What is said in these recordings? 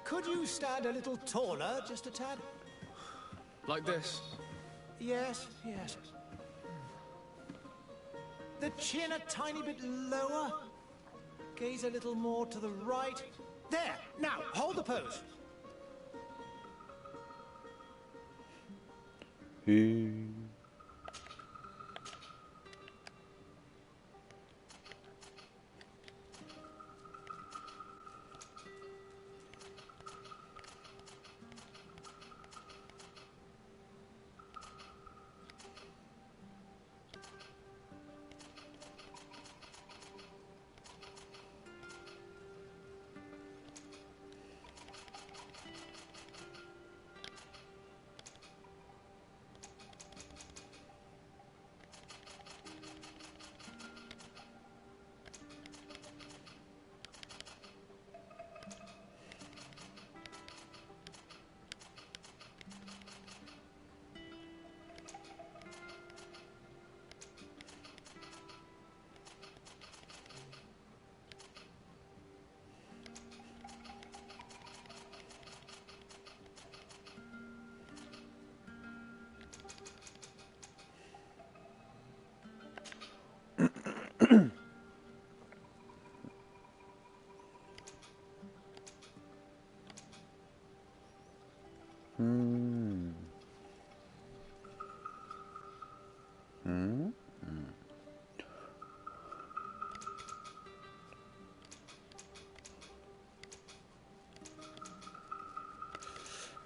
Could you stand a little taller, just a tad? Like this? Yes, yes. The chin a tiny bit lower. Gaze a little more to the right. There! Now, hold the pose.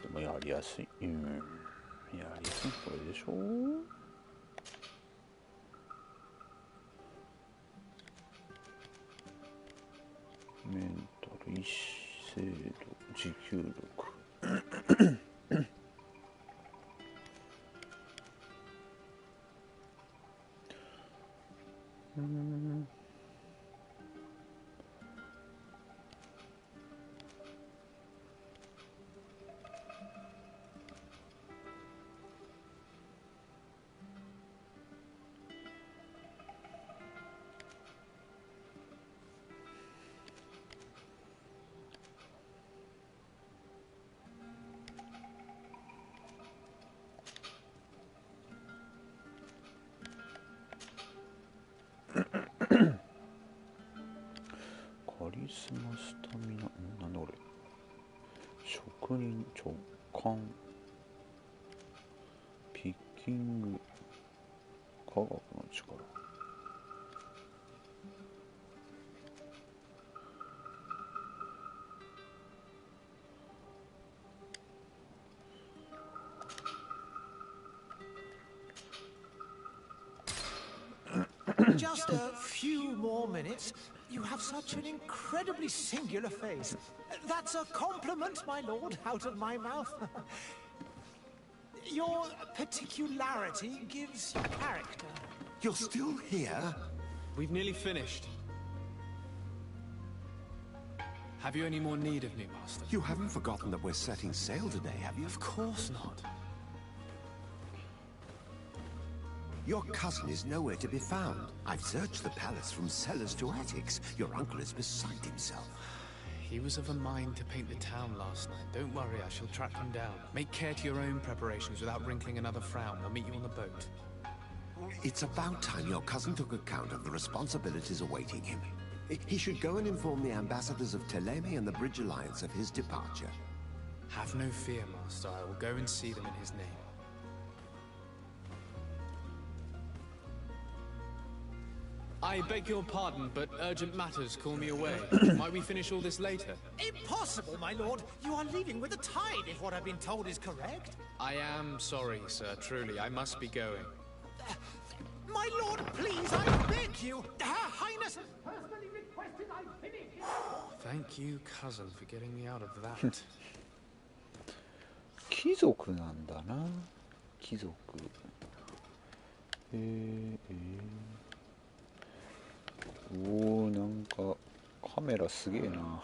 でもやりやすい。やりやすいこれでしょ。メンタル、意志、精度、持久力。カリスマスタミナ、なんだこれ。職人直感、ピッキング、科学の力。Just a few more minutes. You have such an incredibly singular face. That's a compliment, my lord, out of my mouth. Your particularity gives you character. You're still here? We've nearly finished. Have you any more need of me, Master? You haven't forgotten that we're setting sail today, have you? Of course not. Your cousin is nowhere to be found. I've searched the palace from cellars to attics. Your uncle is beside himself. He was of a mind to paint the town last night. Don't worry, I shall track him down. Make care to your own preparations without wrinkling another frown. We'll meet you on the boat. It's about time your cousin took account of the responsibilities awaiting him. He should go and inform the ambassadors of Teleme and the Bridge Alliance of his departure. Have no fear, Master. I will go and see them in his name. I beg your pardon, but urgent matters call me away. Might we finish all this later? Impossible, my lord. You are leaving with the tide, if what I've been told is correct. I am sorry, sir. Truly, I must be going. My lord, please, I beg you. Her Highness has personally requested I finish it. Thank you, cousin, for getting me out of that. 貴族なんだな。貴族。おお、なんかカメラすげえな。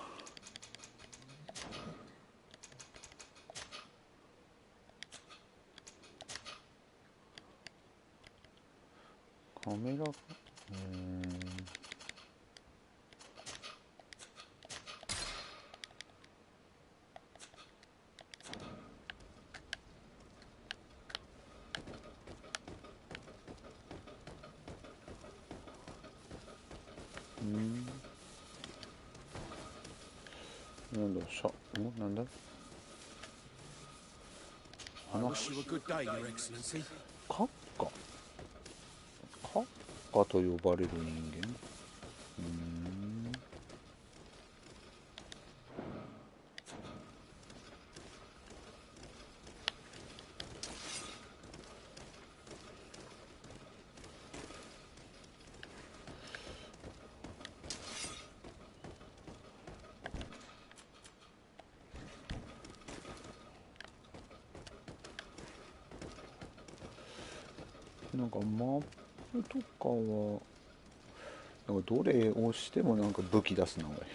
カメラ、なんだ、なんだ I wish you a good day, Your Excellency. カッカカッカと呼ばれる人間。なんかマップとかはなんかどれを押してもなんか武器出すな俺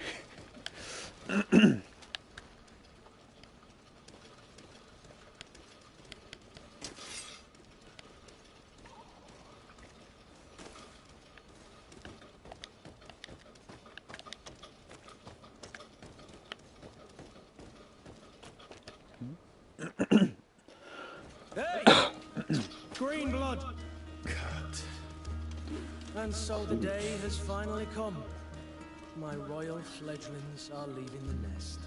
Green blood. Cut. And so the day has finally come. My royal fledglings are leaving the nest.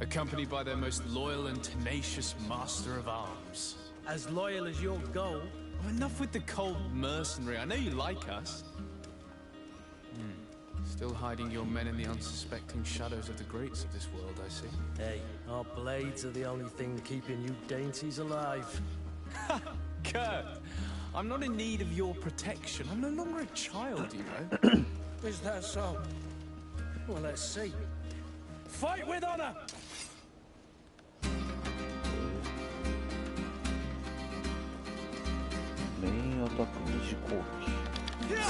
Accompanied by their most loyal and tenacious master of arms. As loyal as your goal. Oh, enough with the cold mercenary. I know you like us. Still hiding your men in the unsuspecting shadows of the greats of this world, I see. Hey, our blades are the only thing keeping you dainties alive. Kurt, I'm not in need of your protection. I'm no longer a child, you know. Is that so? Well, let's see. Fight with honor! メインアタック二次攻撃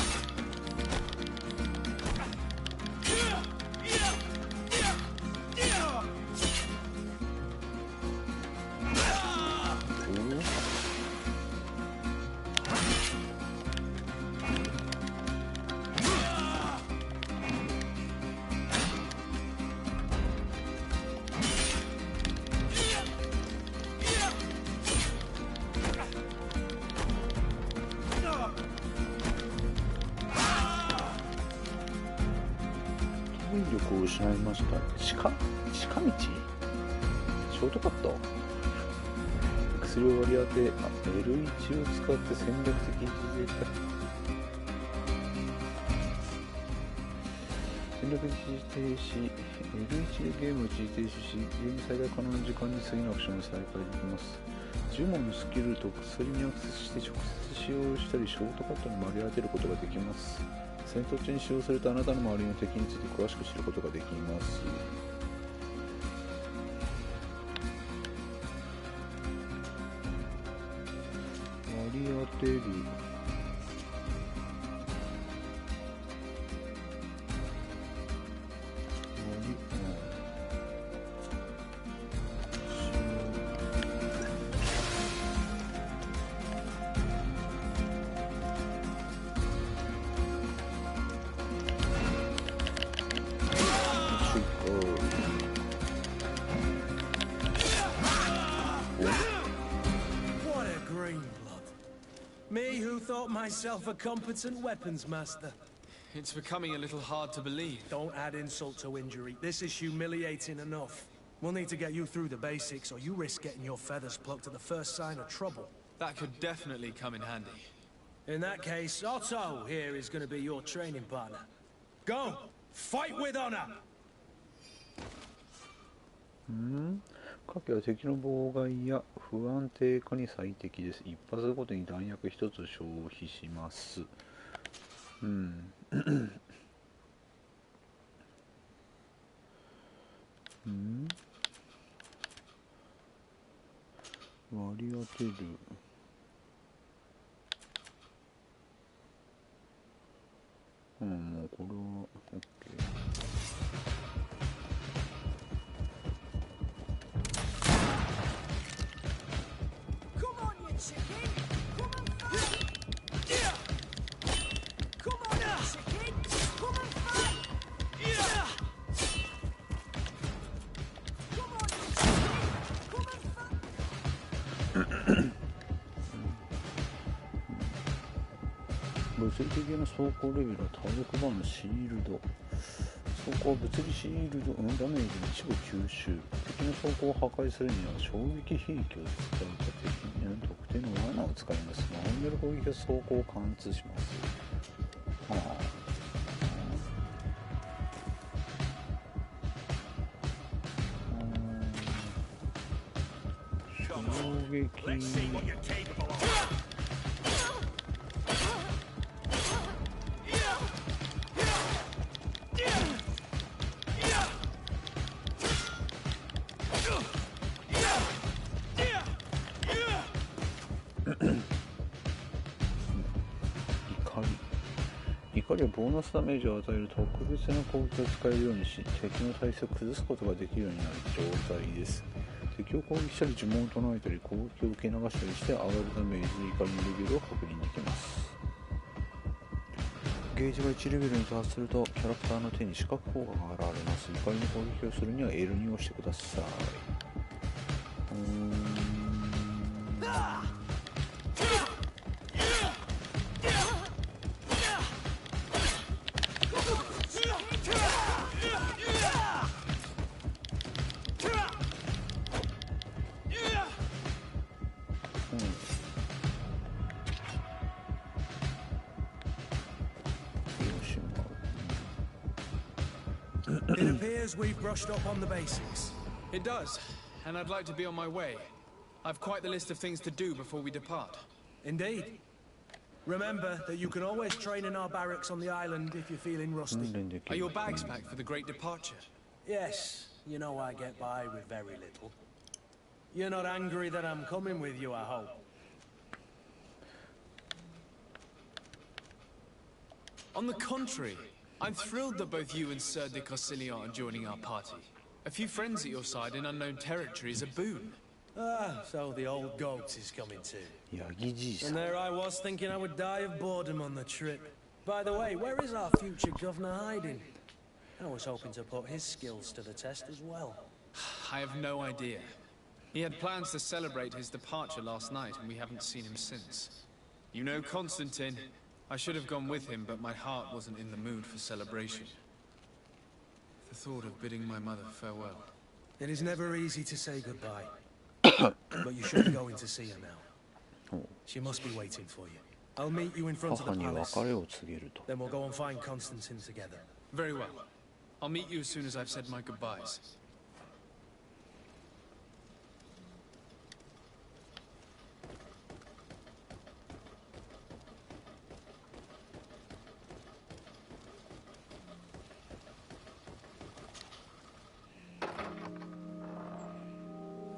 力を失いました。近道ショートカット薬を割り当て、L1 を使って戦略的一時停止 L1 でゲームを一時停止し、ゲーム最大可能な時間に次のアクションを再開できます。10問のスキルと薬にアクセスして直接使用したりショートカットに割り当てることができます。戦闘中に使用されたあなたの周りの敵について詳しく知ることができます。割り当てるMe who thought myself a competent weapons master. It's becoming a little hard to believe. Don't add insult to injury. This is humiliating enough. We'll need to get you through the basics, or you risk getting your feathers plucked at the first sign of trouble. That could definitely come in handy. In that case, Otto here is going to be your training partner. Go! Fight with honor! 火器は敵の妨害や不安定化に最適です。一発ごとに弾薬1つ消費します。割り当てる。もうこれは OK。物理的な走行レベルは体力版のシールド。走行は物理シールド、ダメージの一部吸収。敵の走行を破壊するには衝撃兵器を使うか敵の特定の罠を使います。魔法による攻撃は走行を貫通します。衝撃怒りはボーナスダメージを与える特別な攻撃を使えるようにし、敵の体勢を崩すことができるようになる状態です。敵を攻撃したり呪文を唱えたり攻撃を受け流したりして上がるダメージで怒りのレベルを確認できます。ゲージが1レベルに達するとキャラクターの手に視覚効果が現れます。怒りの攻撃をするには L に押してください。It appears we've brushed up on the basics. It does, and I'd like to be on my way. I've quite the list of things to do before we depart. Indeed. Remember that you can always train in our barracks on the island if you're feeling rusty. Are your bags packed for the great departure? Yes, you know I get by with very little. You're not angry that I'm coming with you, I hope. On the contrary, I'm thrilled that both you and Sir de Corsilion are joining our party. A few friends at your side in unknown territory is a boon. Ah, so the old goat is coming too. And there I was thinking I would die of boredom on the trip. By the way, where is our future governor hiding? I was hoping to put his skills to the test as well. I have no idea. He had plans to celebrate his departure last night, and we haven't seen him since. You know Constantine. I should have gone with him, but my heart wasn't in the mood for celebration. The thought of bidding my mother farewell. It is never easy to say goodbye. But you should be going to see her now. She must be waiting for you. I'll meet you in front of the palace. Then we'll go and find Constantine together. Very well. I'll meet you as soon as I've said my goodbyes.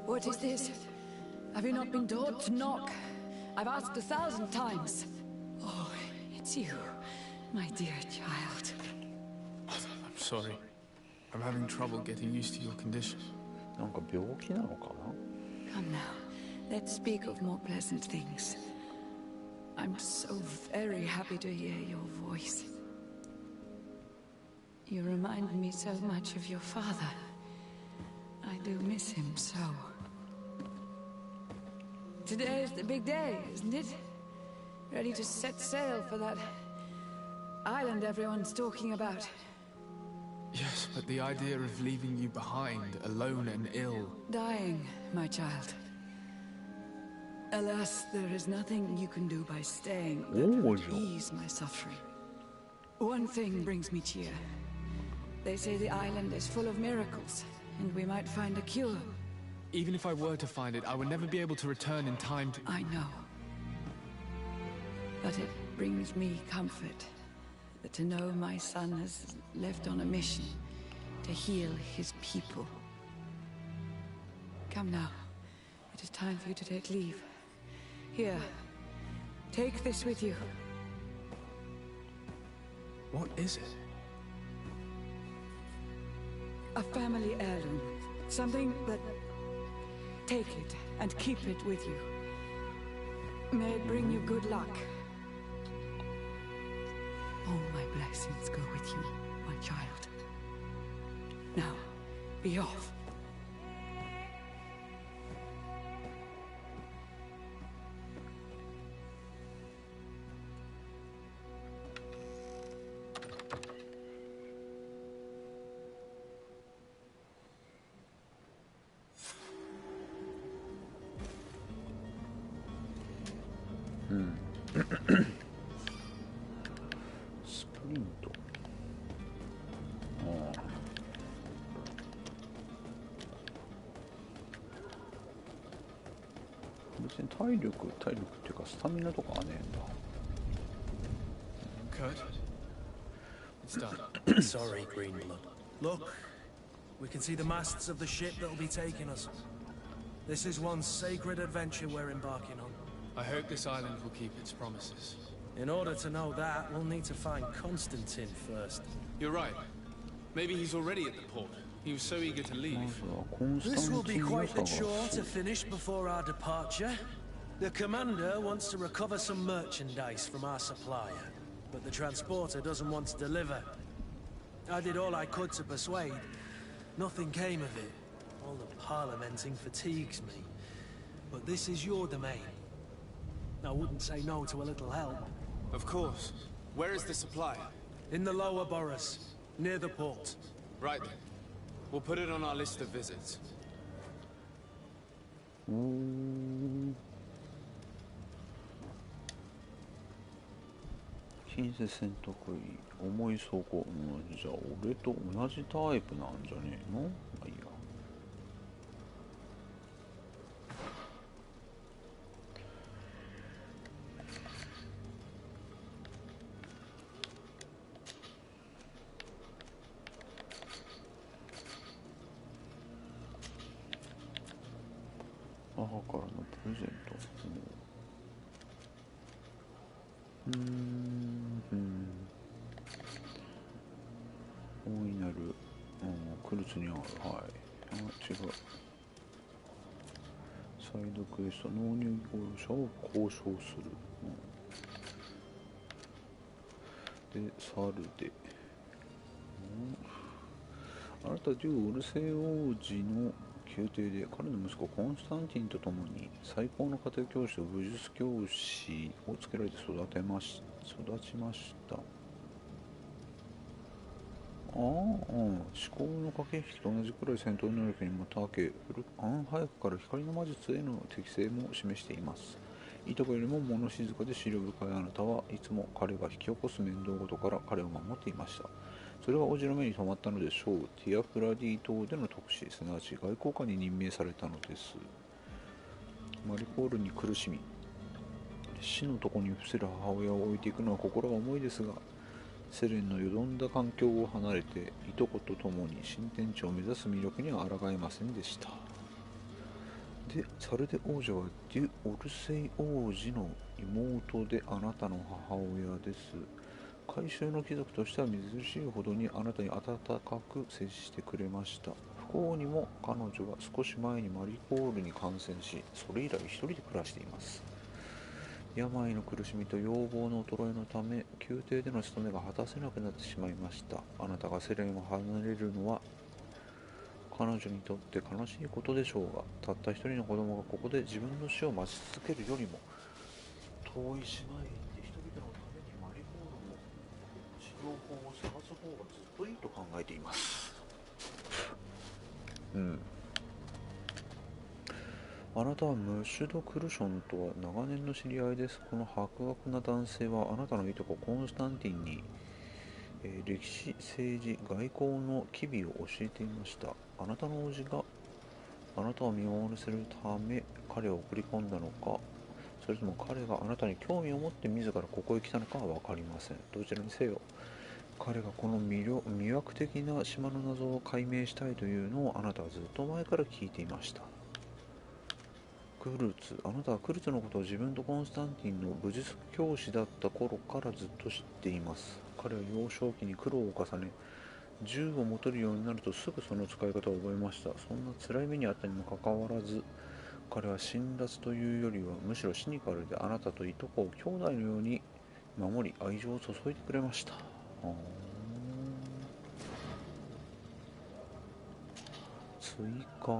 What is this? Have you not been taught to knock? I've asked 1,000 times. Oh, it's you, my dear child. I'm sorry. I'm having trouble getting used to your condition. Come now, let's speak of more pleasant things. I'm so very happy to hear your voice. You remind me so much of your father. I do miss him so. Today is the big day, isn't it? Ready to set sail for that island everyone's talking about. Yes, but the idea of leaving you behind, alone and ill... Dying, my child. Alas, there is nothing you can do by staying that would ease my suffering. One thing brings me cheer. They say the island is full of miracles, and we might find a cure. Even if I were to find it, I would never be able to return in time to... I know. But it brings me comfort to know my son has left on a mission to heal his people. Come now. It is time for you to take leave. Here, take this with you. What is it? A family heirloom. Something that... Take it and keep it with you. May it bring you good luck. All my blessings go with you, my child. Now, be off.スプリント。別に体力っていうかスタミナとかはねえんだ。Kurt, it's done. Sorry, Greenblood. Look, we can see the masts of the ship that'll be taking us. This is one sacred adventure we're embarking on. I hope this island will keep its promises. In order to know that, we'll need to find Constantine first. You're right. Maybe he's already at the port. He was so eager to leave. This will be quite the chore to finish before our departure. The commander wants to recover some merchandise from our supplier, but the transporter doesn't want to deliver. I did all I could to persuade. Nothing came of it. All the parliamenting fatigues me. But this is your domain. I wouldn't say no to a little help. Of course. Where is the supplier? In the lower boroughs, near the port. Right then. We'll put it on our list of visits. 近接戦闘機、重い装甲、じゃあ俺と同じタイプなんじゃねえの？まあいいや。母からのプレゼント。大いなる、クルツにある。はい。違う。サイドクエスト、納入業者を交渉する。で、サルで。あなたデュオルセ王子の宮廷で彼の息子コンスタンティンと共に最高の家庭教師と武術教師をつけられて育ちました。思考の駆け引きと同じくらい戦闘能力にも長け、早くから光の魔術への適性も示しています。いとこよりも物静かで思慮深いあなたはいつも彼が引き起こす面倒事から彼を守っていました。それは叔父の目に留まったのでしょう。ティアフラディ島での特使、すなわち外交官に任命されたのです。マリコールに苦しみ、死の床に伏せる母親を置いていくのは心が重いですが、セレンのよどんだ環境を離れて、いとこと共に新天地を目指す魅力には抗えませんでした。で、サルデ王女はデュ・オルセイ王子の妹であなたの母親です。改宗の貴族としては珍しいほどにあなたに温かく接してくれました。不幸にも彼女は少し前にマリコールに感染し、それ以来一人で暮らしています。病の苦しみと要望の衰えのため、宮廷での務めが果たせなくなってしまいました。あなたがセレンを離れるのは彼女にとって悲しいことでしょうが、たった一人の子供がここで自分の死を待ち続けるよりも、遠い島へ行って人々のためにマリコールの治療法を探す方がずっといいと考えています。あなたはムッシュド・クルションとは長年の知り合いです。この博学な男性はあなたのいとこコンスタンティンに、歴史、政治、外交の機微を教えていました。あなたの叔父があなたを見守らせるため彼を送り込んだのか、それとも彼があなたに興味を持って自らここへ来たのかは分かりません。どちらにせよ、彼がこの魅惑的な島の謎を解明したいというのをあなたはずっと前から聞いていました。クルツ、あなたはクルツのことを自分とコンスタンティンの武術教師だった頃からずっと知っています。彼は幼少期に苦労を重ね、銃を持てるようになるとすぐその使い方を覚えました。そんな辛い目にあったにもかかわらず、彼は辛辣というよりはむしろシニカルで、あなたといとこを兄弟のように守り愛情を注いでくれました。追加。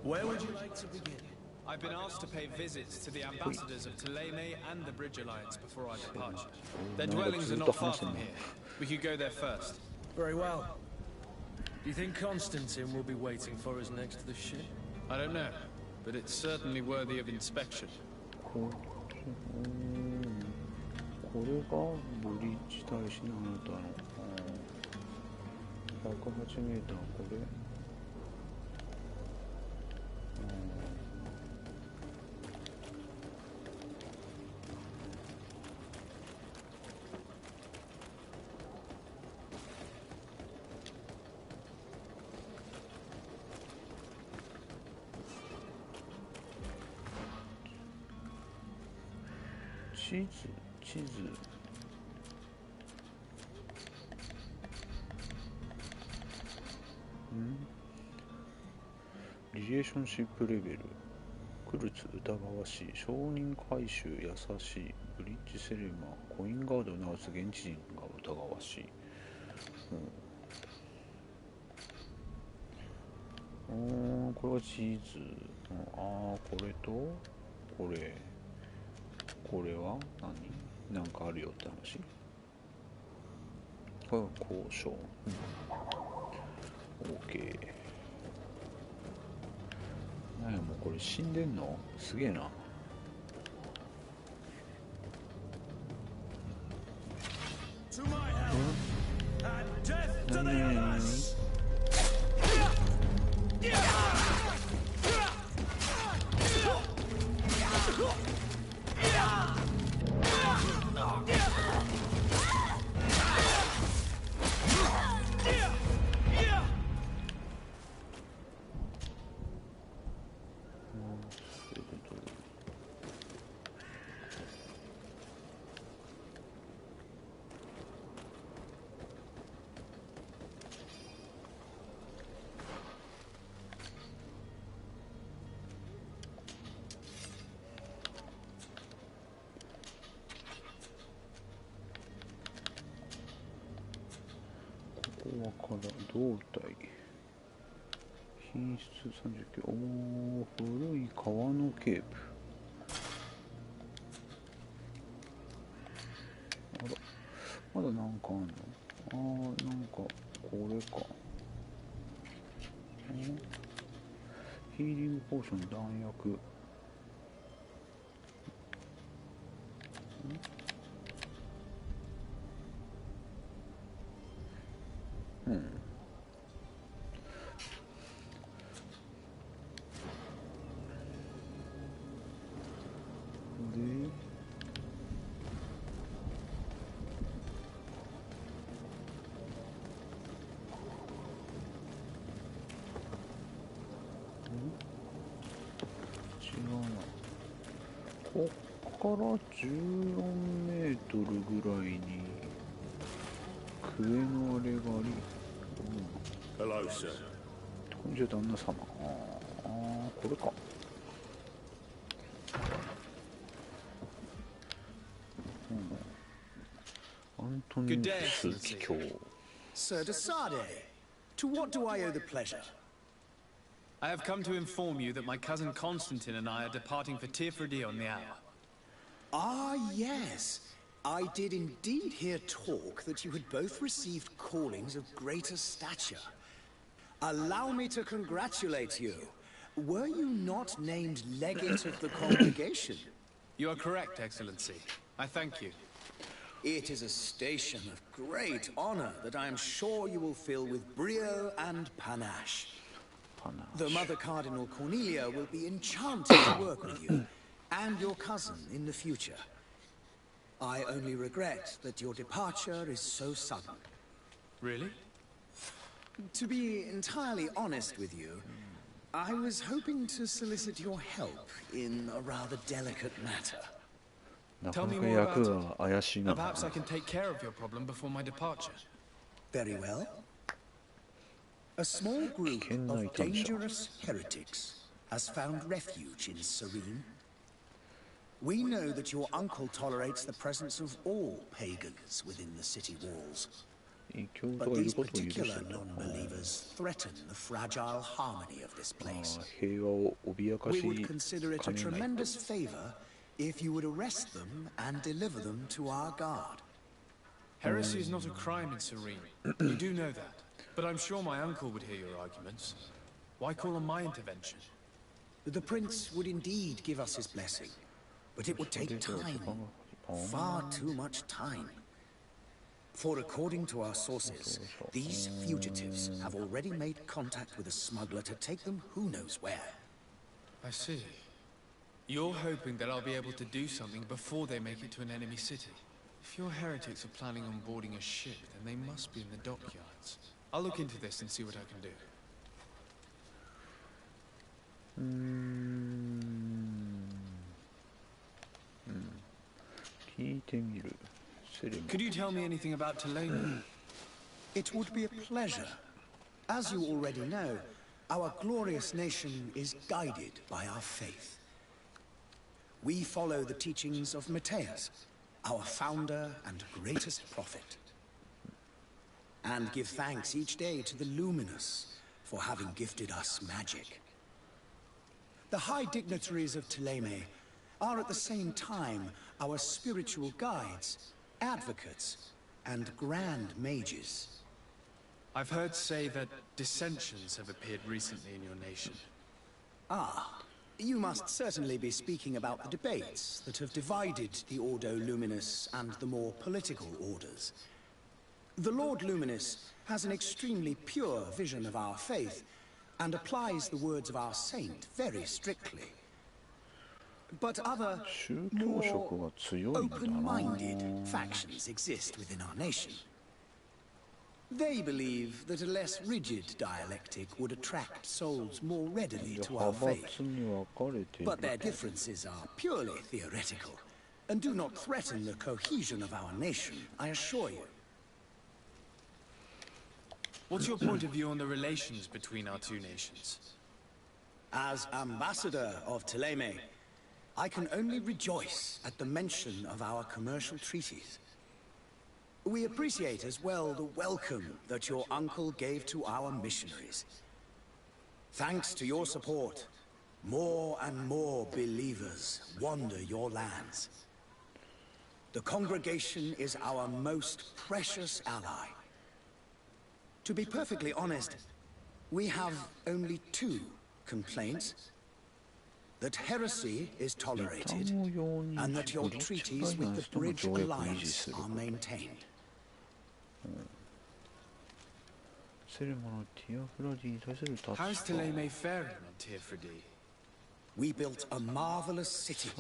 Where would you like to begin? I've been asked to pay visits to the ambassadors of Ptolemy and the Bridge Alliance before our departure. Their dwellings are not far from here. We could go there first. Very well. Do you think Constantine will be waiting for us next to the ship? I don't know, but it's certainly worthy of inspection. これがブリッジ大使のあなたの108メーター、これ地図リレーションシップレベル、クルツ疑わしい、証人回収優しい、ブリッジセレマー、コインガードを直す現地人が疑わしい。これは地図。これとこれは何？なんかあるよって話。これは交渉。OK。なんや、もうこれ死んでんの？すげえな。から胴体品質39、古い革のケープ、まだなんかあんの？なんかこれか。ヒーリングポーション弾薬。ここから14メートルぐらいにクエのあれがあり、Hello, sir. こんにちは旦那様。これか。アントニウス司教。 Sir Desade, to what do I owe the pleasure? I have come to inform you that my cousin Constantine and I are departing for Tirfredi on the hour. Ah, yes. I did indeed hear talk that you had both received callings of greater stature. Allow me to congratulate you. Were you not named legate of the congregation? You are correct, Excellency. I thank you. It is a station of great honor that I am sure you will fill with brio and panache. The Mother Cardinal Cornelia will be enchanted to work with you, and your cousin in the future. I only regret that your departure is so sudden. Really? To be entirely honest with you, I was hoping to solicit your help in a rather delicate matter. Tell me more about it. Perhaps I can take care of your problem before my departure. Very well. A small group of dangerous heretics has found refuge in Serene. We know that your uncle tolerates the presence of all pagans within the city walls. But these particular non-believers threaten the fragile harmony of this place. We would consider it a tremendous favor if you would arrest them and deliver them to our guard. Heresy is not a crime in Serene. You do know that. But I'm sure my uncle would hear your arguments. Why call on my intervention? The prince would indeed give us his blessing. But it would take time. Far too much time. For according to our sources, these fugitives have already made contact with a smuggler to take them who knows where. I see. You're hoping that I'll be able to do something before they make it to an enemy city. If your heretics are planning on boarding a ship, then they must be in the dockyards. I'll look into this and see what I can do. Could you tell me anything about Tulane? It would be a pleasure. As you already know, our glorious nation is guided by our faith. We follow the teachings of Matthias, our founder and greatest prophet. And give thanks each day to the Luminous for having gifted us magic. The high dignitaries of Thélème are at the same time our spiritual guides, advocates, and grand mages. I've heard say that dissensions have appeared recently in your nation. Ah, you must certainly be speaking about the debates that have divided the Ordo Luminous and the more political orders. The Lord Luminous has an extremely pure vision of our faith and applies the words of our saint very strictly. But other, more open-minded factions exist within our nation. They believe that a less rigid dialectic would attract souls more readily to our faith. But their differences are purely theoretical and do not threaten the cohesion of our nation, I assure you. What's your point of view on the relations between our two nations? As ambassador of Thélème, I can only rejoice at the mention of our commercial treaties. We appreciate as well the welcome that your uncle gave to our missionaries. Thanks to your support, more and more believers wander your lands. The congregation is our most precious ally. To be perfectly honest, we have only two complaints. That heresy is tolerated, and that your treaties with the Bridge Alliance are maintained. How is Thélème faring on Teofridi? We built a marvelous city,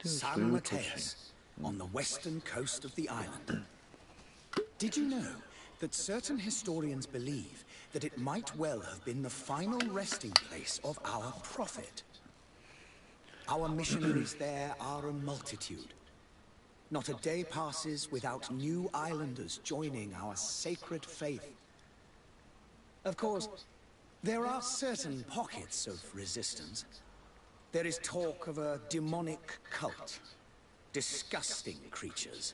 San Mateus, on the western coast of the island. Did you know that certain historians believe that it might well have been the final resting place of our prophet? Our missionaries there are a multitude. Not a day passes without new islanders joining our sacred faith. Of course, there are certain pockets of resistance. There is talk of a demonic cult. Disgusting creatures.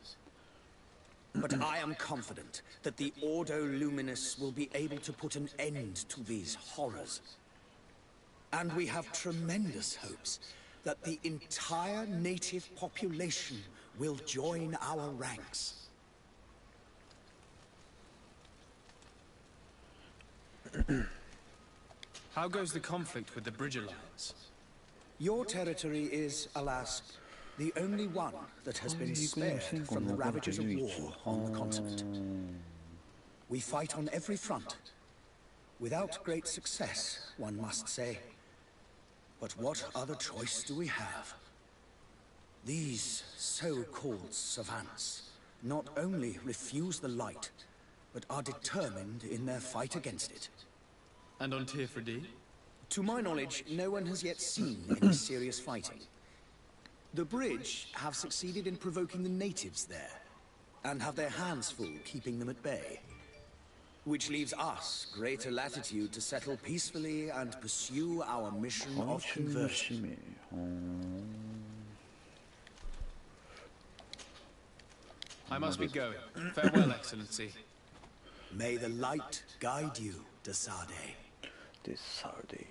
But I am confident that the Ordo Luminous will be able to put an end to these horrors. And we have tremendous hopes that the entire native population will join our ranks. How goes the conflict with the Bridge Alliance? Your territory is, alas, the only one that has been spared from the ravages of war on the continent. We fight on every front, without great success, one must say. But what other choice do we have? These so-called savants not only refuse the light, but are determined in their fight against it. And on Tirfredi? To my knowledge, no one has yet seen any serious fighting. The Bridge have succeeded in provoking the natives there, and have their hands full keeping them at bay. Which leaves us greater latitude to settle peacefully and pursue our mission of conversion. I must be going. Farewell, Excellency. May the light guide you, Desade. Desade.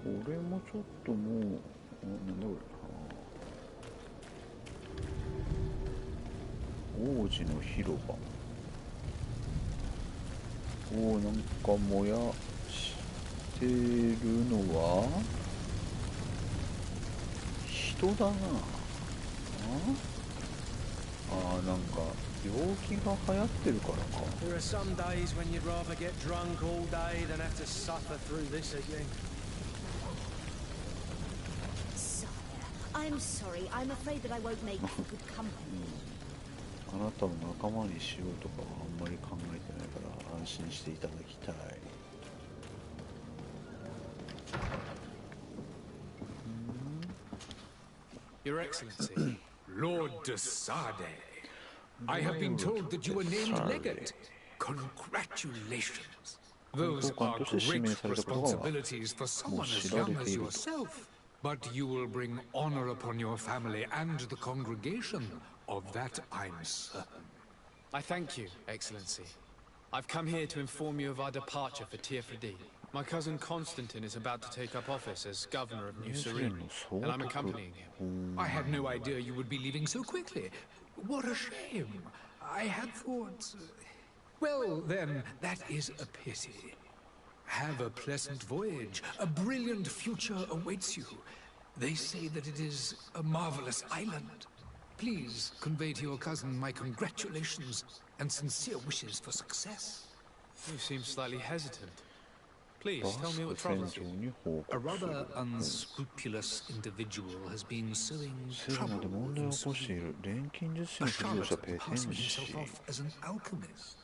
これもちょっともう、なんだこれ、王子の広場。おお、なんか燃やしてるのは人だな。あ、なんか病気が流行ってるからか。There are some days when you'd rather get drunk all day than have to suffer through this again. I'm sorry. I'm afraid that I won't make you good company. あなたを仲間にしようとかはあんまり考えてないから安心していただきたい。Your Excellency, Lord Desade, I have been told that you were named legate. Congratulations. Those are great responsibilities for someone as young as yourself. But you will bring honor upon your family and the congregation. Of that, I'm certain. I thank you, Excellency. I've come here to inform you of our departure for Tirfredi. My cousin Constantine is about to take up office as governor of New Serene, and I'm accompanying him. I had no idea you would be leaving so quickly. What a shame. I had thought... Well, then, that is a pity. Have a pleasant voyage. A brilliant future awaits you. They say that it is a marvelous island. Please convey to your cousin my congratulations and sincere wishes for success. You seem slightly hesitant. Please tell me what troubles you. A rather unscrupulous individual has been sowing trouble in Sweden. A charlatan passing himself off as an alchemist.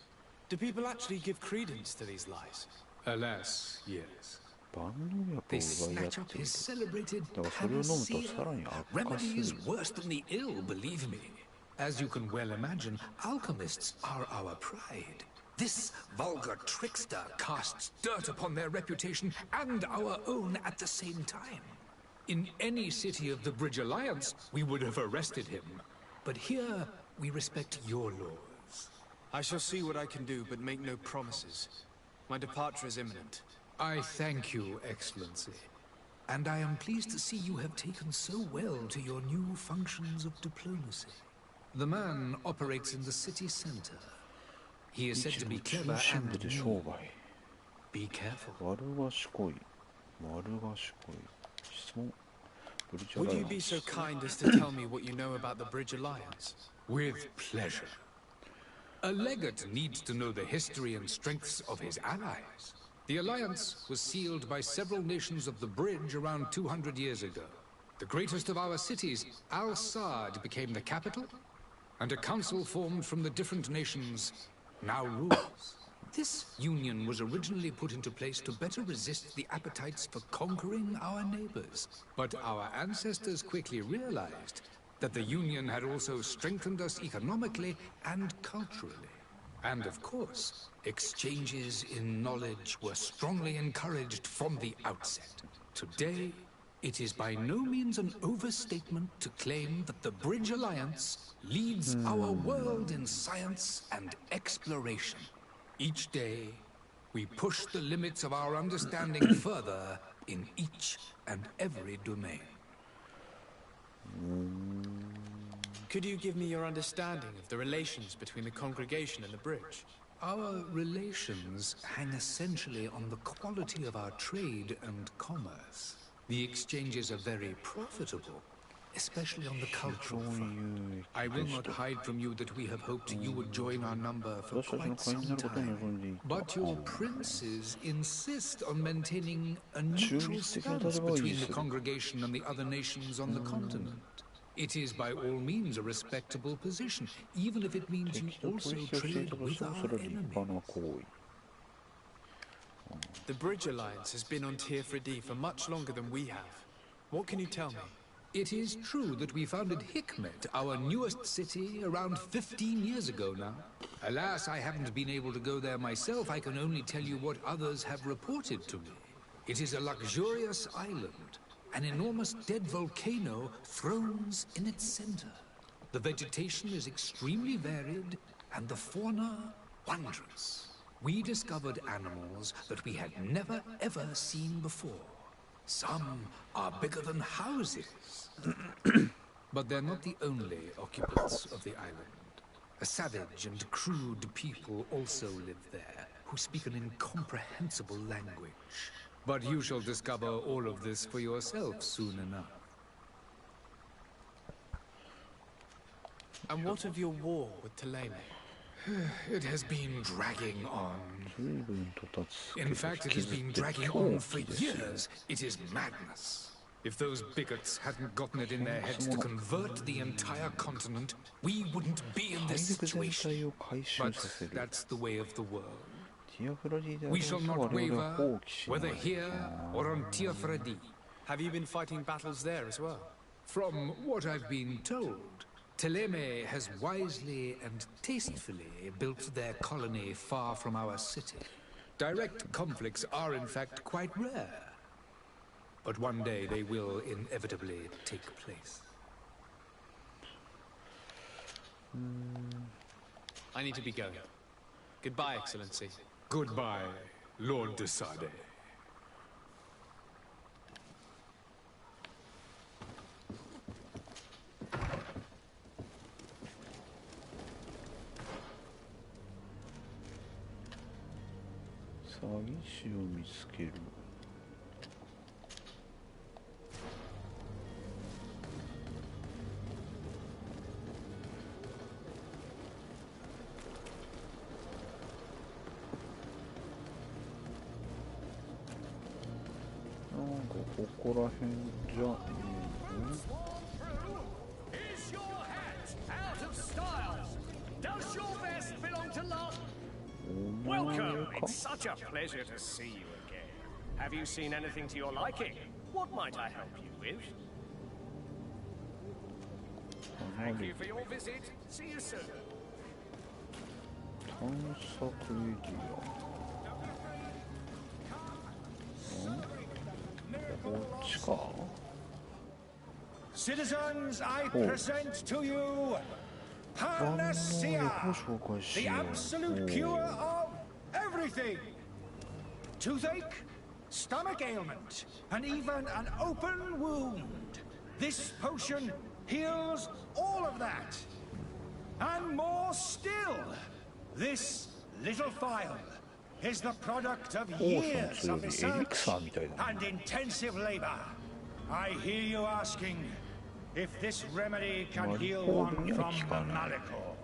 Do people actually give credence to these lies? Alas, yes. They snatch up his celebrated panacea. Remedies worse than the ill, believe me. As you can well imagine, alchemists are our pride. This vulgar trickster casts dirt upon their reputation and our own at the same time. In any city of the Bridge Alliance, we would have arrested him. But here, we respect your laws. I shall see what I can do, but make no promises. My departure is imminent. I thank you, Excellency. And I am pleased to see you have taken so well to your new functions of diplomacy. The man operates in the city center. He is said to be clever and new. Be careful. Would you be so kind as to tell me what you know about the Bridge Alliance? With pleasure. A legate needs to know the history and strengths of his allies. The alliance was sealed by several nations of the Bridge around 200 years ago. The greatest of our cities, Al-Sad, became the capital, and a council formed from the different nations now rules. This union was originally put into place to better resist the appetites for conquering our neighbors. But our ancestors quickly realized that the union had also strengthened us economically and culturally. And of course, exchanges in knowledge were strongly encouraged from the outset. Today, it is by no means an overstatement to claim that the Bridge Alliance leads our world in science and exploration. Each day, we push the limits of our understanding further in each and every domain. Could you give me your understanding of the relations between the congregation and the bridge? Our relations hang essentially on the quality of our trade and commerce. The exchanges are very profitable, especially on the cultural front. I will not hide from you that we have hoped you would join our number for quite some time. But your princes insist on maintaining a neutral stance between the congregation and the other nations on the continent. It is by all means a respectable position, even if it means you also trade with our enemies. The Bridge Alliance has been on Tier D for much longer than we have. What can you tell me? It is true that we founded Hikmet, our newest city, around 15 years ago now. Alas, I haven't been able to go there myself. I can only tell you what others have reported to me. It is a luxurious island. An enormous dead volcano thrones in its center. The vegetation is extremely varied, and the fauna wondrous. We discovered animals that we had never ever seen before. Some are bigger than houses. But they're not the only occupants of the island. A savage and crude people also live there, who speak an incomprehensible language. But you shall discover all of this for yourself soon enough. And what of your war with Thélème? It has been dragging on. In fact, it has been dragging on for years. It is madness. If those bigots hadn't gotten it in their heads to convert the entire continent, we wouldn't be in this situation. But that's the way of the world. We shall not waver, whether here or on Tier D. Have you been fighting battles there as well? From what I've been told, Thélème has wisely and tastefully built their colony far from our city. Direct conflicts are in fact quite rare. But one day they will inevitably take place. I need to be going. Goodbye, Excellency. Goodbye, Lord de Sade. Is your hat out of style? Does your vest belong to love? Welcome. It's such a pleasure to see you again. Have you seen anything to your liking? What might I help you with? Thank you for your visit. See you soon. Citizens, I present to you Panacea, the absolute cure of everything. Toothache, stomach ailment, and even an open wound. This potion heals all of that. And more still, this little phial is the product of years of research and intensive labor. I hear you asking if this remedy can heal one from the Malachor.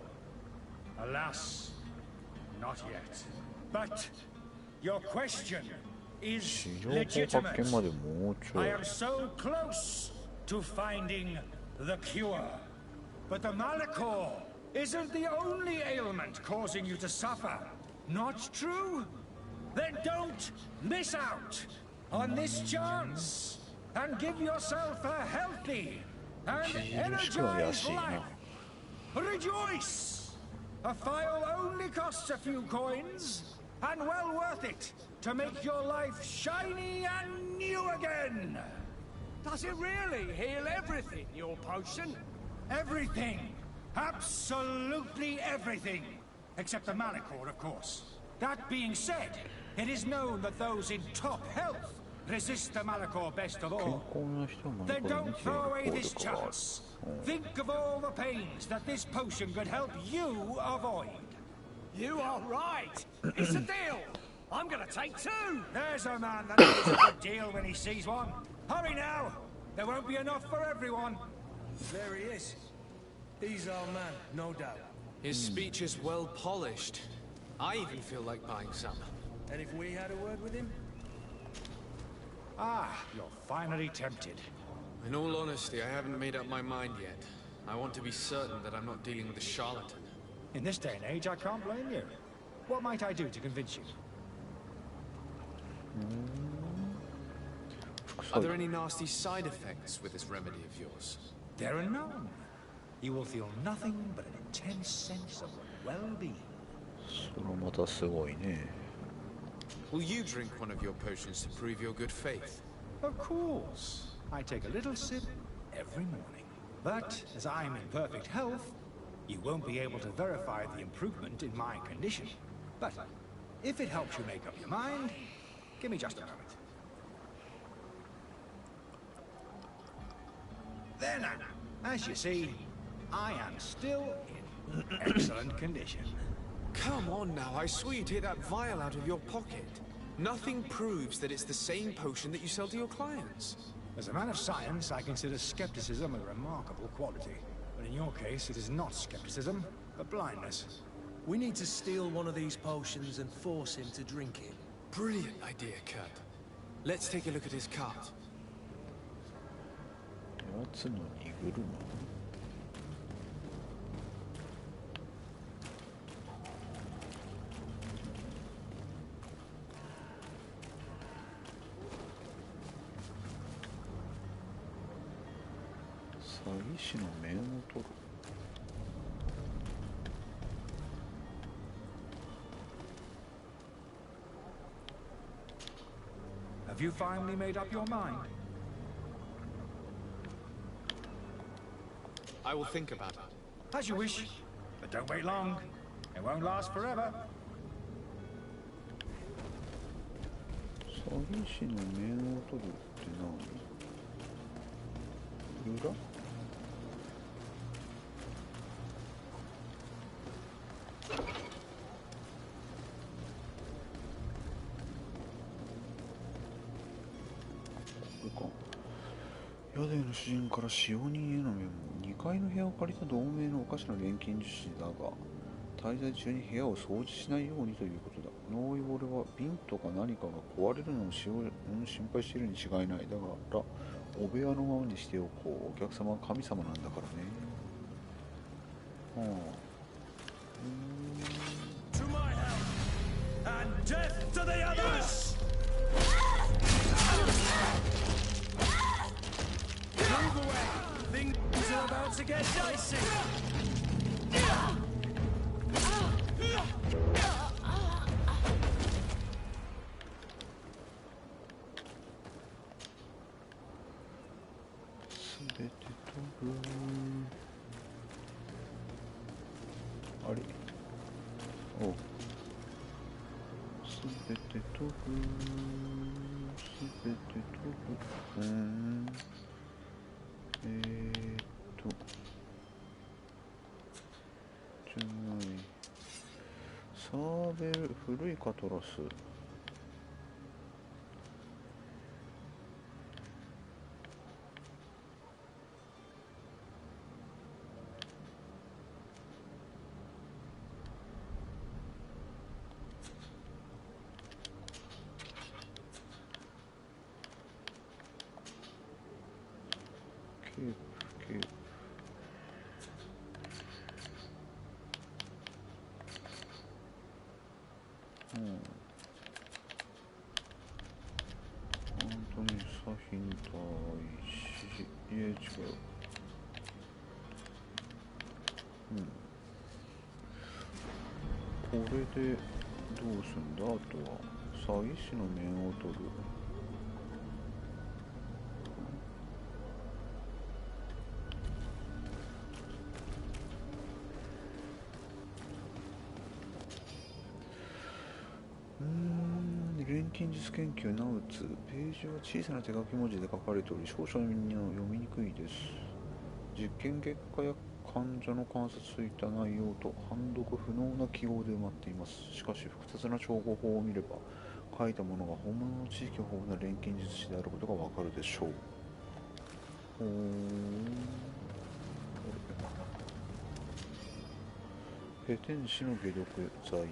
Alas, not yet. But your question is legitimate. I am so close to finding the cure. But the Malachor isn't the only ailment causing you to suffer. Not true? Then don't miss out on this chance and give yourself a healthy and energized life. Rejoice! A file only costs a few coins, and well worth it to make your life shiny and new again. Does it really heal everything, your potion? Everything. Absolutely everything. Except the Malachor, of course. That being said, it is known that those in top health resist the Malachor best of all. Then don't throw away this chance. Think of all the pains that this potion could help you avoid. You are right. It's a deal. I'm gonna take two. There's a man that knows a good deal when he sees one. Hurry now. There won't be enough for everyone. There he is. He's our man, no doubt. His speech is well polished. I even feel like buying some. And if we had a word with him? Ah, you're finally tempted. In all honesty, I haven't made up my mind yet. I want to be certain that I'm not dealing with a charlatan. In this day and age, I can't blame you. What might I do to convince you? Are there any nasty side effects with this remedy of yours? There are none. You will feel nothing but an intense sense of well-being. Will you drink one of your potions to prove your good faith? Of course. I take a little sip every morning. But as I'm in perfect health, you won't be able to verify the improvement in my condition. But if it helps you make up your mind, give me just a moment. There now. As you see, I am still in excellent condition. Come on now, I swear you take that vial out of your pocket. Nothing proves that it's the same potion that you sell to your clients. As a man of science, I consider skepticism a remarkable quality. But in your case, it is not skepticism, but blindness. We need to steal one of these potions and force him to drink it. Brilliant idea, Kurt. Let's take a look at his cart. Have you finally made up your mind? I will think about it. As you wish, but don't wait long. It won't last forever. 詐欺師の面を取るって何？裏？宿屋の主人から使用人へのメモ。2階の部屋を借りた同盟のおかしな錬金術師だが、滞在中に部屋を掃除しないようにということだ。ノーイボルは瓶とか何かが壊れるのを心配しているに違いない。だからお部屋のままにしておこう。お客様は神様なんだからね。To my help and death to the others. Move away. Things are about to get dicey. 全て飛ぶ。あれ？おう。全て飛ぶ。全て飛ぶ。じゃない。サーベル、古いカトラス。本当にサヒン対し、いえ違う。これでどうすんだ。あとは詐欺師の面を取る。錬金術研究ナウツ。ページは小さな手書き文字で書かれており、少々読みにくいです。実験結果や患者の観察といった内容と判読不能な記号で埋まっています。しかし複雑な調合法を見れば、書いたものが本物の知識豊富な錬金術師であることがわかるでしょう。ペテン師の解毒剤。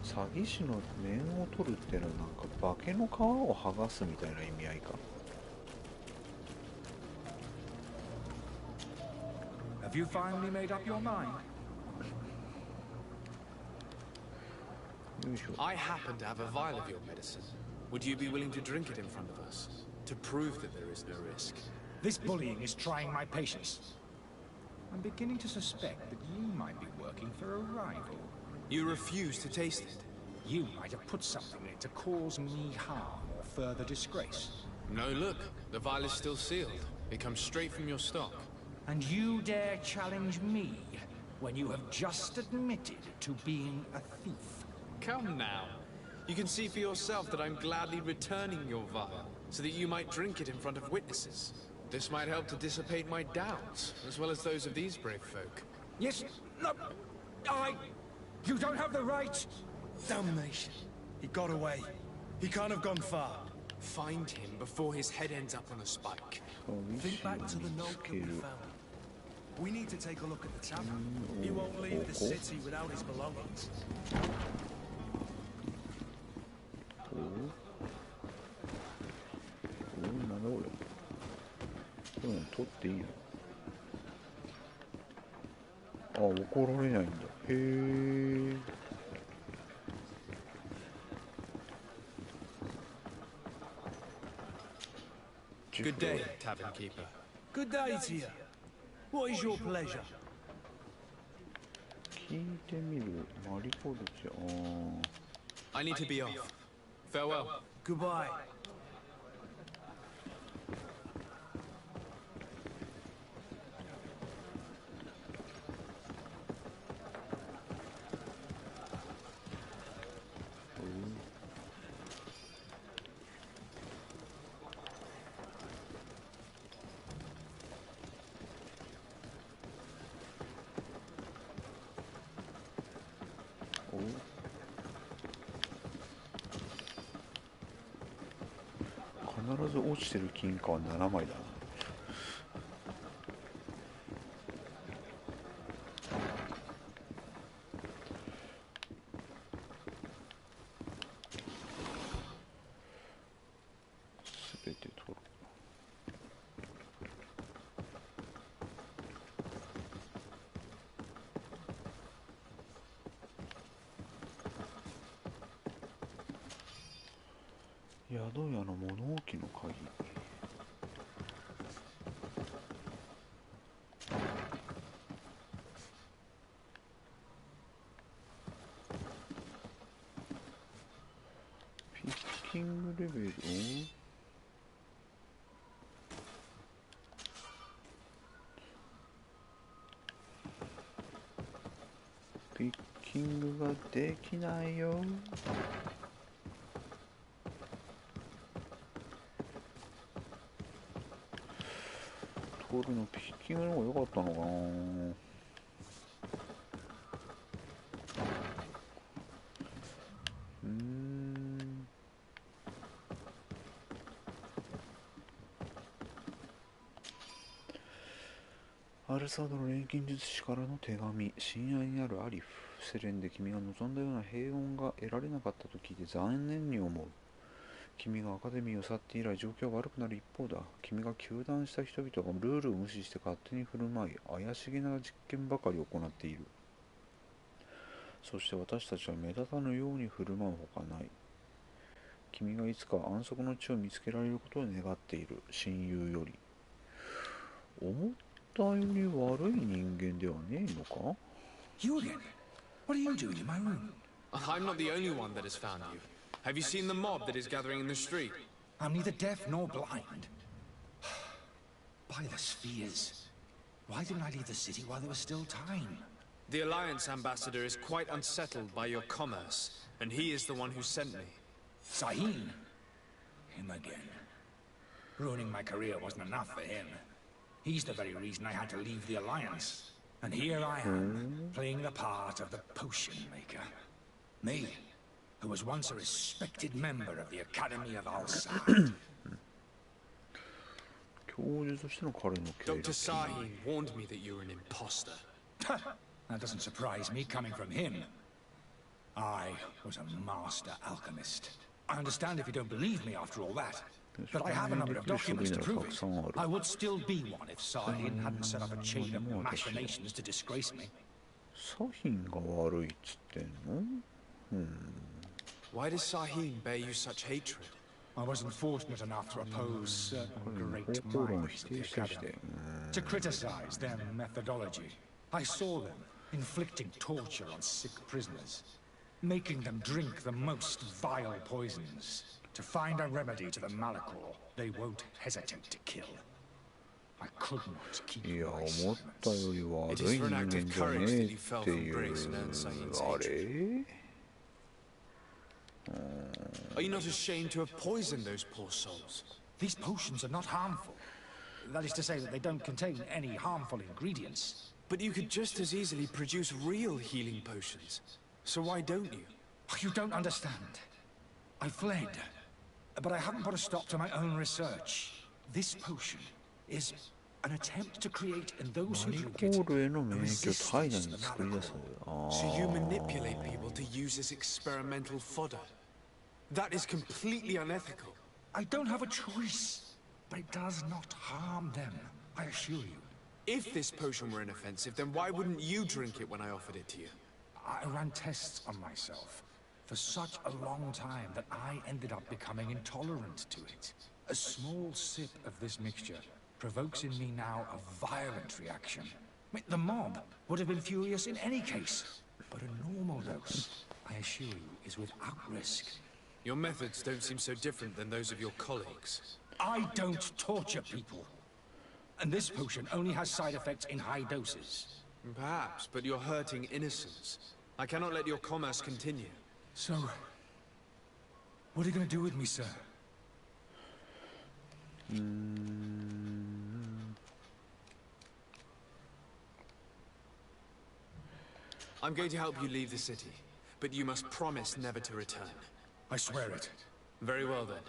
詐欺師の面を取るってのはなんか化けの皮を剥がすみたいな意味合いか。Have you finally made up your mind? I happen to have a vial of your medicine. Would you be willing to drink it in front of us, to prove that there is no risk? This bullying is trying my patience. I'm beginning to suspect that you might be working for a rival. You refuse to taste it. You might have put something in it to cause me harm or further disgrace. No, look. The vial is still sealed. It comes straight from your stock. And you dare challenge me when you have just admitted to being a thief? Come now. You can see for yourself that I'm gladly returning your vial, so that you might drink it in front of witnesses. This might help to dissipate my doubts, as well as those of these brave folk. Yes, no, You don't have the right! Damnation. He got away. He can't have gone far. Find him before his head ends up on a spike. Think back to the note that we found. We need to take a look at the tavern. He won't leave the city without his belongings. なんだこれ。これ取っていいよ。あ、怒られないんだ。へえ。Good day, tavern keeper. Good day to you. What is your pleasure? 聞いてみる。マリコルチ。I need to be off. Farewell. Goodbye. Oh. 必ず落ちてる金貨は7枚だな。すべて取る。宿屋の物置の鍵。ピッキングレベル。ピッキングができないよ。トールのピッキングの方が良かったのかな。アルサードの錬金術師からの手紙。親愛にあるアリフ。セレンで君が望んだような平穏が得られなかったと聞いて残念に思う。君がアカデミーを去って以来状況は悪くなる一方だ。君が糾弾した人々がルールを無視して勝手に振る舞い、怪しげな実験ばかり行っている。そして私たちは目立たぬように振る舞うほかない。君がいつか安息の地を見つけられることを願っている。親友より。思ったより悪い人間ではねえのか？ Julian, what are you doing in my room? I'm not the only one that has found you. Have you seen the mob that is gathering in the street? I'm neither deaf nor blind. By the spheres. Why didn't I leave the city while there was still time? The Alliance ambassador is quite unsettled by your commerce, and he is the one who sent me. Saheen? Him again. Ruining my career wasn't enough for him. He's the very reason I had to leave the Alliance. And here I am, playing the part of the potion maker. Me, who was once a respected member of the Academy of Al-Sad. Dr. Saheen warned me that you were an imposter. That doesn't surprise me coming from him. I was a master alchemist. I understand if you don't believe me after all that. But I have a number of documents to prove it. I would still be one if Saheen hadn't set up a chain of machinations to disgrace me. Why does Saheen bear you such hatred? I wasn't fortunate enough to oppose certain great minds of the Academy. To criticize their methodology. I saw them inflicting torture on sick prisoners. Making them drink the most vile poisons. To find a remedy to the malachor they won't hesitate to kill. I could not keep my silence. It is for an act of courage that you fell from grace and earned Saheen's hatred. Are you not ashamed to have poisoned those poor souls? These potions are not harmful. That is to say that they don't contain any harmful ingredients. But you could just as easily produce real healing potions. So why don't you? You don't understand. I fled. But I haven't put a stop to my own research. This potion is an attempt to create in those who drink it a resistance to the malachor. So you manipulate people to use as experimental fodder. That is completely unethical. I don't have a choice, but it does not harm them, I assure you. If this potion were inoffensive, then why wouldn't you drink it when I offered it to you? I ran tests on myself for such a long time that I ended up becoming intolerant to it. A small sip of this mixture provokes in me now a violent reaction. The mob would have been furious in any case, but a normal dose, I assure you, is without risk. Your methods don't seem so different than those of your colleagues. I don't torture people. And this potion only has side effects in high doses. Perhaps, but you're hurting innocents. I cannot let your commerce continue. So, what are you going to do with me, sir? I'm going to help you leave the city, but you must promise never to return. I swear it. Very well then.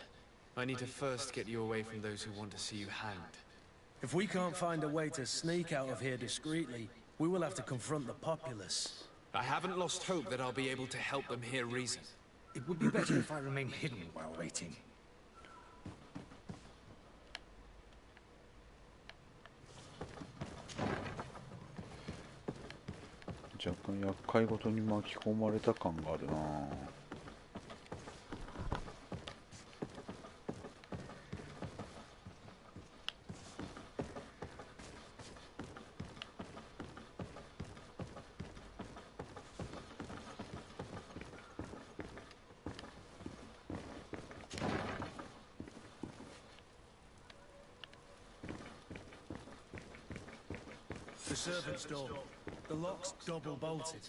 I need to first get you away from those who want to see you hanged. If we can't find a way to sneak out of here discreetly, we will have to confront the populace. I haven't lost hope that I'll be able to help them hear reason. It would be better if I remain hidden while waiting. The servant's door. The lock's double bolted.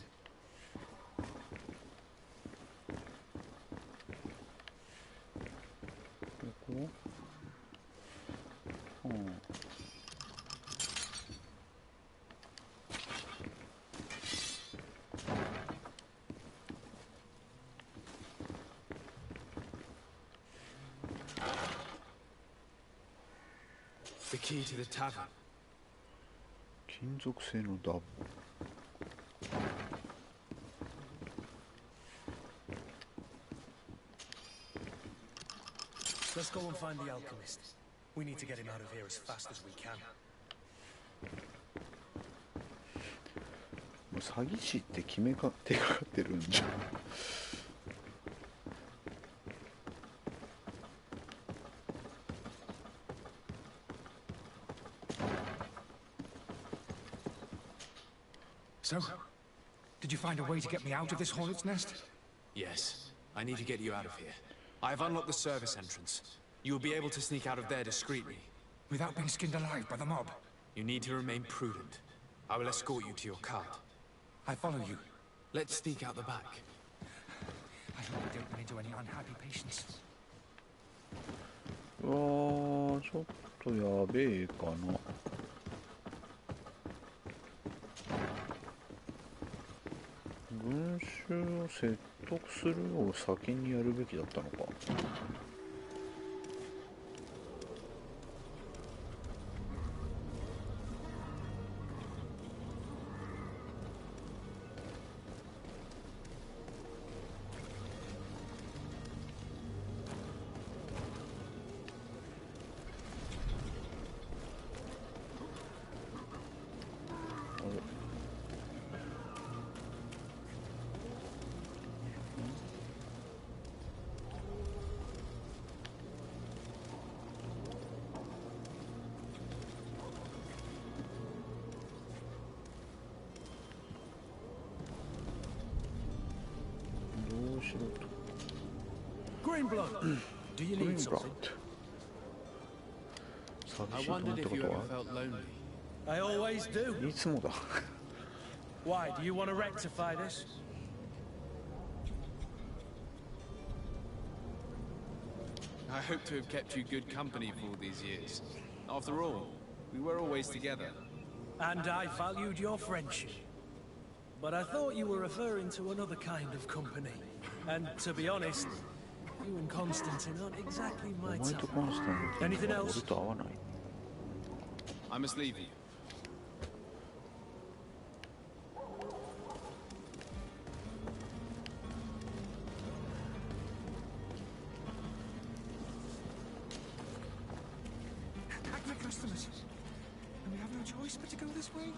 The key to the tavern. 金属製のダブ。Let's go and find the alchemist. We need to get him out of here as fast as we can. もう詐欺師って手がかってるんじゃん。So? Did you find a way to get me out of this hornet's nest? Yes. I need to get you out of here. I have unlocked the service entrance. You will be able to sneak out of there discreetly. Without being skinned alive by the mob? You need to remain prudent. I will escort you to your cart. I follow you. Let's sneak out the back. I hope I don't run into any unhappy patients. うわー、ちょっとやべえかな。群衆を説得するのを先にやるべきだったのか。Greenblood, do you need something? I wondered if you ever felt lonely. I always do. いつもだ。Why, do you want to rectify this? I hope to have kept you good company for all these years. After all, we were always together. And I valued your friendship. But I thought you were referring to another kind of company. And to be honest, you and Constantine aren't exactly my type. Anything else? I must leave you. Active customers. And we have no choice but to go this way?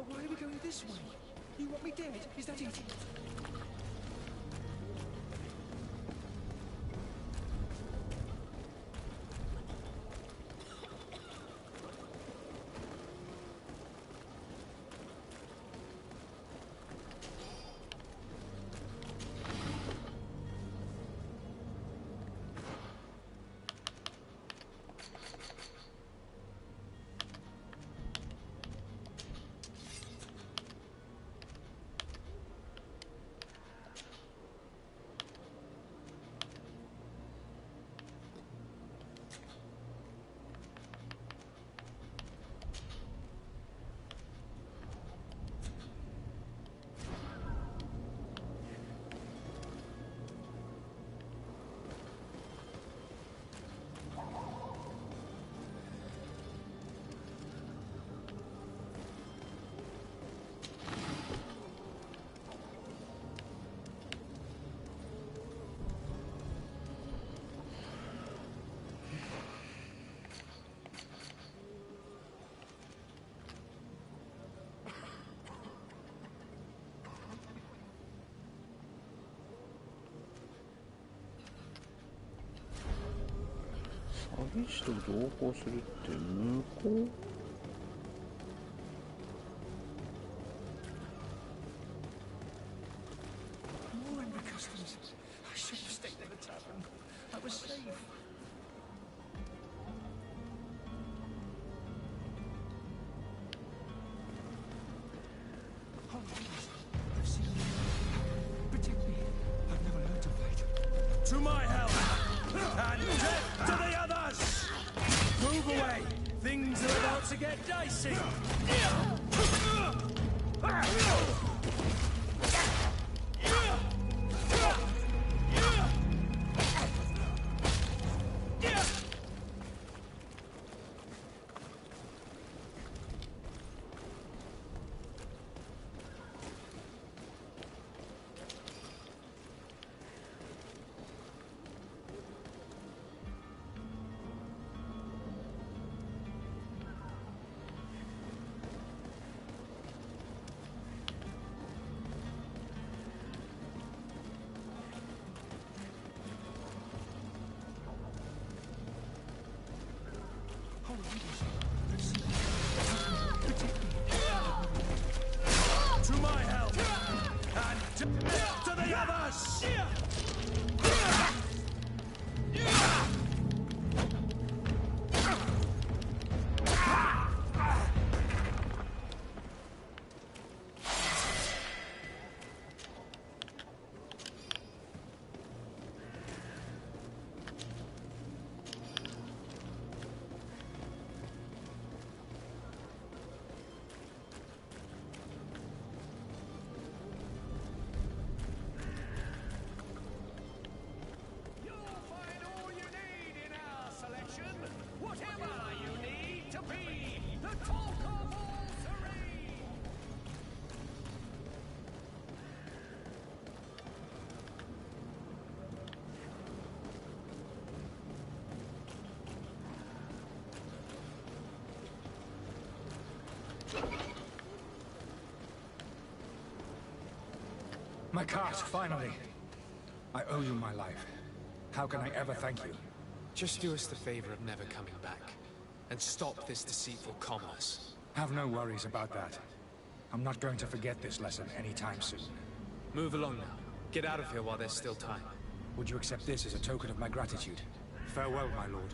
Why are we going this way? You want me dead? Is that it?詐欺師と同行するって向こうTo my hell! And death to the others! to get dicey. To my help! And death to the others! My cart, finally. I owe you my life. How can I ever thank you? Just do us the favor of never coming back. And stop this deceitful commerce. Have no worries about that. I'm not going to forget this lesson anytime soon. Move along now. Get out of here while there's still time. Would you accept this as a token of my gratitude? Farewell, my lord.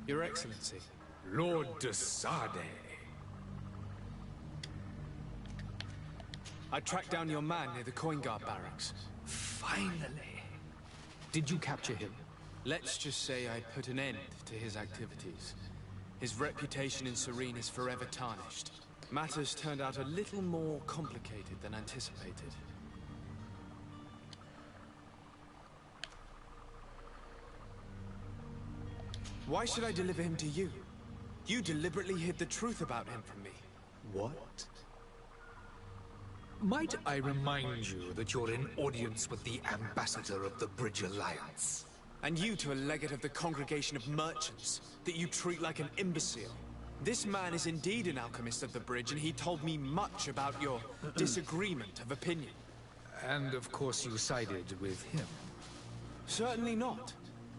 Your Excellency. Lord de Sade. I tracked down your man near the coin guard barracks. Finally. Did you capture him? Let's just say I put an end to his activities. His reputation in Serene is forever tarnished. Matters turned out a little more complicated than anticipated. Why should I deliver him to you? You deliberately hid the truth about him from me. What? Might I remind you that you're in audience with the ambassador of the Bridge Alliance? And you to a legate of the Congregation of Merchants, that you treat like an imbecile. This man is indeed an alchemist of the Bridge, and he told me much about your disagreement of opinion. And of course you sided with him. Certainly not.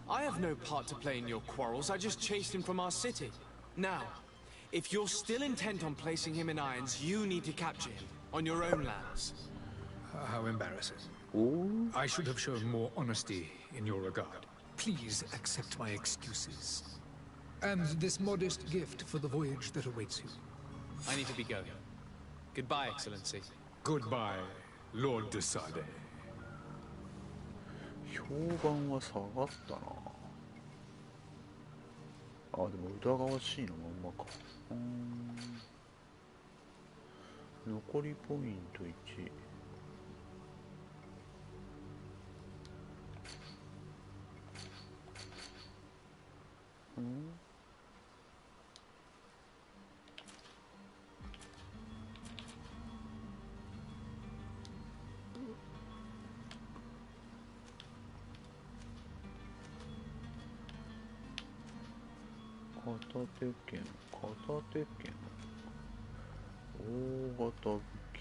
I have no part to play in your quarrels. I just chased him from our city. Now, if you're still intent on placing him in irons, you need to capture him on your own lands. How embarrassing. Ooh. I should have shown more honesty in your regard. Please accept my excuses. And this modest gift for the voyage that awaits you. I need to be going. Goodbye, Excellency. Goodbye, Lord de Sade. 評判は下がったなあ。でも疑わしいのまんまか。残りポイント1。片手剣、片手剣、大型武器、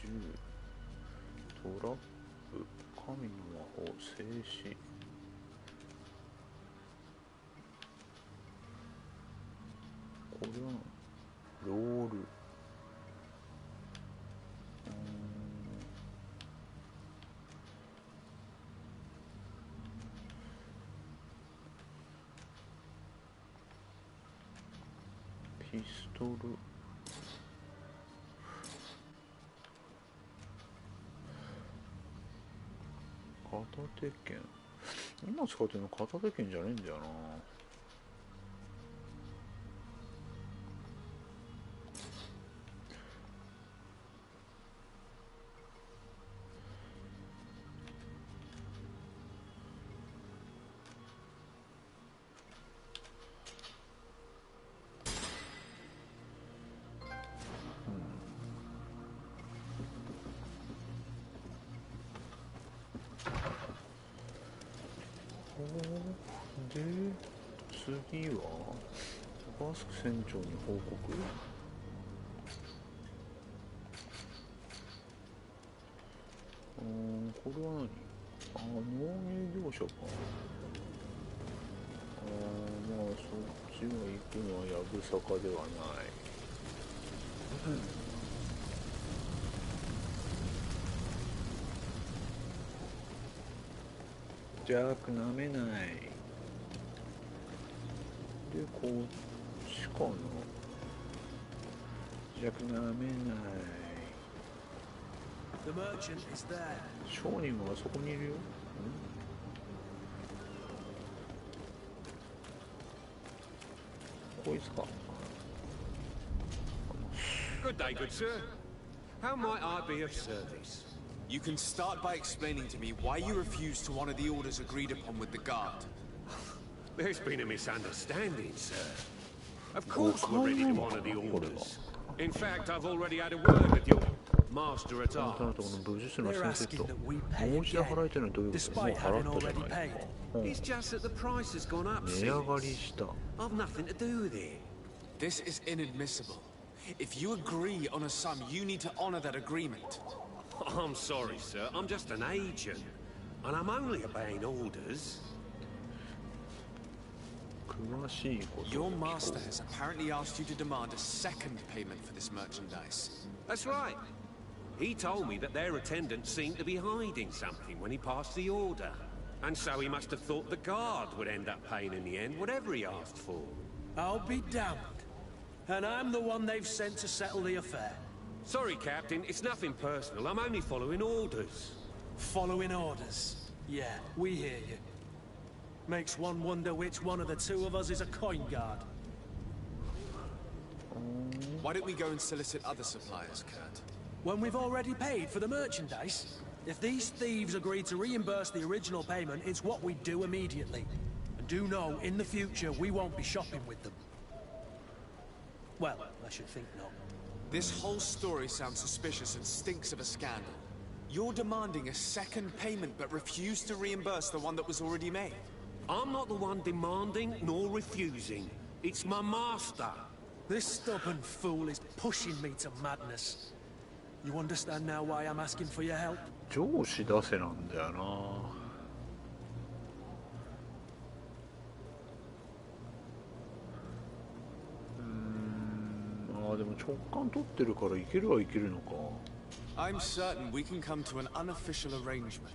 銃、トラップ、神の魔法、静止。これはロール。ピストル片手剣今使ってるの片手剣じゃねえんだよなで次はバスク船長に報告これは何納入業者かまあそっちが行くのはやぶさかではないジャックなめないでこっちかなジャックなめない商人はあそこにいるよこいつか Good day, good sir. How might I be of service? You can start by explaining to me why you refused to honor the orders agreed upon with the guard. There's been a misunderstanding, sir. Of course we're ready to honor the orders. In fact, I've already had a word with your master at arms. They're asking that we pay again, despite having already paid. It's just that the price has gone up, see? I've nothing to do with it. This is inadmissible. If you agree on a sum, you need to honor that agreement. I'm sorry, sir. I'm just an agent. And I'm only obeying orders. Your master has apparently asked you to demand a second payment for this merchandise. That's right. He told me that their attendant seemed to be hiding something when he passed the order. And so he must have thought the guard would end up paying in the end, whatever he asked for. I'll be damned. And I'm the one they've sent to settle the affair. Sorry, Captain, it's nothing personal. I'm only following orders. Following orders? Yeah, we hear you. Makes one wonder which one of the two of us is a coin guard. Why don't we go and solicit other suppliers, Kurt? When we've already paid for the merchandise? If these thieves agree to reimburse the original payment, it's what we do immediately. And do know, in the future, we won't be shopping with them. Well, I should think not. This whole story sounds suspicious and stinks of a scandal. You're demanding a second payment but refuse to reimburse the one that was already made. I'm not the one demanding nor refusing. It's my master. This stubborn fool is pushing me to madness. You understand now why I'm asking for your help? 上司出せなんだよな。でも直感取ってるからいけるはいけるのか。I'm certain we can come to an unofficial arrangement.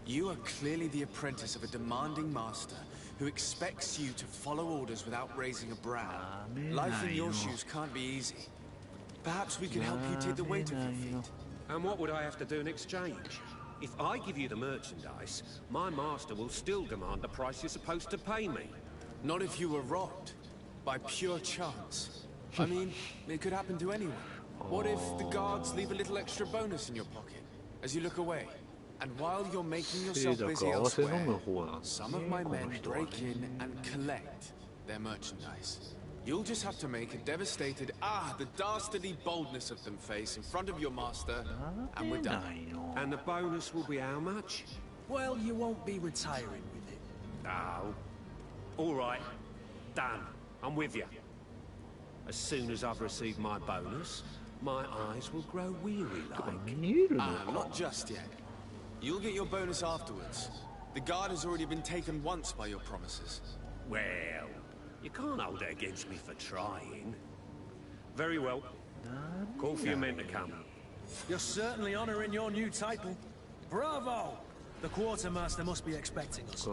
You are clearly the apprentice of a demanding master who expects you to follow orders without raising a brow. Life in your shoes can't be easy. Perhaps we can help you take the weight of your feet. And what would I have to do in exchange? If I give you the merchandise, my master will still demand the price you're supposed to pay me. Not if you were robbed. By pure chance. I mean, it could happen to anyone. What if the guards leave a little extra bonus in your pocket as you look away? And while you're making yourself busy elsewhere, some of my men break in and collect their merchandise. You'll just have to make a devastated, the dastardly boldness of them face in front of your master, and we're done. And the bonus will be how much? Well, you won't be retiring with it. Oh. All right. Done. I'm with you. As soon as I've received my bonus, my eyes will grow weary-like. Not just yet. You'll get your bonus afterwards. The guard has already been taken once by your promises. Well, you can't hold it against me for trying. Very well. Call for your men to come. You're certainly honoring your new title. Bravo! The quartermaster must be expecting us.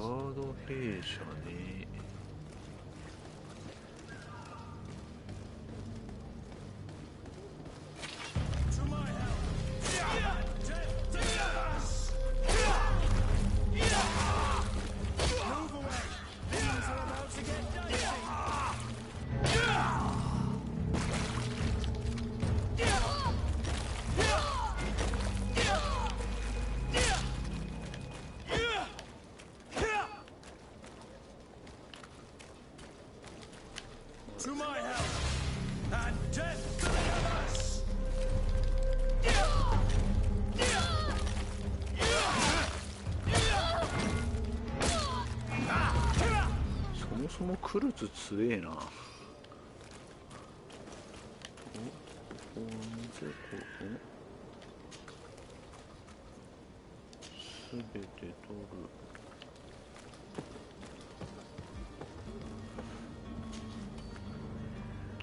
to my help, and death to the others!そもそもクルツ強えな。すべて取る。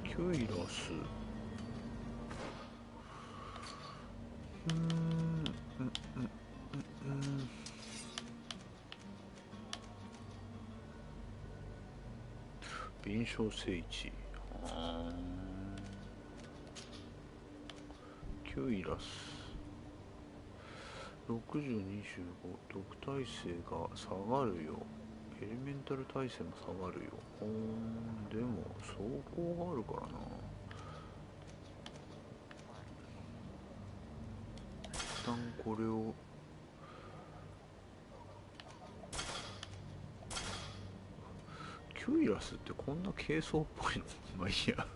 キュイラス。臨床聖地。キュイラス。60、25、毒耐性が下がるよ。エレメンタル耐性も下がるよ。でも走行があるからな。一旦これをキュイラスってこんな軽装っぽいの？まあいいや。っ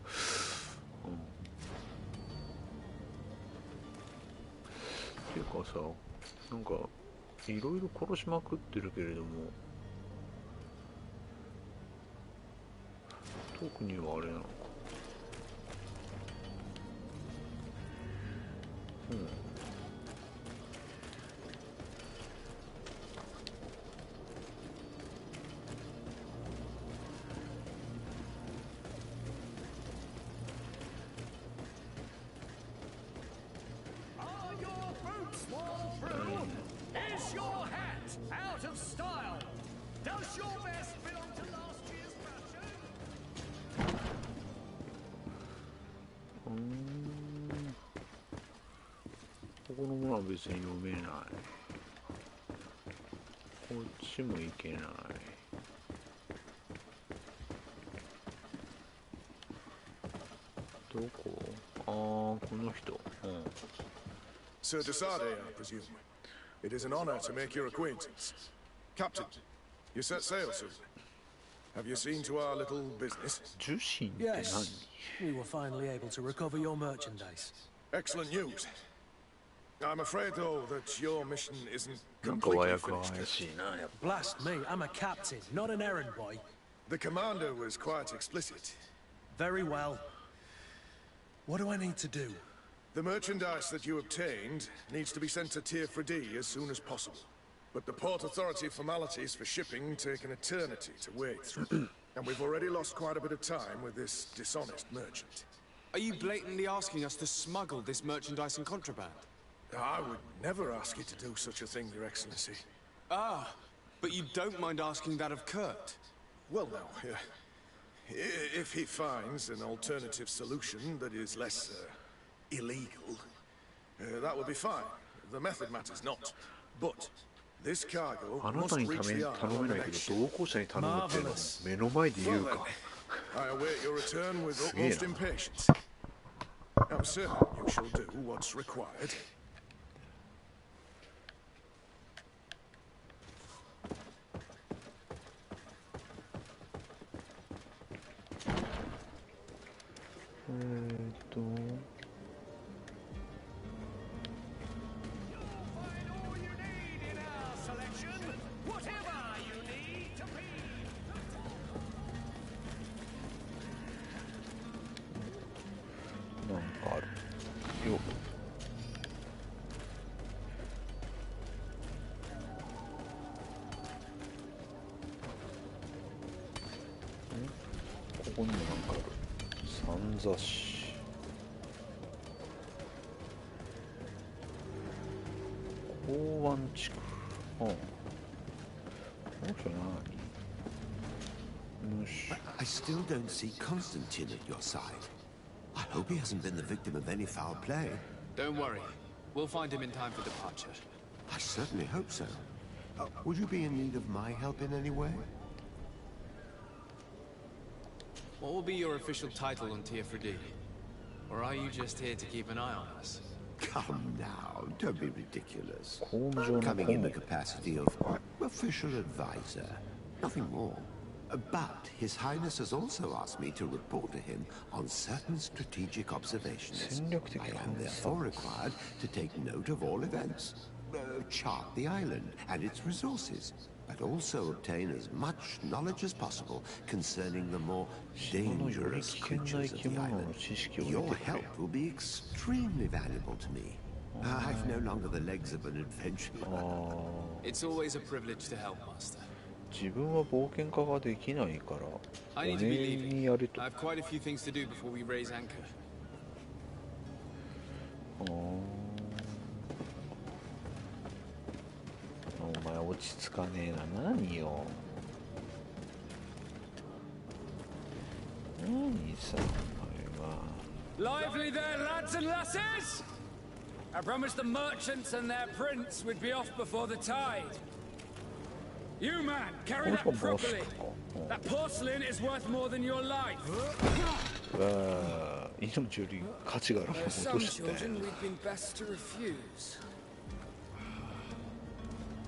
ていうかさ、なんかいろいろ殺しまくってるけれども、特にはあれなのか。ここのものは別に読めない。こっちもいけない。どこ？ああ、この人。Sir Desade, I presume. It is an honor to make your acquaintance. Captain, you set sail soon. Have you seen to our little business? Yes, we were finally able to recover your merchandise. Excellent news. I'm afraid, though, that your mission isn't completely finished. Blast me, I'm a captain, not an errand boy. The commander was quite explicit. Very well. What do I need to do? The merchandise that you obtained needs to be sent to Tier 3D as soon as possible. But the Port Authority formalities for shipping take an eternity to wade through. And we've already lost quite a bit of time with this dishonest merchant. Are you blatantly asking us to smuggle this merchandise and contraband? I would never ask you to do such a thing, Your Excellency. Ah, but you don't mind asking that of Kurt? Well, no. If he finds an alternative solution that is less illegal, that would be fine. The method matters not. But this cargo must reach the island on the next ship. Marvelous. Well then, I await your return with utmost impatience. I'm certain you shall do what's required.ここにもなんかある。三座市。港湾地区。この人何？I still don't see Constantine at your side. I hope he hasn't been the victim of any foul play. Don't worry. We'll find him in time for departure. I certainly hope so. Would you be in need of my help in any way? What will be your official title on Tier 3D? Or are you just here to keep an eye on us? Come now, don't be ridiculous. I'm coming in the capacity of official advisor. Nothing more. But His Highness has also asked me to report to him on certain strategic observations. I am therefore required to take note of all events, chart the island and its resources, but also obtain as much knowledge as possible concerning the more dangerous creatures of the island. Your help will be extremely valuable to me. I've no longer the legs of an adventurer. It's always a privilege to help, Master. 自分は冒険家ができないから、 I need to be leaving. I have quite a few things to do before we raise anchor. お前落ち着かねえな。何よ。何さ、お前は。 Lively there, lads and lasses! I promised the merchants and their prince we'd be off before the tide. You, man, carry that properly. That porcelain is worth more than your life. 命より価値があるものを落として。 We'd been best to refuse.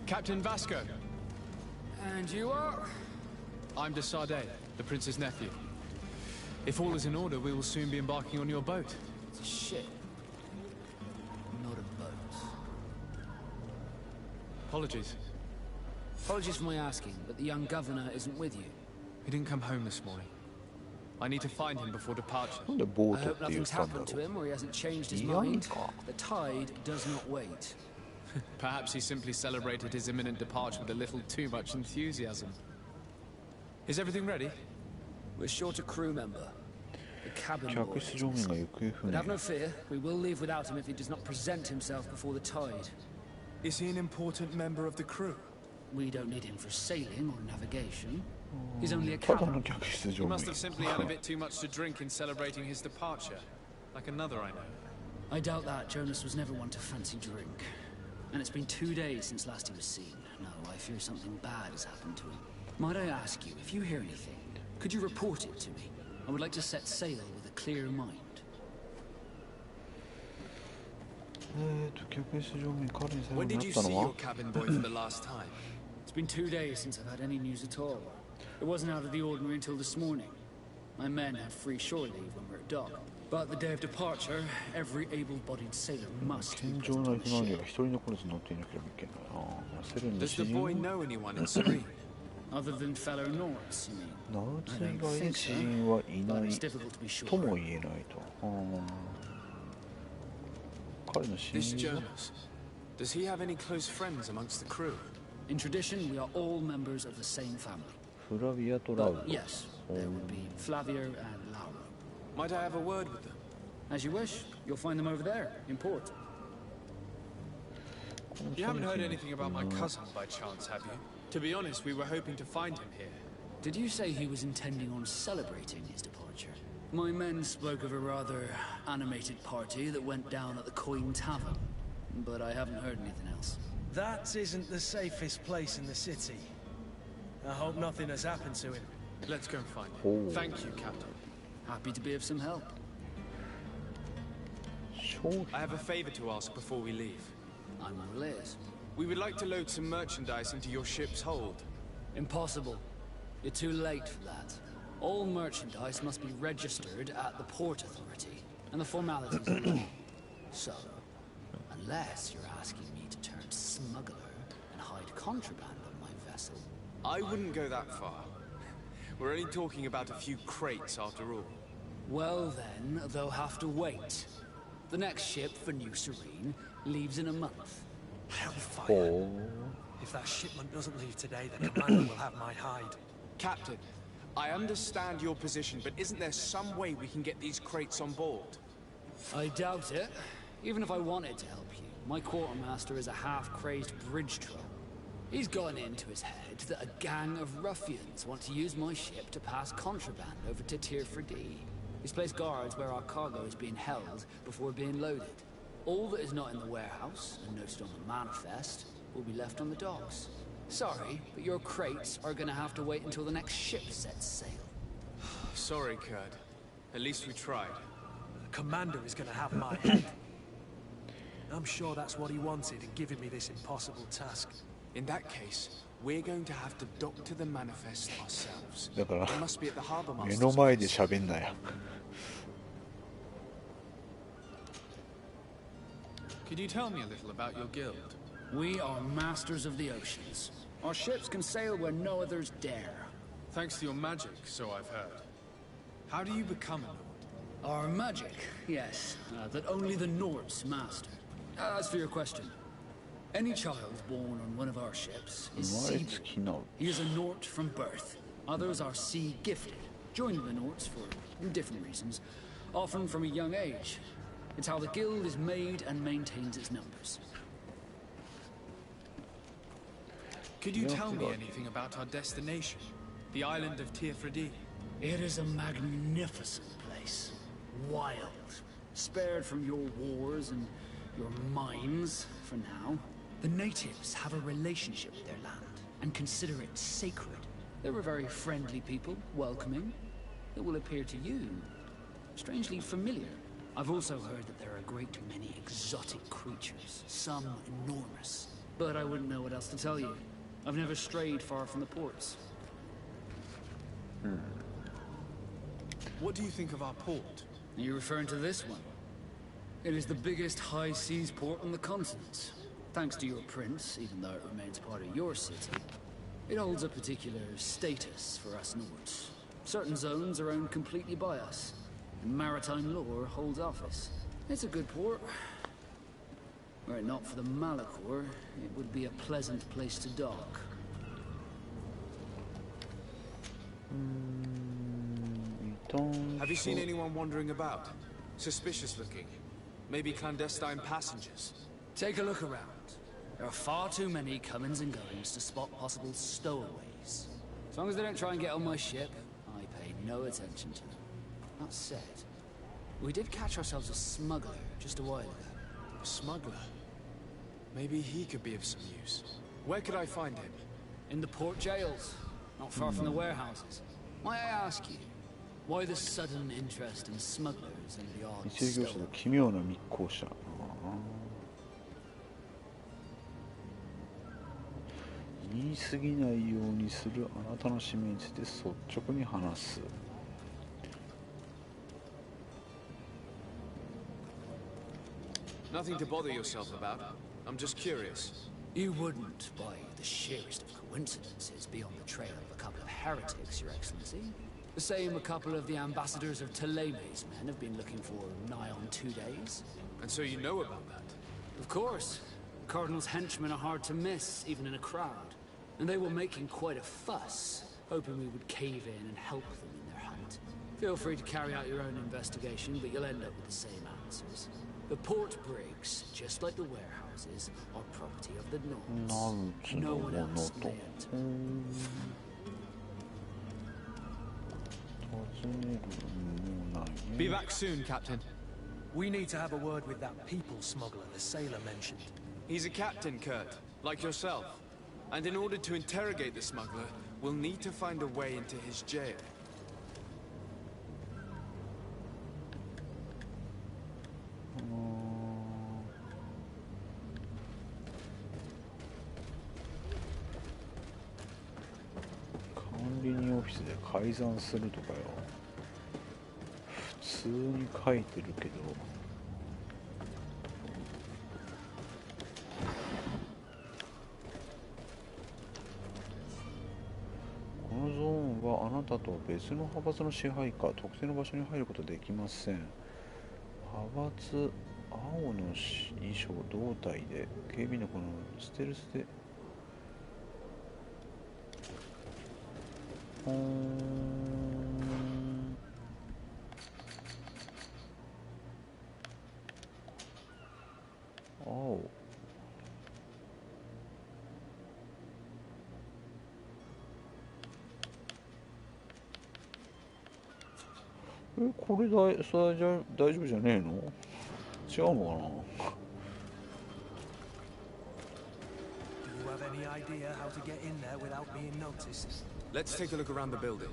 Captain Vasco. And you are? I'm de Sardet, the prince's nephew. If all is in order, we will soon be embarking on your boat. It's a ship, not a boat. Apologies. Apologies for my asking, but the young governor isn't with you. He didn't come home this morning. I need to find him before departure. I hope nothing's happened to him or he hasn't changed his mind. The tide does not wait. Perhaps he simply celebrated his imminent departure with a little too much enthusiasm. Is everything ready? We're short a crew member. The cabin boy. But have no fear, we will leave without him if he does not present himself before the tide. Is he an important member of the crew? We don't need him for sailing or navigation. He's only a cabin. He must have simply had a bit too much to drink in celebrating his departure. Like another I know. I doubt that. Jonas was never one to fancy drink. And it's been 2 days since last he was seen. No, I fear something bad has happened to him. Might I ask you, if you hear anything, could you report it to me? I would like to set sail with a clear mind. When did you see your cabin boy for the last time? It's been 2 days since I've had any news at all. It wasn't out of the ordinary until this morning. My men had free shore leave when we're at dock. But the day of departure, every able-bodied sailor must be present on the ship. Does the boy know anyone in Serene? Other than fellow Nords, you mean? ナーツ以外に知人はいないとも言えないと。彼の知 This 人は Jonas, does he have any close friends amongst the crew? In tradition, we are all members of the same family. フラビアとラウロ。 Yes, there would be Flavio and Lauro. Might I have a word with them? As you wish. You'll find them over there, in port. You haven't heard anything about my cousin by chance, have you? To be honest, we were hoping to find him here. Did you say he was intending on celebrating his departure? My men spoke of a rather animated party that went down at the Coin Tavern, but I haven't heard anything else. That isn't the safest place in the city. I hope nothing has happened to him. Let's go and find him. Thank you, Captain. Happy to be of some help. I have a favor to ask before we leave. I'm all ears. We would like to load some merchandise into your ship's hold. Impossible. You're too late for that. All merchandise must be registered at the Port Authority, and the formalities are long. So, unless you're asking me to turn smuggler and hide contraband on my vessel... I wouldn't go that far. We're only talking about a few crates after all. Well then, they'll have to wait. The next ship for New Serene leaves in a month. Hellfire. If that shipment doesn't leave today, the commander will have my hide. Captain, I understand your position, but isn't there some way we can get these crates on board? I doubt it. Even if I wanted to help you, my quartermaster is a half-crazed bridge troll. He's gotten into his head that a gang of ruffians want to use my ship to pass contraband over to Tirfredi. He's placed guards where our cargo is being held before being loaded. All that is not in the warehouse and noted on the manifest will be left on the docks. Sorry, but your crates are gonna have to wait until the next ship sets sail. Sorry, Kurd. At least we tried. The commander is gonna have my head. I'm sure that's what he wanted in giving me this impossible task. In that case, We're going to have to doctor the manifest ourselves. だから It must be at the harbor 目 master's の前で office. 喋んなよ。 Could you tell me a little about your guild? We are masters of the oceans. Our ships can sail where no others dare. Thanks to your magic, so I've heard. How do you become a lord? Our magic, yes, that only the Nords master. As for your question, any child born on one of our ships is seaborn. He is a Nord from birth. Others are sea gifted, joining the Nords for different reasons, often from a young age. It's how the guild is made and maintains its numbers. Could you tell me anything about our destination? The island of Tirfredi? It is a magnificent place. Wild. Spared from your wars and your mines, for now. The natives have a relationship with their land, and consider it sacred. They're a very friendly people, welcoming. It will appear to you strangely familiar. I've also heard that there are a great many exotic creatures, some enormous. But I wouldn't know what else to tell you. I've never strayed far from the ports. What do you think of our port? Are you referring to this one? It is the biggest high seas port on the continent. Thanks to your prince, even though it remains part of your city, it holds a particular status for us Nords. Certain zones are owned completely by us, and maritime law holds office. It's a good port. Were it not for the Malachor, it would be a pleasant place to dock. Have you seen anyone wandering about? Suspicious looking. Maybe clandestine passengers. Take a look around. There are far too many comings and goings to spot possible stowaways. As long as they don't try and get on my ship, I pay no attention to them. That said, we did catch ourselves a smuggler just a while ago. A smuggler? Maybe he could be of some use. Where could I find him? In the port jails, not far from the warehouses. May I ask you, why the sudden interest in smugglers and the odd 一流業者の奇妙な密航者。言い過ぎないようにするあなたの使命について率直に話す。Nothing to bother yourself about. I'm just curious. You wouldn't, by the sheerest of coincidences, be on the trail of a couple of heretics, Your Excellency. The same a couple of the ambassadors of Ptolemy's men have been looking for nigh on 2 days. And so you know about that? Of course. Cardinal's henchmen are hard to miss, even in a crowd. And they were making quite a fuss, hoping we would cave in and help them in their hunt. Feel free to carry out your own investigation, but you'll end up with the same answers. The port brigs, just like the warehouses, are property of the Nords. No one else may enter. Be back soon, Captain. We need to have a word with that people smuggler the sailor mentioned. He's a captain, Kurt, like yourself. And in order to interrogate the smuggler, we'll need to find a way into his jail. Convenience オフィスで改ざんするとかよ。普通に書いてるけど。このゾーンはあなたとは別の派閥の支配下、特定の場所に入ることはできません。派閥、青の衣装、胴体で、警備員のこのステルスで。青。これ大丈夫じゃねえの？違うのかなDo you have any idea how to get in there without being noticed? Let's take a look around the building.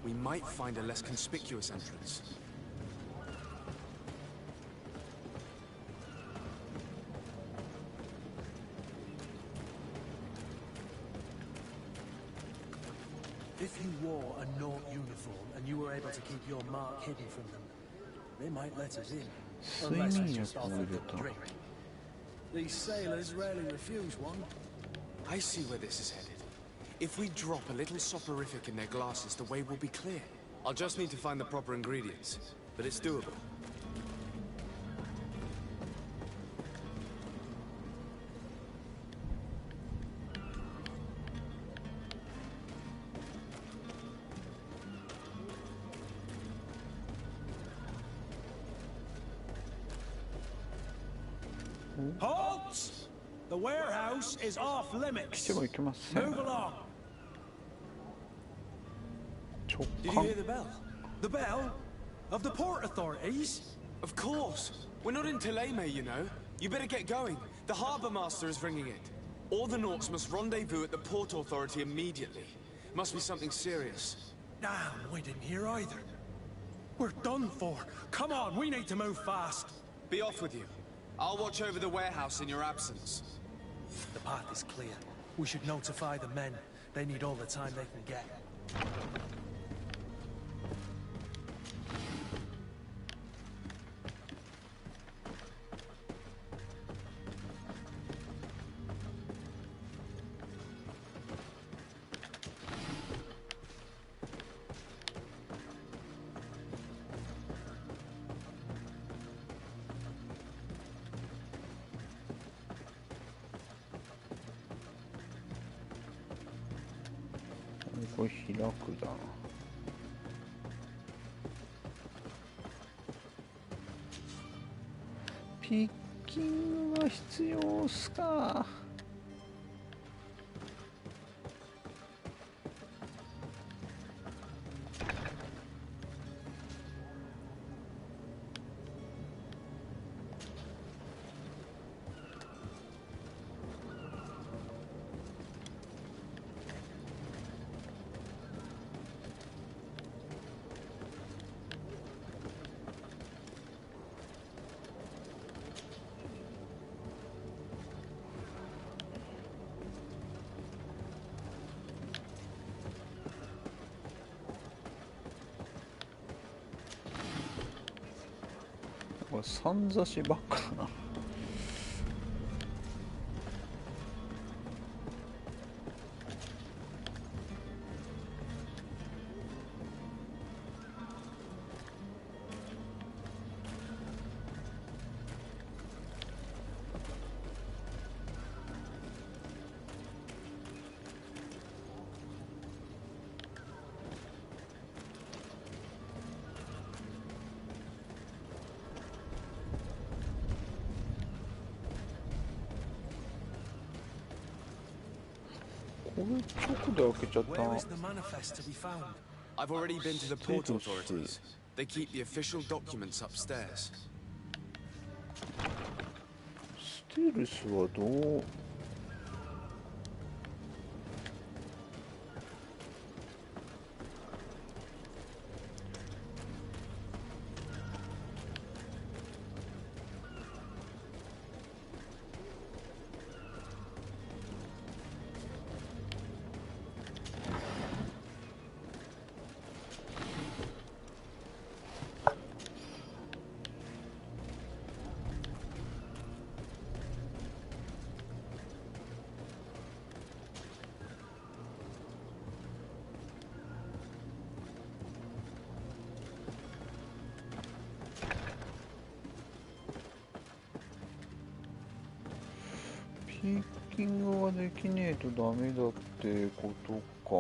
We might find a less conspicuous entrance. wore a Naught uniform and you were able to keep your mark hidden from them, they might let us in. Unless we just offered them a drink. These sailors rarely refuse one. I see where this is headed. If we drop a little soporific in their glasses, the way will be clear. I'll just need to find the proper ingredients, but it's doable. Halt! The warehouse is off limits. Move along. Did you hear the bell? The bell? Of the port authorities? Of course. We're not in Teleme, you know. You better get going. The harbour master is ringing it. All the Nauts must rendezvous at the port authority immediately. Must be something serious. Damn, we didn't hear either. We're done for. Come on, we need to move fast. Be off with you. I'll watch over the warehouse in your absence. The path is clear. We should notify the men. They need all the time they can get.これ開くだな。ピッキングが必要っすか。さんざしばっかな。Where is the manifest to be found? I've already been to the port authorities. They keep the official documents upstairs. ステルスはどう？ピッキングはできねえとダメだってことか。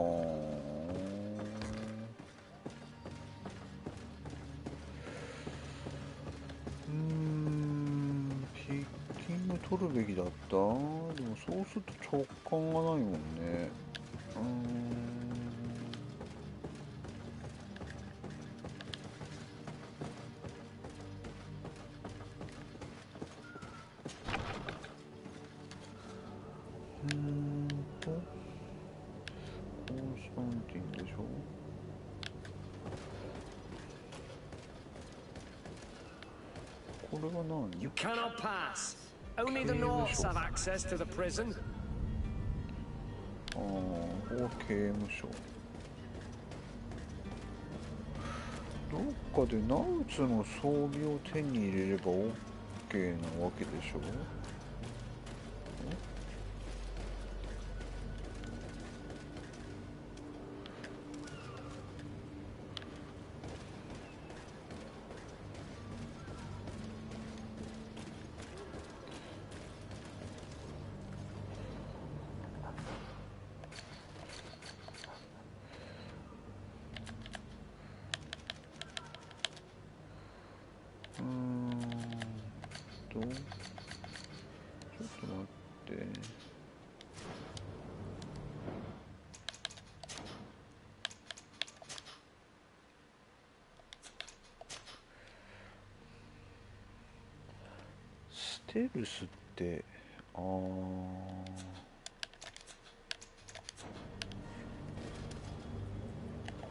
ピッキング取るべきだった。でもそうすると直感がないもんね。You cannot pass. Only the Norths have access to the prison. 刑務所。どっかでナウツの装備を手に入れれば OK なわけでしょ。ちょっと待って。ステルスって、お、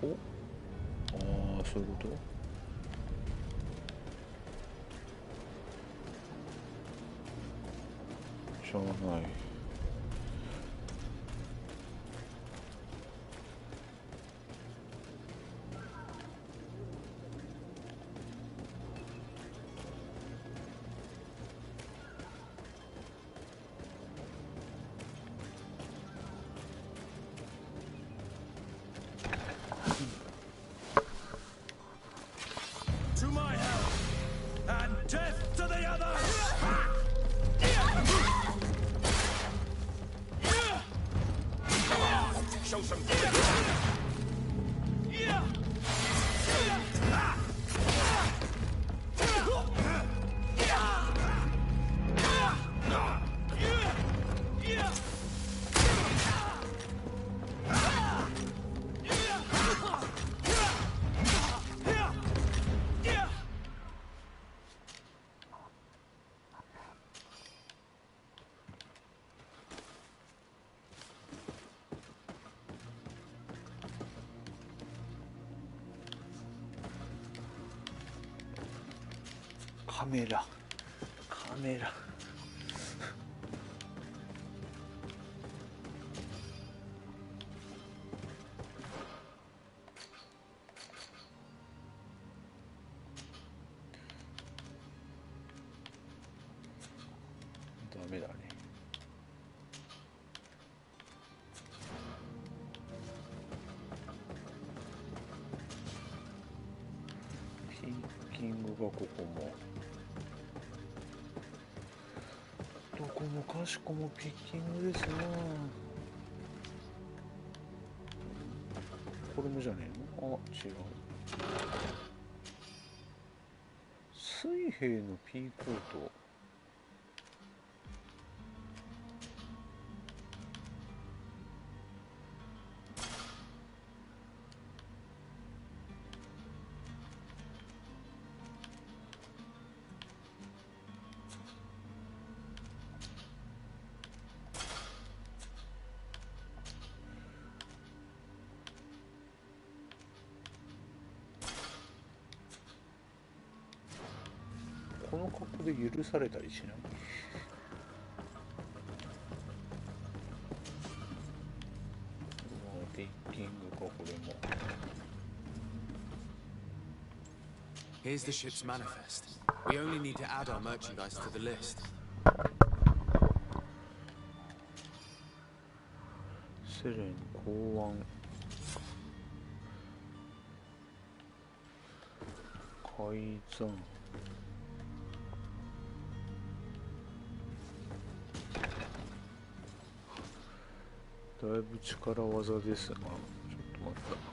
そういうこと？しょうがない。To my help, and death to the others! Show some.カメラダメだね。ピッキングがここも。どこもかしこもピッキングですな。これもじゃねえの？あ、違う。水兵のピーコート。この格好で許されたりしない？ピッキングかこれも。Here's the ship's manifest. We only need to add our merchandise to the list. セレン港湾改ざん。だいぶ力技ですが、ちょっと待った。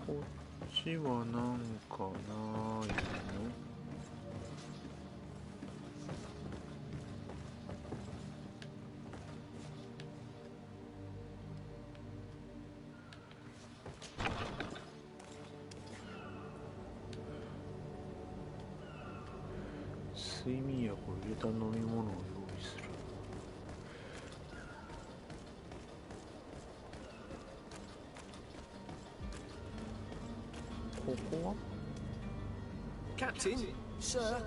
こっちはなんかないの？睡眠薬を入れた飲み物を用意する。ここは Captain, sir,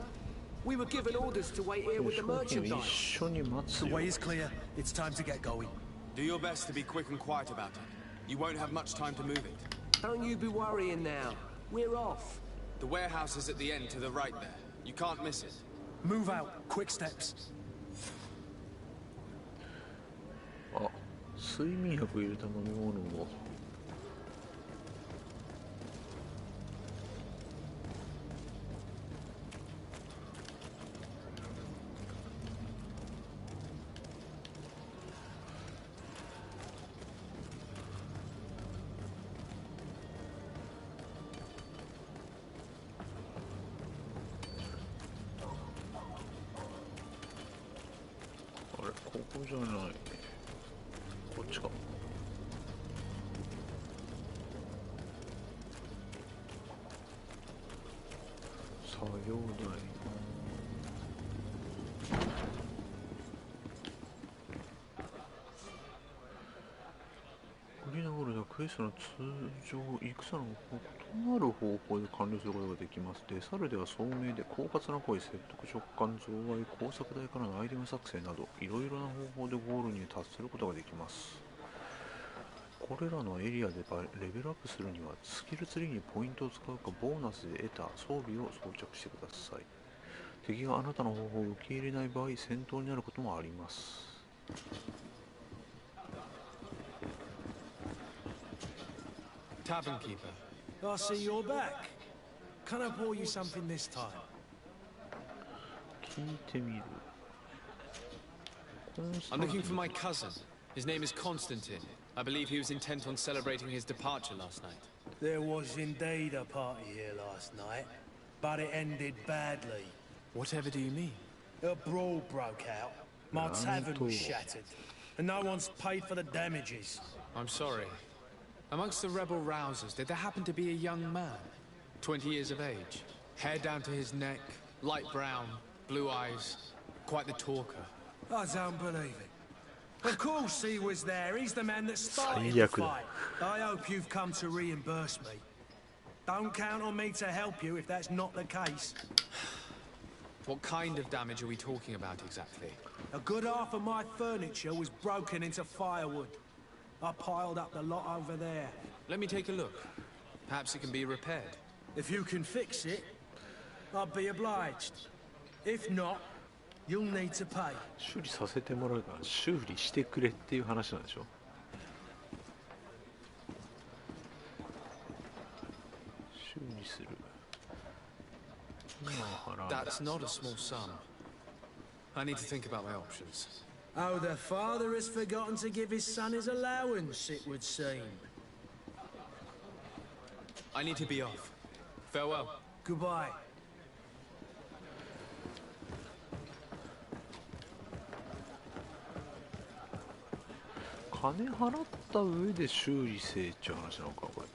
we were given orders to wait here with the merchandise. The way is clear. It's time to get going. Do your best to be quick and quiet about it. You won't have much time to move it. Don't you be worrying now. We're off. The warehouse is at the end to the right there. You can't miss it. Move out. Quick steps. あ、睡眠薬入れた飲み物を。ここじゃないね。こっちか。作業台。グリーナゴールドはクエストの通常戦の異なる方法で完了することができます。デサルでは聡明で狡猾な声、説得直感、増愛、工作台からのアイテム作成などいろいろな方法でゴールに達することができます。これらのエリアでレベルアップするにはスキルツリーにポイントを使うかボーナスで得た装備を装着してください。敵があなたの方法を受け入れない場合戦闘になることもあります。Tavern keeper. I see you're back. Can I pour you something this time? 聞いてみる。I'm looking for my cousin. His name is Constantine. I believe he was intent on celebrating his departure last night. There was indeed a party here last night, but it ended badly. Whatever do you mean? A brawl broke out. My tavern was shattered, and no one's paid for the damages. I'm sorry. Amongst the rebel rousers, did there happen to be a young man? 20 years of age, hair down to his neck, light brown, blue eyes, quite the talker. I don't believe it. Of course he was there. He's the man that started the fight. I hope you've come to reimburse me. Don't count on me to help you if that's not the case. What kind of damage are we talking about exactly? A good half of my furniture was broken into firewood. I piled up the lot over there. Let me take a look. Perhaps it can be repaired. If you can fix it, I'd be obliged. If not, you'll need to pay. 修理させてもらうから修理してくれっていう話なんでしょ。修理する。That's not a small sum. I need to think about my options. Oh, the father has forgotten to give his son his allowance, it would seem. I need to be off. Farewell. Goodbye. 金払った上で修理せえっちゅう話なのかこれ。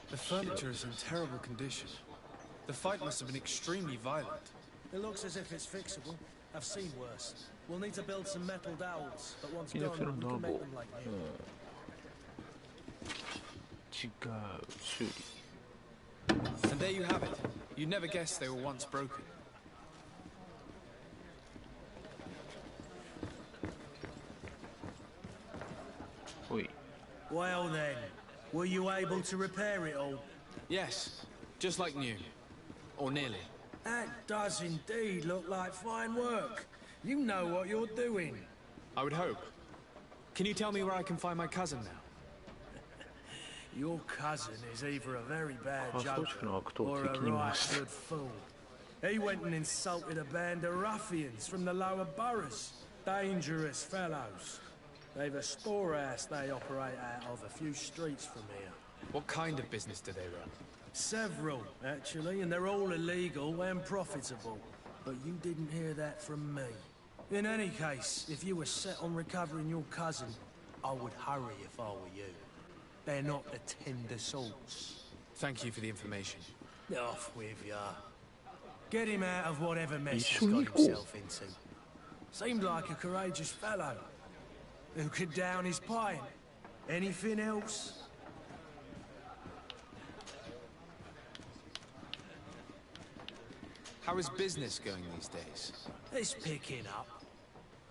The furniture is in terrible condition. The fight must have been extremely violent. It looks as if it's fixable. I've seen worse. We'll need to build some metal dowels, but once done, we can make them like new. 違う、修理。 And there you have it. You'd never guess they were once broken. Well then, were you able to repair it all? Yes, just like new. Or nearly. That does indeed look like fine work. You know what you're doing. I would hope. Can you tell me where I can find my cousin now? Your cousin is either a very bad joker or a right good fool. He went and insulted a band of ruffians from the lower boroughs. Dangerous fellows. They've a storehouse they operate out of a few streets from here. What kind of business do they run? Several, actually, and they're all illegal and profitable. But you didn't hear that from me. In any case, if you were set on recovering your cousin, I would hurry if I were you. They're not the tender sorts. Thank you for the information. Off with ya. Get him out of whatever mess he's got himself into. Seemed like a courageous fellow. Who could down his pint. Anything else? How is business going these days? It's picking up.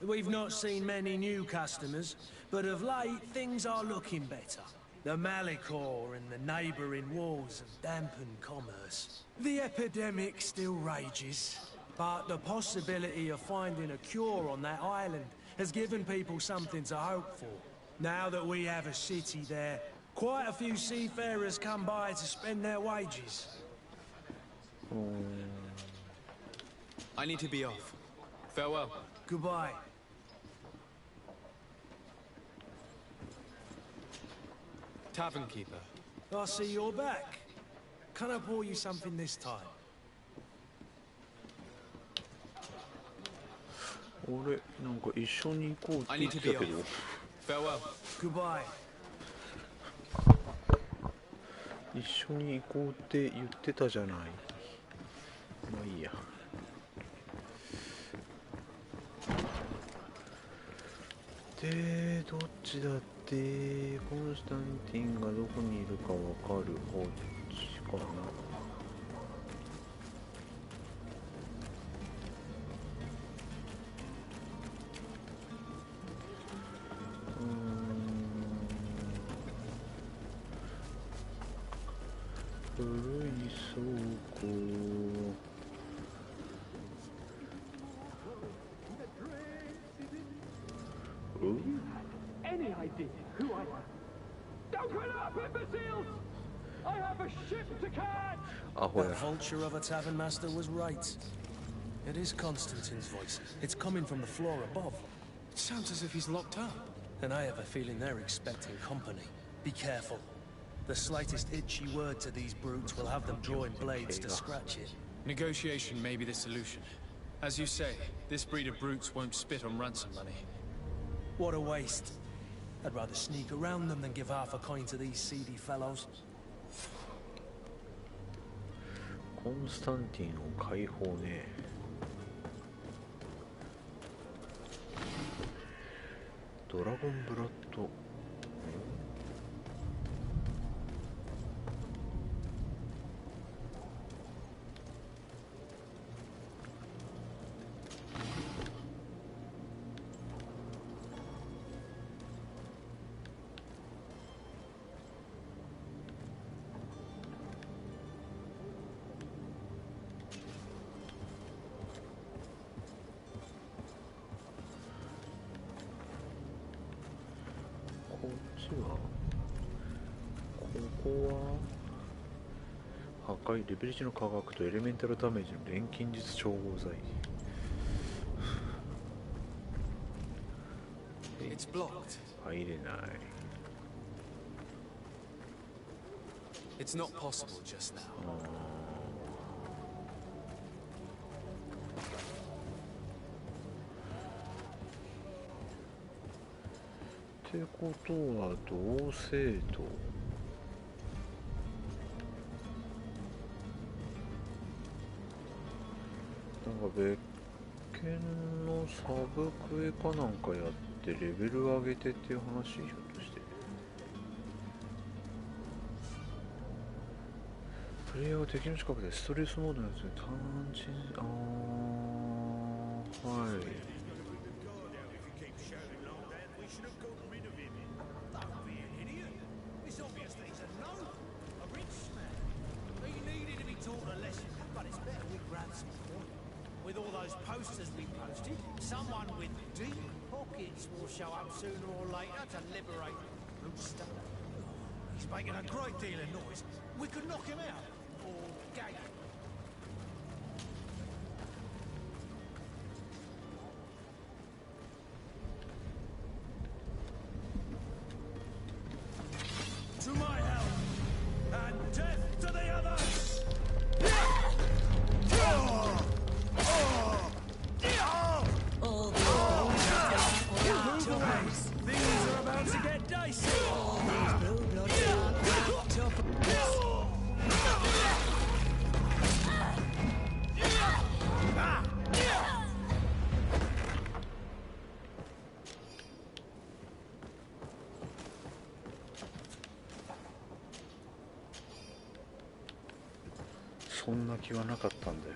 We've not seen many new customers, but of late things are looking better. The Malicor and the neighbouring wars have dampened commerce. The epidemic still rages, but the possibility of finding a cure on that island has given people something to hope for. Now that we have a city there, quite a few seafarers come by to spend their wages. I need to be off. Farewell. Goodbye. Tavern keeper. I see you're back. Can I pour you something this time? I need to be off. Farewell. Goodbye. 一緒に行こうって言ってたじゃない。まあいいや。で、どっちだって、コンスタンティンがどこにいるかわかる方っちかな。古い倉庫。Any idea who I am? Don't run up, imbeciles! I have a ship to catch! That vulture of a tavern master was right. It is Constantine's voice. It's coming from the floor above. It sounds as if he's locked up. And I have a feeling they're expecting company. Be careful. The slightest itchy word to these brutes will have them drawing blades to scratch it. Negotiation may be the solution. As you say, this breed of brutes won't spit on ransom money. What a waste. I'd rather sneak around them than give half a coin to these seedy fellows. コンスタンティンを解放ね。ドラゴンブラッド。破壊レベル1の科学とエレメンタルダメージの錬金術調合剤。入れない。It's not possible just now. ってことは同性と。なんか別件のサブクエかなんかやってレベル上げてっていう話、ひょっとして。プレイヤーは敵の近くでストレスモードのやつに単純、はい。With all those posters we posted, someone with deep pockets will show up sooner or later to liberate Rooster. He's making a great deal of noise. We could knock him out, or gag him. そんな気はなかったんだよ。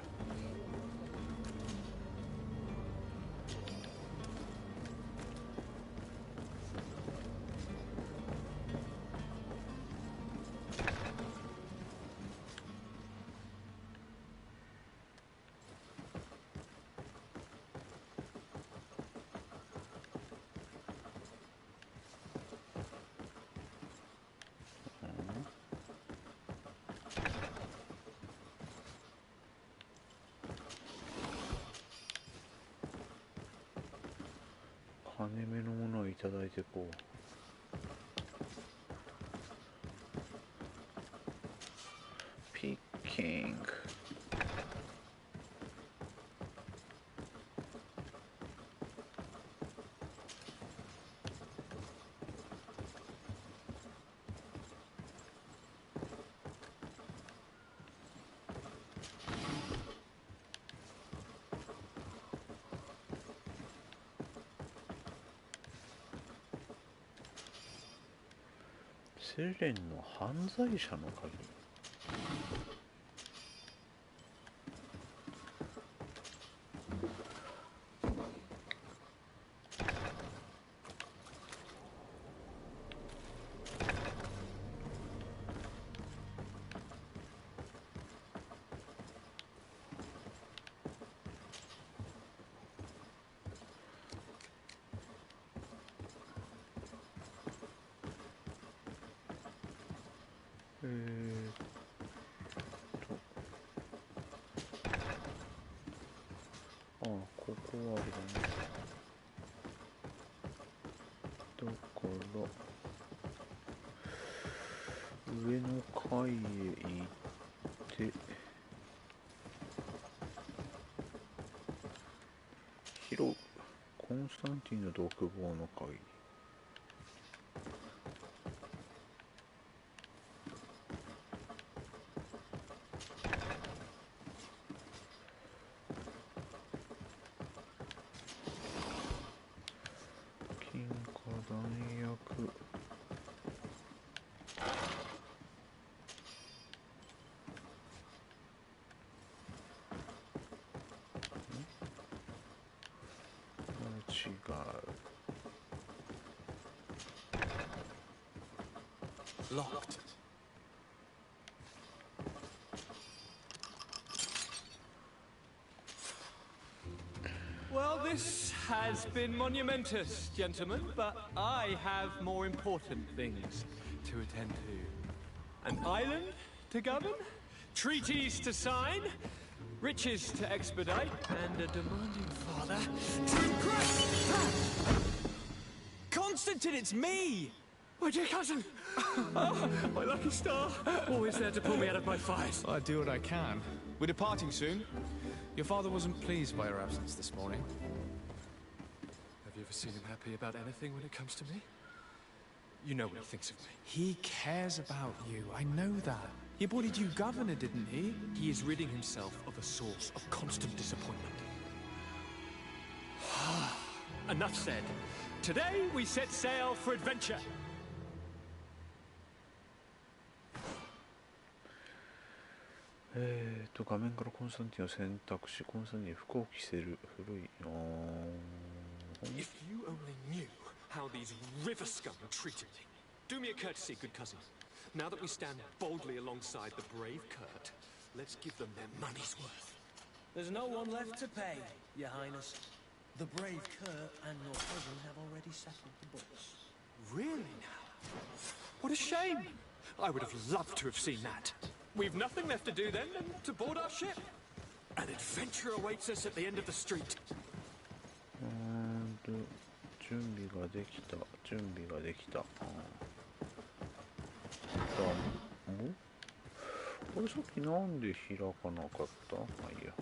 金目のものをいただいてこう。ピッキング。セレンの犯罪者の鍵。ああ、ここはあれだね。だから上の階へ行って拾う。コンスタンティンの独房の鍵。Locked. Well, this has been monumentous, gentlemen, but I have more important things to attend to. An island to govern, treaties to sign, riches to expedite, and a demanding father to impress. Constantine, it's me! My dear cousin! Oh, my lucky star! Always there to pull me out of my fires. Well, I do what I can. We're departing soon. Your father wasn't pleased by your absence this morning. Have you ever seen him happy about anything when it comes to me? You know what he thinks of me. He cares about you. I know that. He appointed you governor, didn't he? He is ridding himself of a source of constant disappointment. Enough said. Today we set sail for adventure. 画面からコンスタンティンを選択し、コンスタンティンに服を着せる。古い。If you only knew how these river scum treated me. Do me a courtesy, good cousin. Now that we stand boldly alongside the brave Kurt, let's give them their money's worth. There's no one left to pay, Your Highness. The brave Kurt and your cousin have already settled the books. Really now? What a shame! I would have loved to have seen that. We've nothing left to do then than to board our ship. An adventure awaits us at the end of the street. 準備ができた。準備ができた。これさっきなんで開かなかった？まあいいや。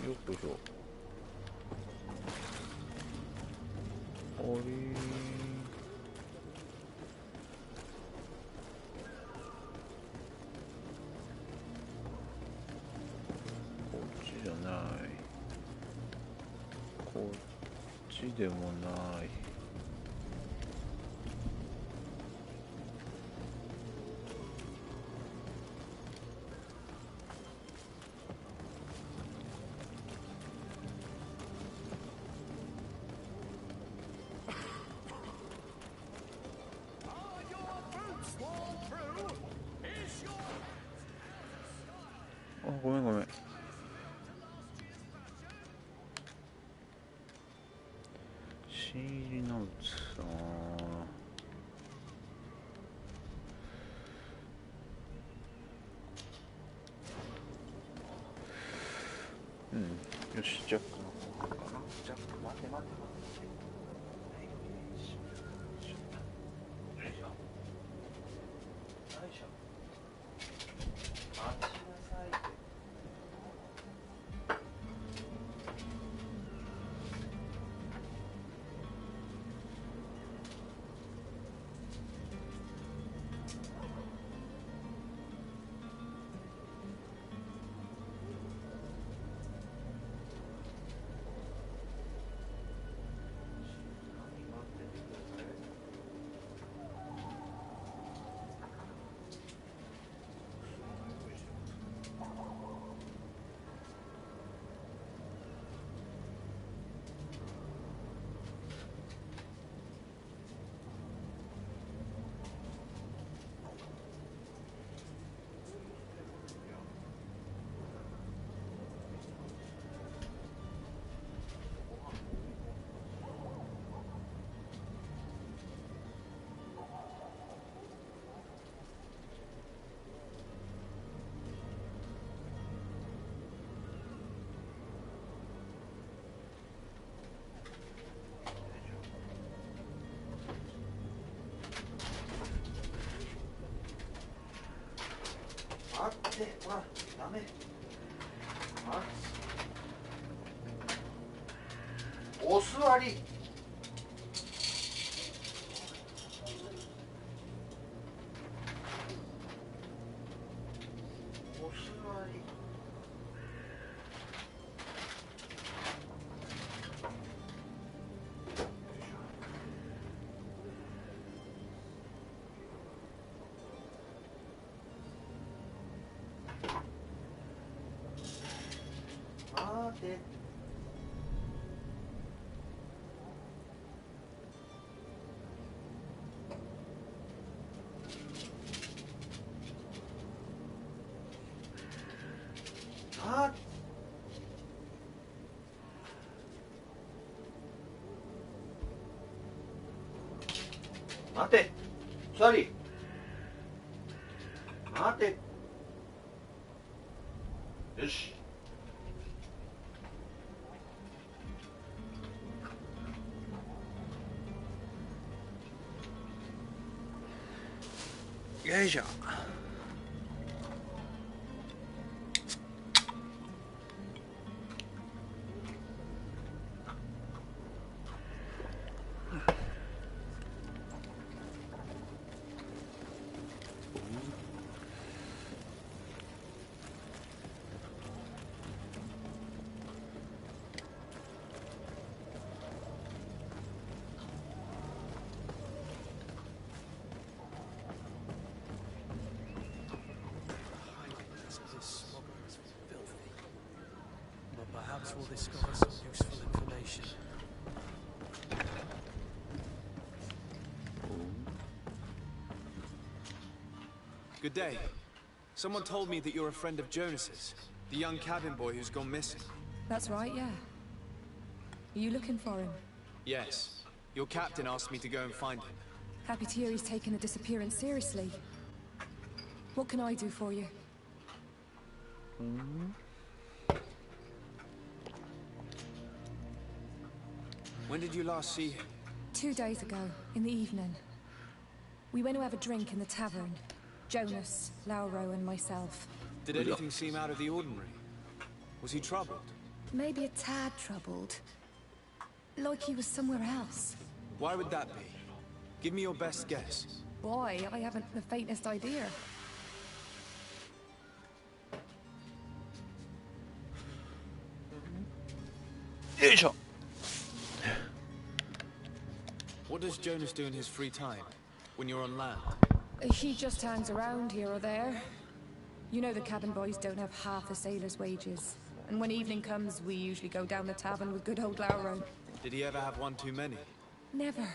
よくしょ。あれちでもない。あ、ごめんごめん。新入りの器。うん、よし、ジャックの方かな。ジャック、待て待て待て。待って、ほら、ダメ。お座り。お座り。待て。待て。座り。待て。よし。よいしょ。Perhaps we'll discover some useful information. Good day. Someone told me that you're a friend of Jonas's, the young cabin boy who's gone missing. That's right, yeah. Are you looking for him? Yes. Your captain asked me to go and find him. Happy to hear he's taken the disappearance seriously. What can I do for you? When did you last see him? 2 days ago, in the evening. We went to have a drink in the tavern. Jonas, Lauro, and myself. Did anything seem out of the ordinary? Was he troubled? Maybe a tad troubled. Like he was somewhere else. Why would that be? Give me your best guess. Boy, I haven't the faintest idea. What does Jonas do in his free time, when you're on land? He just hangs around here or there. You know the cabin boys don't have half a sailor's wages. And when evening comes, we usually go down the tavern with good old Lauro. Did he ever have one too many? Never.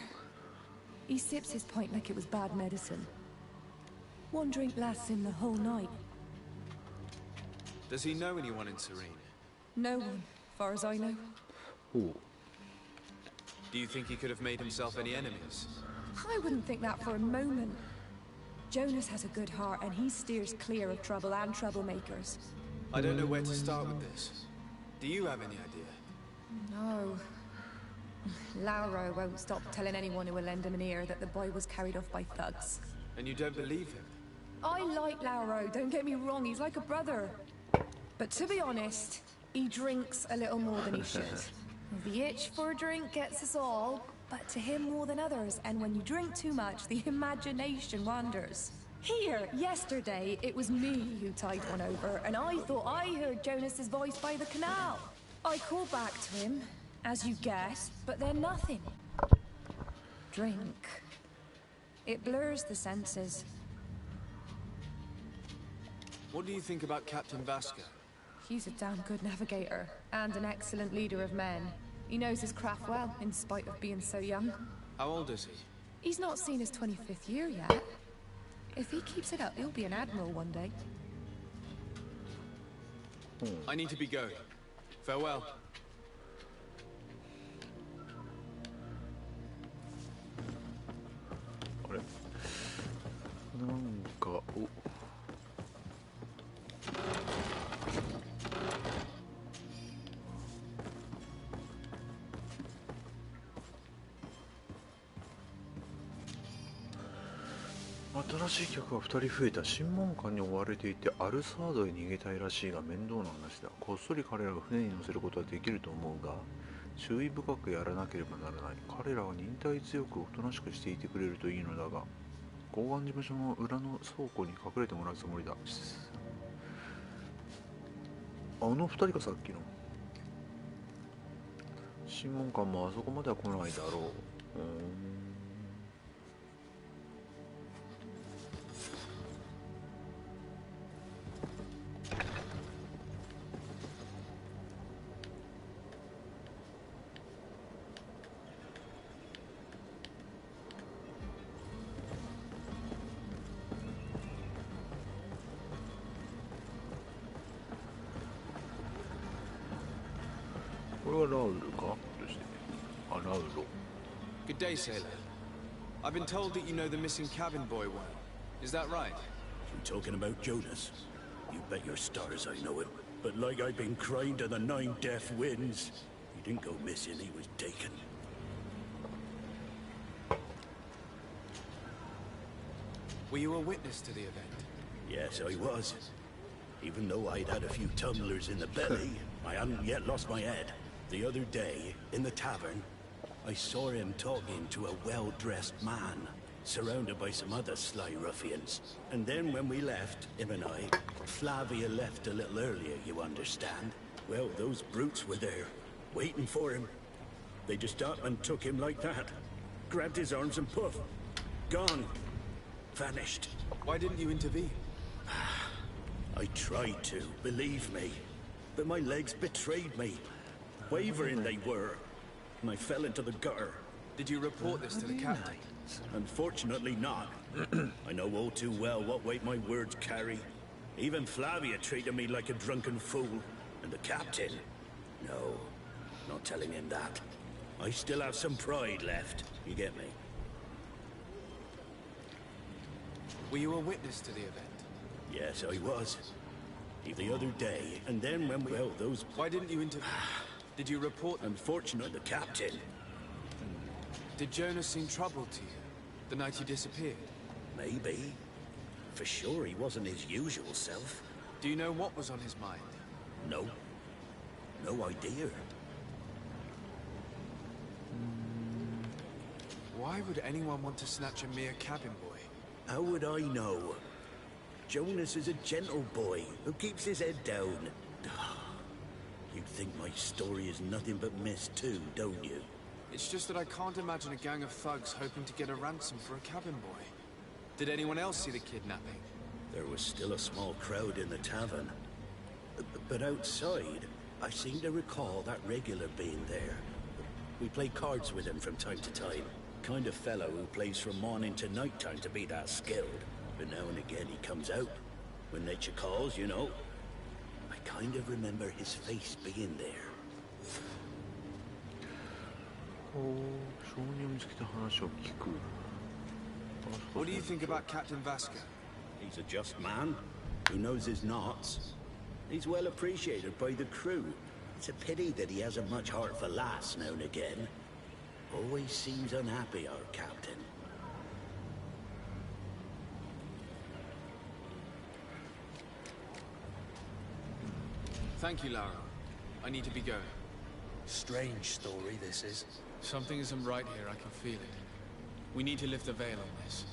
He sips his pint like it was bad medicine. One drink lasts him the whole night. Does he know anyone in Serene? No one, far as I know. Ooh. Do you think he could have made himself any enemies? I wouldn't think that for a moment. Jonas has a good heart, and he steers clear of trouble and troublemakers. I don't know where to start with this. Do you have any idea? No. Lauro won't stop telling anyone who will lend him an ear that the boy was carried off by thugs. And you don't believe him? I like Lauro, don't get me wrong, he's like a brother. But to be honest, he drinks a little more than he should. The itch for a drink gets us all, but to him more than others, and when you drink too much, the imagination wanders. Here, yesterday, it was me who tied one over, and I thought I heard Jonas's voice by the canal. I called back to him, as you guessed, but then nothing. Drink. It blurs the senses. What do you think about Captain Vasco? He's a damn good navigator, and an excellent leader of men. He knows his craft well, in spite of being so young. How old is he? He's not seen his 25th year yet. If he keeps it up, he'll be an admiral one day. I need to be going. Farewell. Oh. 新しい客が2人増えた。審問官に追われていてアルサードへ逃げたいらしいが面倒な話だ。こっそり彼らが船に乗せることはできると思うが注意深くやらなければならない。彼らは忍耐強くおとなしくしていてくれるといいのだが港湾事務所の裏の倉庫に隠れてもらうつもりだ。あの2人がさっきの審問官もあそこまでは来ないだろう。Good day, sailor. I've been told that you know the missing cabin boy well. Is that right? You talking about Jonas? You bet your stars I know him. But like I've been crying to the 9 deaf winds, he didn't go missing, he was taken. Were you a witness to the event? Yes, I was. Even though I'd had a few tumblers in the belly, I hadn't yet lost my head. The other day, in the tavern, I saw him talking to a well-dressed man, surrounded by some other sly ruffians. And then when we left, him and I, Flavia left a little earlier, you understand? Well, those brutes were there, waiting for him. They just up and took him like that. Grabbed his arms and poof, gone. Vanished. Why didn't you intervene? I tried to, believe me. But my legs betrayed me. Wavering they were. And I fell into the gutter. Did you report this to the captain? Unfortunately not. I know all too well what weight my words carry. Even Flavia treated me like a drunken fool. And the captain? No, not telling him that. I still have some pride left. You get me? Were you a witness to the event? Yes, I was. The other day, and then when we held those... Why didn't you intervene? Did you report... Unfortunately, the captain. Did Jonas seem troubled to you, the night he disappeared? Maybe. For sure he wasn't his usual self. Do you know what was on his mind? No. No idea. Why would anyone want to snatch a mere cabin boy? How would I know? Jonas is a gentle boy who keeps his head down. You'd think my story is nothing but mist too, don't you? It's just that I can't imagine a gang of thugs hoping to get a ransom for a cabin boy. Did anyone else see the kidnapping? There was still a small crowd in the tavern. But outside, I seem to recall that regular being there. We play cards with him from time to time. Kind of fellow who plays from morning to night time to be that skilled. But now and again he comes out. When nature calls, you know. I kind of remember his face being there. What do you think about Captain Vasca? He's a just man who knows his knots. He's well appreciated by the crew. It's a pity that he hasn't much heart for laughs now and again. Always seems unhappy, our captain. Thank you, Lara. I need to be going. Strange story, this is. Something isn't right here, I can feel it. We need to lift the veil on this.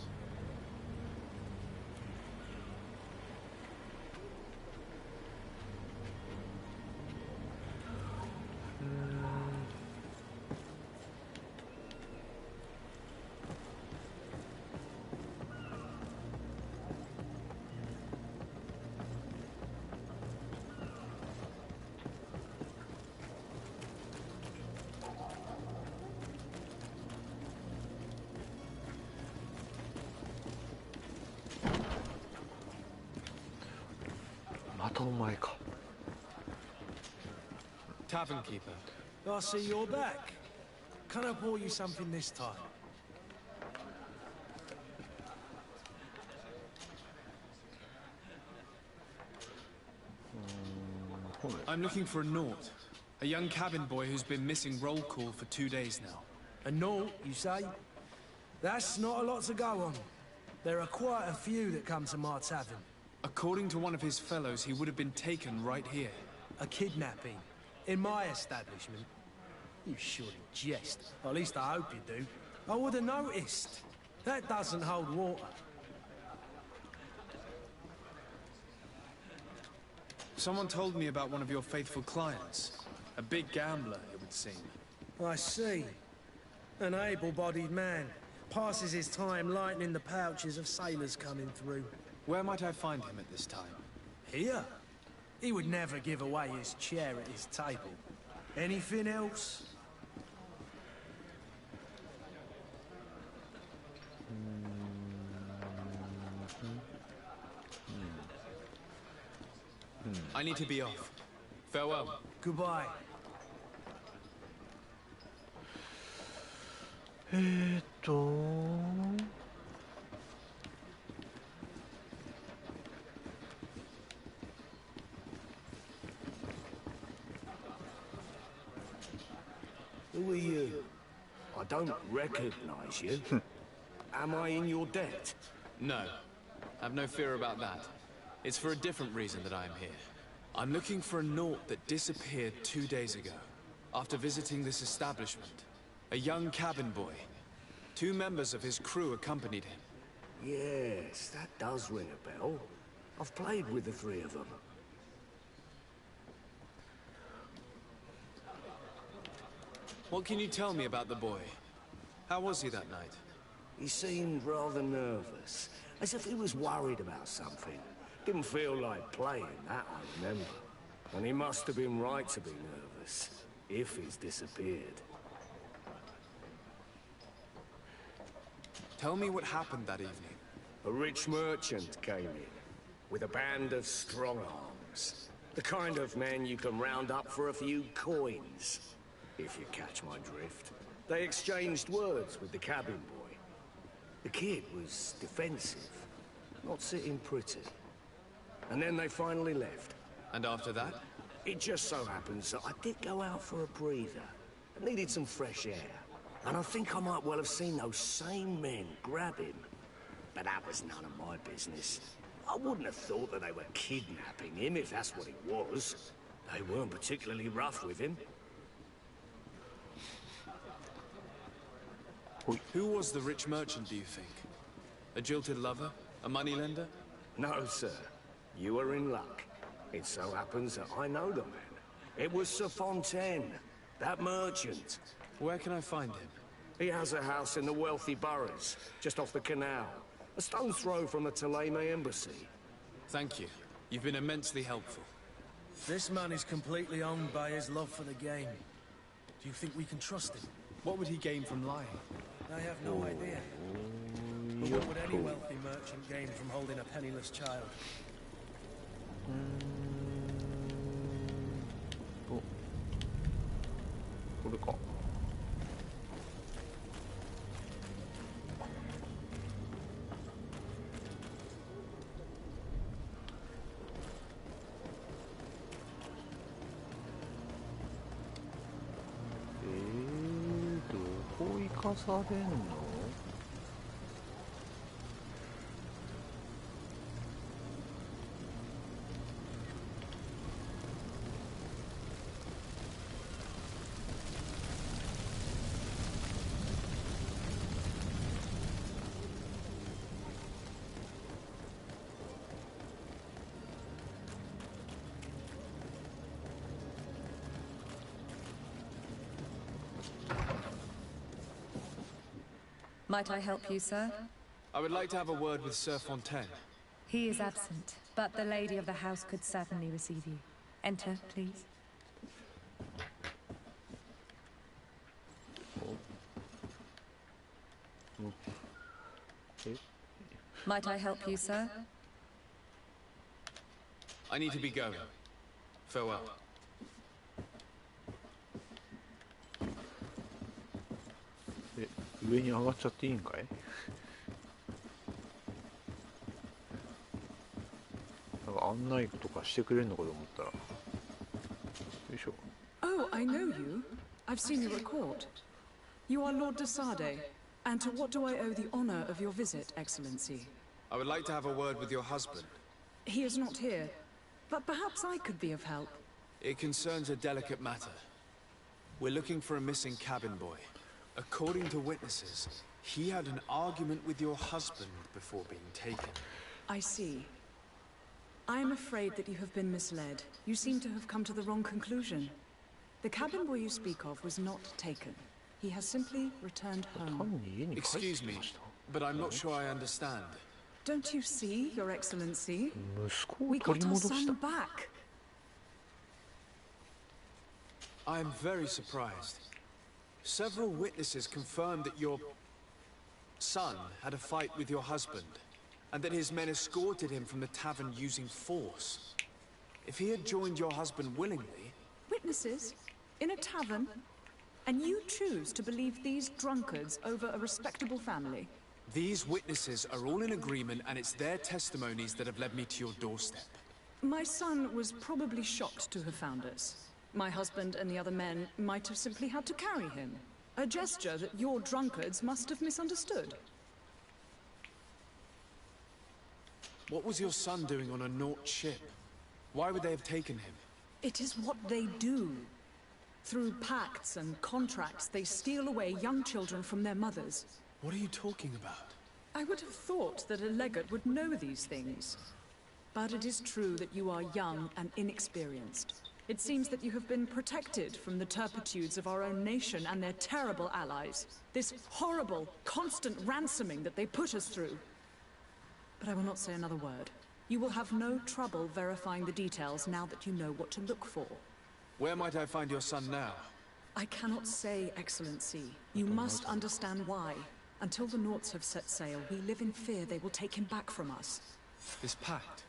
Tavern keeper. I see you're back. Can I pour you something this time? I'm looking for a Naut. A young cabin boy who's been missing roll call for 2 days now. A Naut, you say? That's not a lot to go on. There are quite a few that come to my tavern. According to one of his fellows, he would have been taken right here. A kidnapping? In my establishment? You surely jest. Or at least I hope you do. I would have noticed. That doesn't hold water. Someone told me about one of your faithful clients. A big gambler, it would seem. I see. An able-bodied man. Passes his time lightening the pouches of sailors coming through. Where might I find him at this time? Here? He would never give away his chair at his table. Anything else? I need to be off. Farewell. Goodbye. Who are you? I don't recognize you. Am I in your debt? No. Have no fear about that. It's for a different reason that I am here. I'm looking for a Naut that disappeared 2 days ago, after visiting this establishment. A young cabin boy. 2 members of his crew accompanied him. Yes, that does ring a bell. I've played with the 3 of them. What can you tell me about the boy? How was he that night? He seemed rather nervous, as if he was worried about something. Didn't feel like playing, that I remember. And he must have been right to be nervous, if he's disappeared. Tell me what happened that evening. A rich merchant came in, with a band of strong arms. The kind of men you can round up for a few coins, if you catch my drift. They exchanged words with the cabin boy. The kid was defensive, not sitting pretty. And then they finally left. And after that? It just so happens that I did go out for a breather. I needed some fresh air. And I think I might well have seen those same men grab him. But that was none of my business. I wouldn't have thought that they were kidnapping him, if that's what it was. They weren't particularly rough with him. Who was the rich merchant, do you think? A jilted lover? A moneylender? No, sir. You are in luck. It so happens that I know the man. It was Sir Fontaine, that merchant. Where can I find him? He has a house in the wealthy boroughs, just off the canal. A stone's throw from the Thélème embassy. Thank you. You've been immensely helpful. This man is completely owned by his love for the game. Do you think we can trust him? What would he gain from lying? I have no idea. But what would any wealthy merchant gain from holding a penniless child? Might I help you, sir? I would like to have a word with Sir Fontaine. He is absent, but the lady of the house could certainly receive you. Enter, please. Might I help you, sir? I need to be going. Farewell.え、上に上がっちゃっていいんかい？なんか案内とかしてくれるのかと思ったら。よいしょ。Oh, I know you. I've seen you at court. You are Lord de Sade. And to what do I owe the honor of your visit, Excellency? I would like to have a word with your husband. He is not here, but perhaps I could be of help. It concerns a delicate matter. We're looking for a missing cabin boy. According to witnesses, he had an argument with your husband before being taken. I see. I am afraid that you have been misled. You seem to have come to the wrong conclusion. The cabin boy you speak of was not taken. He has simply returned home. Excuse me, but I'm not sure I understand. Don't you see, Your Excellency? We got our son back. I am very surprised. Several witnesses confirmed that your son had a fight with your husband, and that his men escorted him from the tavern using force. If he had joined your husband willingly... Witnesses? In a tavern? And you choose to believe these drunkards over a respectable family? These witnesses are all in agreement, and it's their testimonies that have led me to your doorstep. My son was probably shocked to have found us. My husband and the other men might have simply had to carry him. A gesture that your drunkards must have misunderstood. What was your son doing on a Naut ship? Why would they have taken him? It is what they do. Through pacts and contracts, they steal away young children from their mothers. What are you talking about? I would have thought that a legate would know these things. But it is true that you are young and inexperienced. It seems that you have been protected from the turpitudes of our own nation and their terrible allies. This horrible, constant ransoming that they put us through. But I will not say another word. You will have no trouble verifying the details now that you know what to look for. Where might I find your son now? I cannot say, Excellency. You must understand why. Until the Nauts have set sail, we live in fear they will take him back from us. This pact?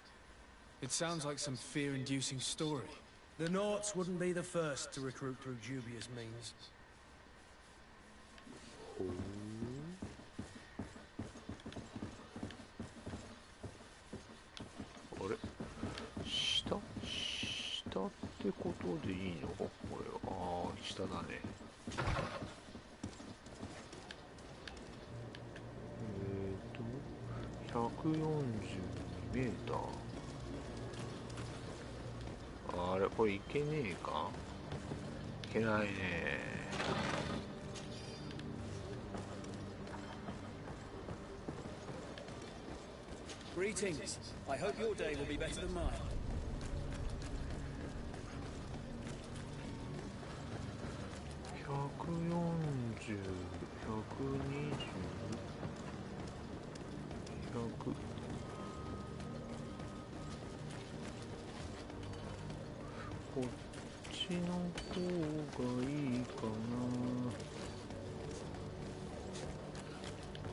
It sounds like some fear-inducing story. The Nauts wouldn't be the first to recruit through dubious means. What? ってことでいいのかこれ。ああ、下だね。142m。あれ、これいけねえか？いけないね。Greetings. I hope your day will be better than mine. 142ちの方がいいか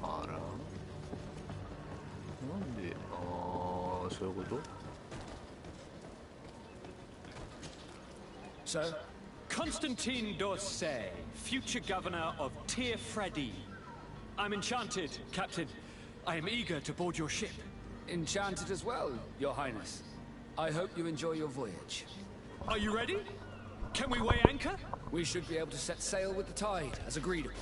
な。あら、なんで、そういうこと。So, Constantine d'Orsay, future governor of Tir Freddy. I'm enchanted, Captain. I am eager to board your ship. Enchanted as well, Your Highness. I hope you enjoy your voyage. Are you ready? Can we weigh anchor? We should be able to set sail with the tide, as agreed upon.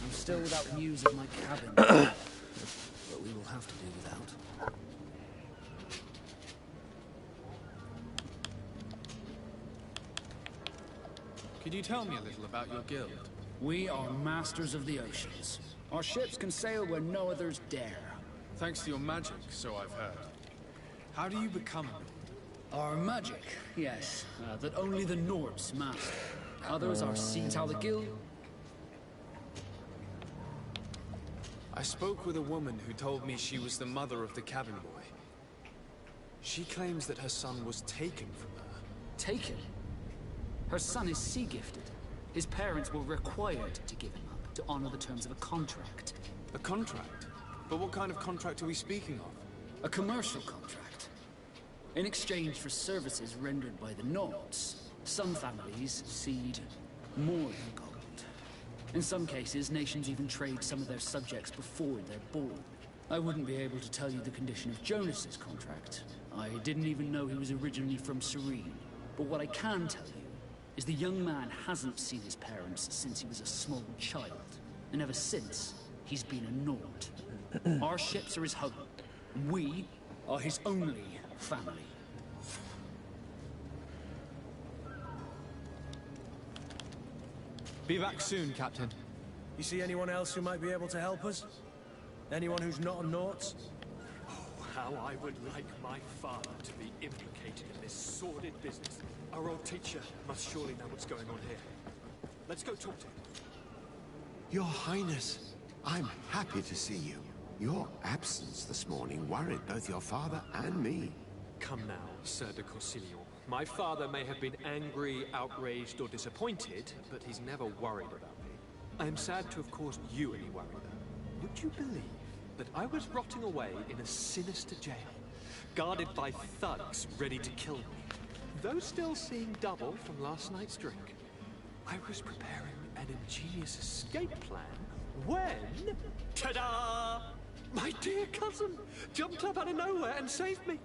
I'm still without news of my cabin, but we will have to do without. Could you tell me a little about your guild? We are masters of the oceans. Our ships can sail where no others dare. Thanks to your magic, so I've heard. How do you become? Our magic, yes, that only the Nords master. Others are seen how the guild. I spoke with a woman who told me she was the mother of the cabin boy. She claims that her son was taken from her. Taken? Her son is sea-gifted. His parents were required to give him up to honor the terms of a contract. A contract? But what kind of contract are we speaking of? A commercial contract. In exchange for services rendered by the Nords, some families cede more than gold. In some cases, nations even trade some of their subjects before they're born. I wouldn't be able to tell you the condition of Jonas's contract. I didn't even know he was originally from Serene. But what I can tell you is the young man hasn't seen his parents since he was a small child. And ever since, he's been a Nord. Our ships are his home. We are his only family. Be back soon, Captain. You see anyone else who might be able to help us? Anyone who's not a Nort? Oh, how I would like my father to be implicated in this sordid business. Our old teacher must surely know what's going on here. Let's go talk to him. Your Highness, I'm happy to see you. Your absence this morning worried both your father and me. Come now, Sir de Corsilion. My father may have been angry, outraged, or disappointed, but he's never worried about me. I am sad to have caused you any worry, though. Would you believe that I was rotting away in a sinister jail, guarded by thugs ready to kill me? Though still seeing double from last night's drink, I was preparing an ingenious escape plan when... ta-da! My dear cousin jumped up out of nowhere and saved me.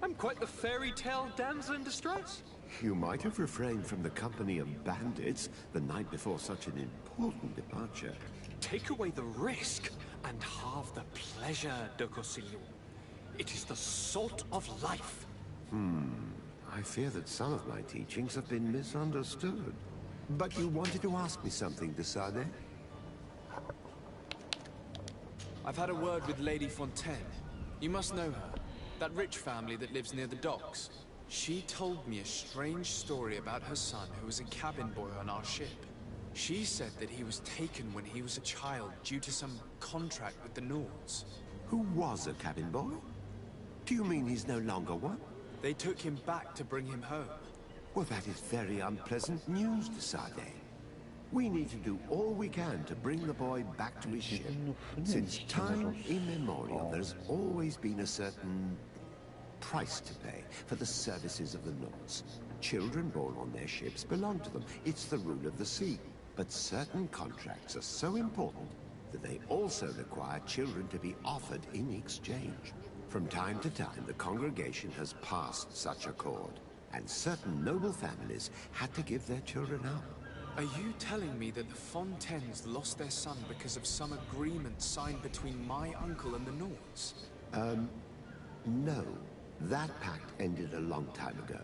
I'm quite the fairy tale damsel in distress. You might have refrained from the company of bandits the night before such an important departure. Take away the risk and halve the pleasure, de Corsilion. It is the salt of life. I fear that some of my teachings have been misunderstood. But you wanted to ask me something, de Sade? I've had a word with Lady Fontaine. You must know her. That rich family that lives near the docks. She told me a strange story about her son who was a cabin boy on our ship. She said that he was taken when he was a child due to some contract with the Nords. Who was a cabin boy? Do you mean he's no longer one? They took him back to bring him home. Well, that is very unpleasant news, de Sade. We need to do all we can to bring the boy back to his ship. Since time immemorial, there's always been a certain price to pay for the services of the Nords. Children born on their ships belong to them. It's the rule of the sea. But certain contracts are so important that they also require children to be offered in exchange. From time to time, the congregation has passed such accord, and certain noble families had to give their children up. Are you telling me that the Fontaines lost their son because of some agreement signed between my uncle and the Nords? No. That pact ended a long time ago.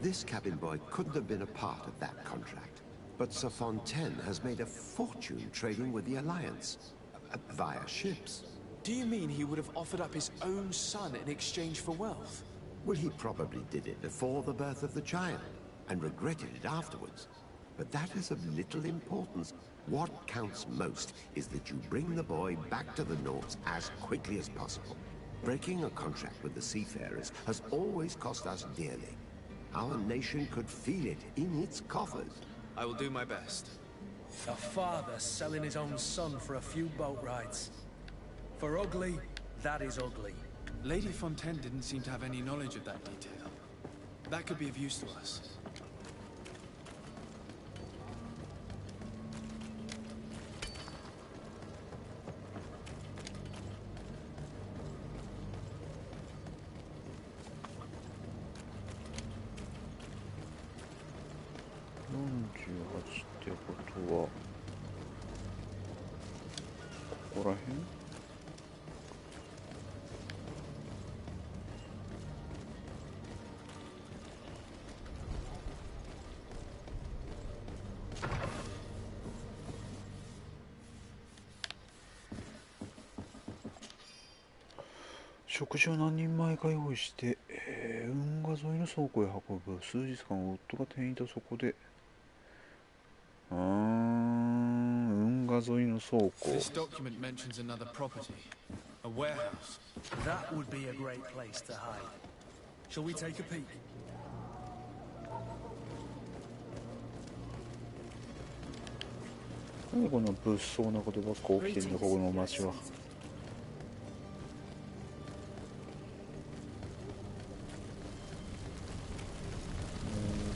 This cabin boy couldn't have been a part of that contract. But Sir Fontaine has made a fortune trading with the Alliance, via ships. Do you mean he would have offered up his own son in exchange for wealth? Well, he probably did it before the birth of the child, and regretted it afterwards. But that is of little importance. What counts most is that you bring the boy back to the Nords as quickly as possible. Breaking a contract with the seafarers has always cost us dearly. our nation could feel it in its coffers. I will do my best. A father selling his own son for a few boat rides. For ugly, that is ugly. Lady Fontaine didn't seem to have any knowledge of that detail. That could be of use to us.ってことはここら辺？食事を何人前か用意して、運河沿いの倉庫へ運ぶ。数日間夫が店員とそこで運河沿いの倉庫。 This document mentions another property, a warehouse. That would be a great place to hide. Shall we take a peek? なんでこんな物騒なことばっか起きてんだここの町は。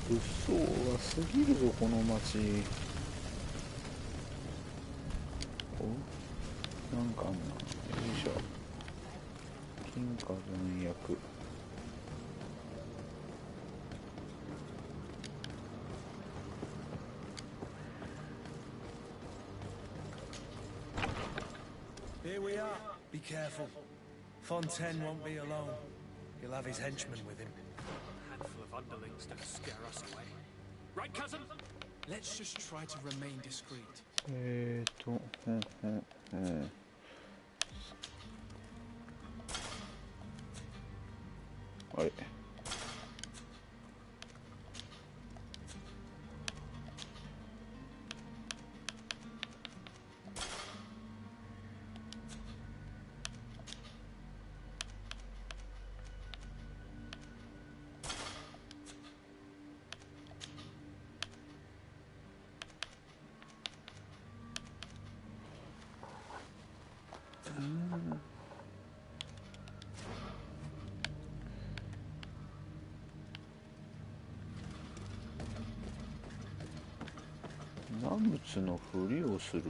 物騒が過ぎるぞこの町。お、なんかあんな。よいしょ。金貨弾薬。Here we are. Be careful. Fontaine won't be alone. He'll have his henchmen with him. Handful of underlings to scare us away. Right, cousin? Let's just try to remain discreet. あれ。ナウツのふりをする。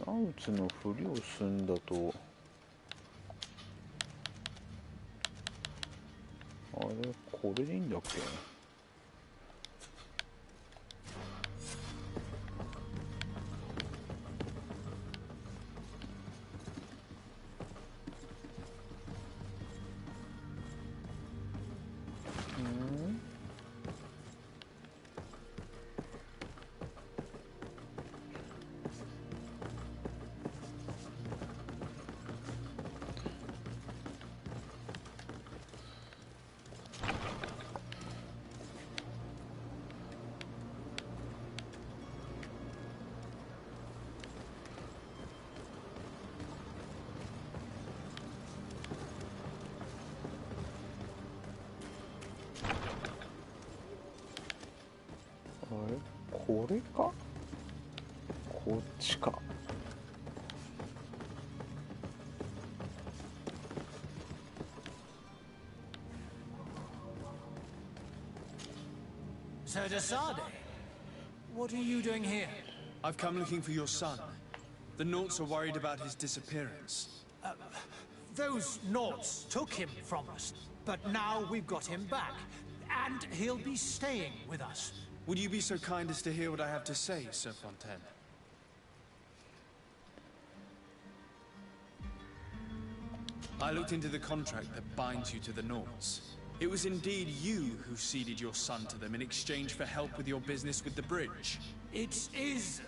ナウツのふりをすんだとあれこれでいいんだっけ。これかこっちか。Sir Desade, what are you doing here? I've come looking for your son. The Naughts are worried about his disappearance. Those Naughts took him from us, but now we've got him back, and he'll be staying with us. Would you be so kind as to hear what I have to say, Sir Fontaine? I looked into the contract that binds you to the Naughts. It was indeed you who ceded your son to them in exchange for help with your business with the bridge. It is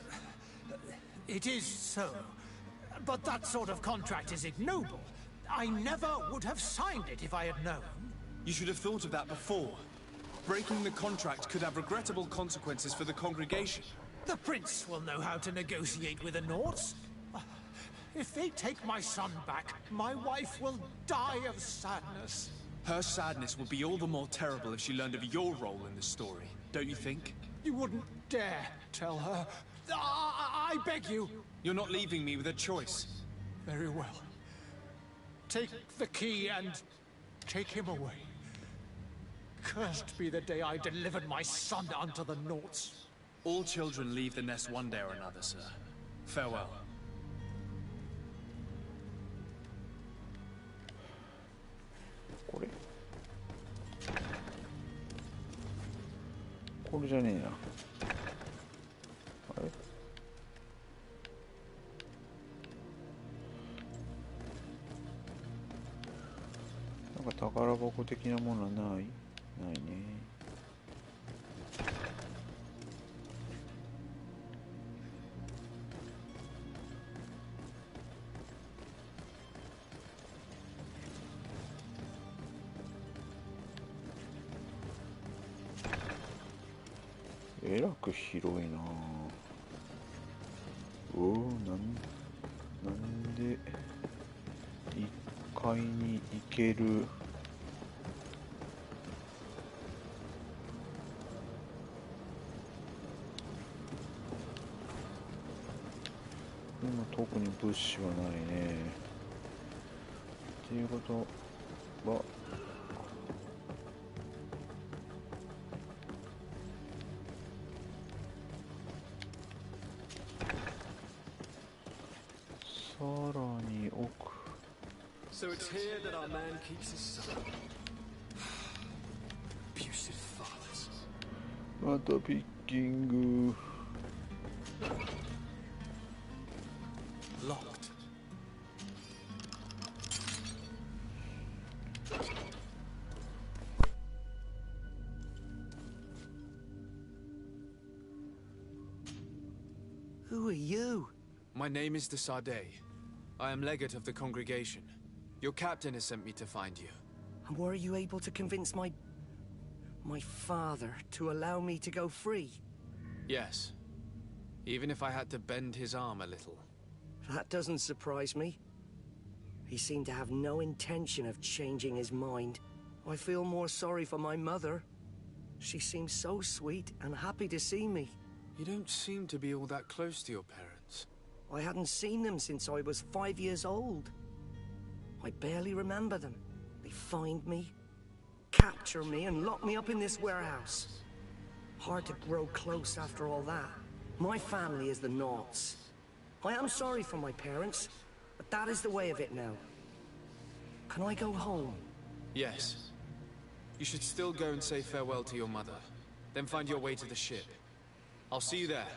so. But that sort of contract is ignoble. I never would have signed it if I had known. You should have thought of that before. Breaking the contract could have regrettable consequences for the congregation. The prince will know how to negotiate with the Naughts. If they take my son back, my wife will die of sadness. Her sadness would be all the more terrible if she learned of your role in the story, don't you think? You wouldn't dare tell her. I beg you. You're not leaving me with a choice. Very well. Take the key and take him away. Cursed be the day I delivered my son unto the Naughts. All children leave the nest one day or another, sir. Farewell.これじゃねえな。あれ？なんか宝箱的なものはない？ないね。えらく広いな。おお、なんで1階に行ける。今特に物資はないね。っていうことはさらに奥。 So it's here that our man keeps his son. Abusive fathers. またピッキング。 Locked. Who are you? My name is de Sardet. I am legate of the congregation. Your captain has sent me to find you. And were you able to convince my father to allow me to go free? Yes. Even if I had to bend his arm a little. That doesn't surprise me. He seemed to have no intention of changing his mind. I feel more sorry for my mother. She seems so sweet and happy to see me. You don't seem to be all that close to your parents. I hadn't seen them since I was 5 years old. I barely remember them. They find me, capture me, and lock me up in this warehouse. Hard to grow close after all that. My family is the Naughts. I am sorry for my parents, but that is the way of it now. Can I go home? Yes. You should still go and say farewell to your mother. Then find your way to the ship. I'll see you there.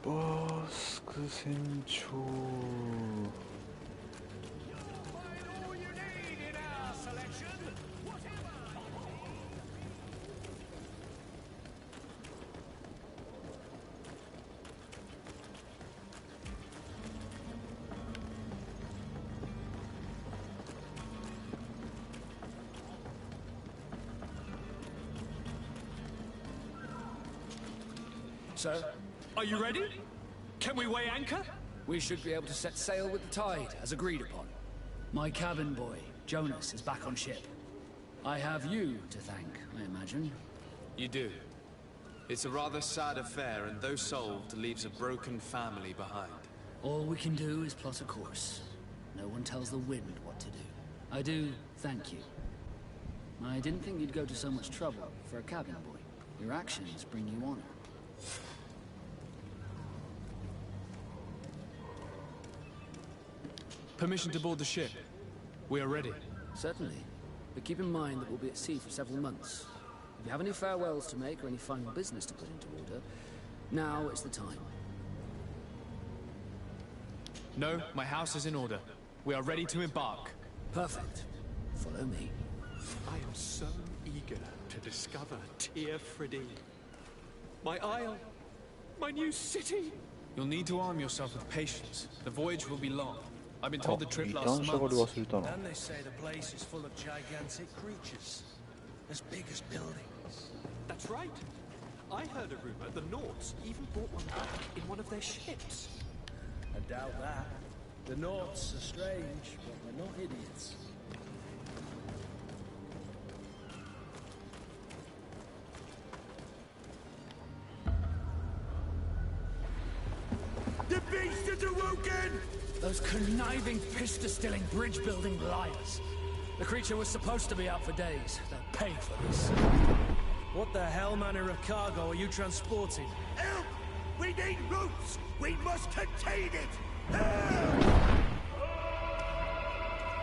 Bask 船長。 Sir, are you ready? Can we weigh anchor? We should be able to set sail with the tide, as agreed upon. My cabin boy, Jonas, is back on ship. I have you to thank, I imagine. You do. It's a rather sad affair, and though solved, leaves a broken family behind. All we can do is plot a course. No one tells the wind what to do. I do thank you. I didn't think you'd go to so much trouble for a cabin boy. Your actions bring you honor. Permission to board the ship. We are ready. Certainly. But keep in mind that we'll be at sea for several months. If you have any farewells to make or any final business to put into order, now is the time. No, my house is in order. We are ready to embark. Perfect. Follow me. I am so eager to discover Tyr Fridee. My isle, my new city. You'll need to arm yourself with patience. The voyage will be long. I've been told the trip lasts 異端者狩り months. 忘れたな。 And they say the place is full of gigantic creatures, as big as buildings. That's right. I heard a rumor the Nords even brought one back in one of their ships. I doubt that. The Nords are strange, but they're not idiots. The beast is awoken! Those conniving, pista-stilling, bridge-building liars. The creature was supposed to be out for days. They'll pay for this. What the hell manner of cargo are you transporting? Help! We need routes! We must contain it!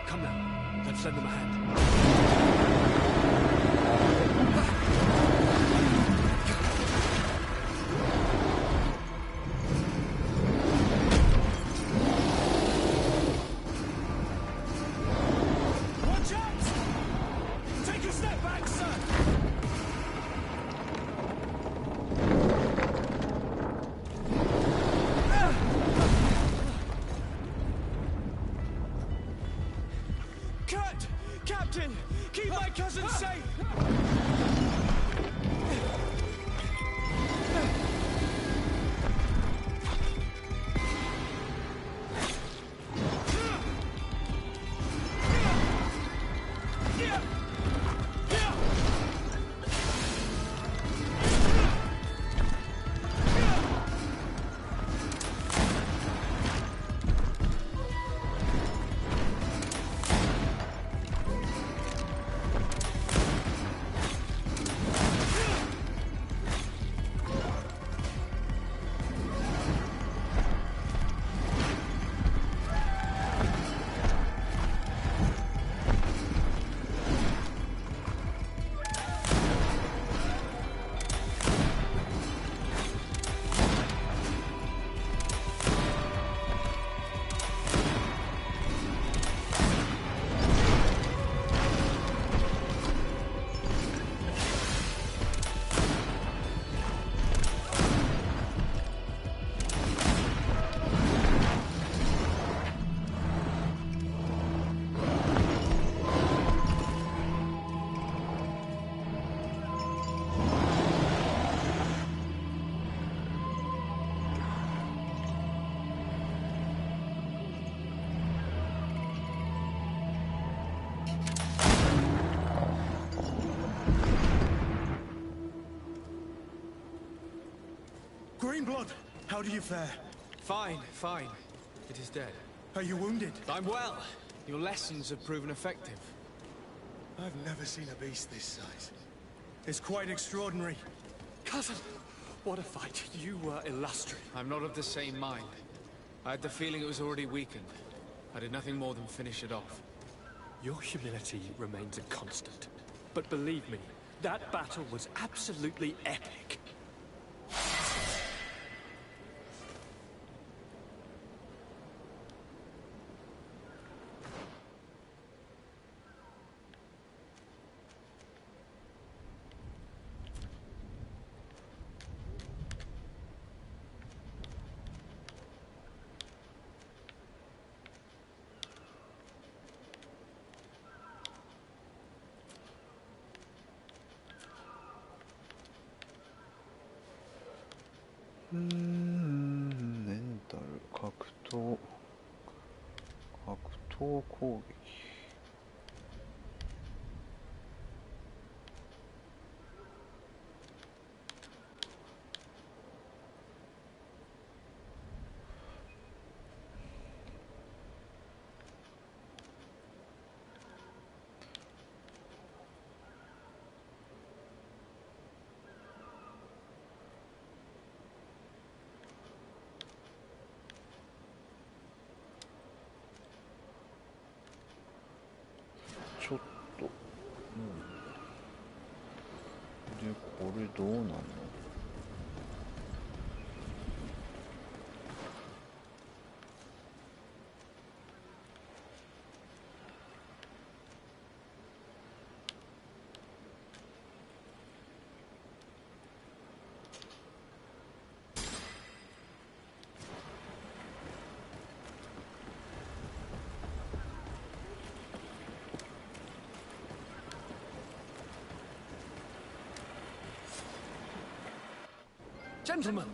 Come now, let's lend them a hand. Watch out! Take a step back, sir! Cut! Captain! Keep my cousin safe! Greenblood, how do you fare? Fine, fine. It is dead. Are you wounded? I'm well. Your lessons have proven effective. I've never seen a beast this size. It's quite extraordinary. Cousin, what a fight. You were illustrious. I'm not of the same mind. I had the feeling it was already weakened. I did nothing more than finish it off. Your humility remains a constant. But believe me, that battle was absolutely epic.メンタル、格闘攻撃。ちょっと、でこれどうなんの？ Gentlemen!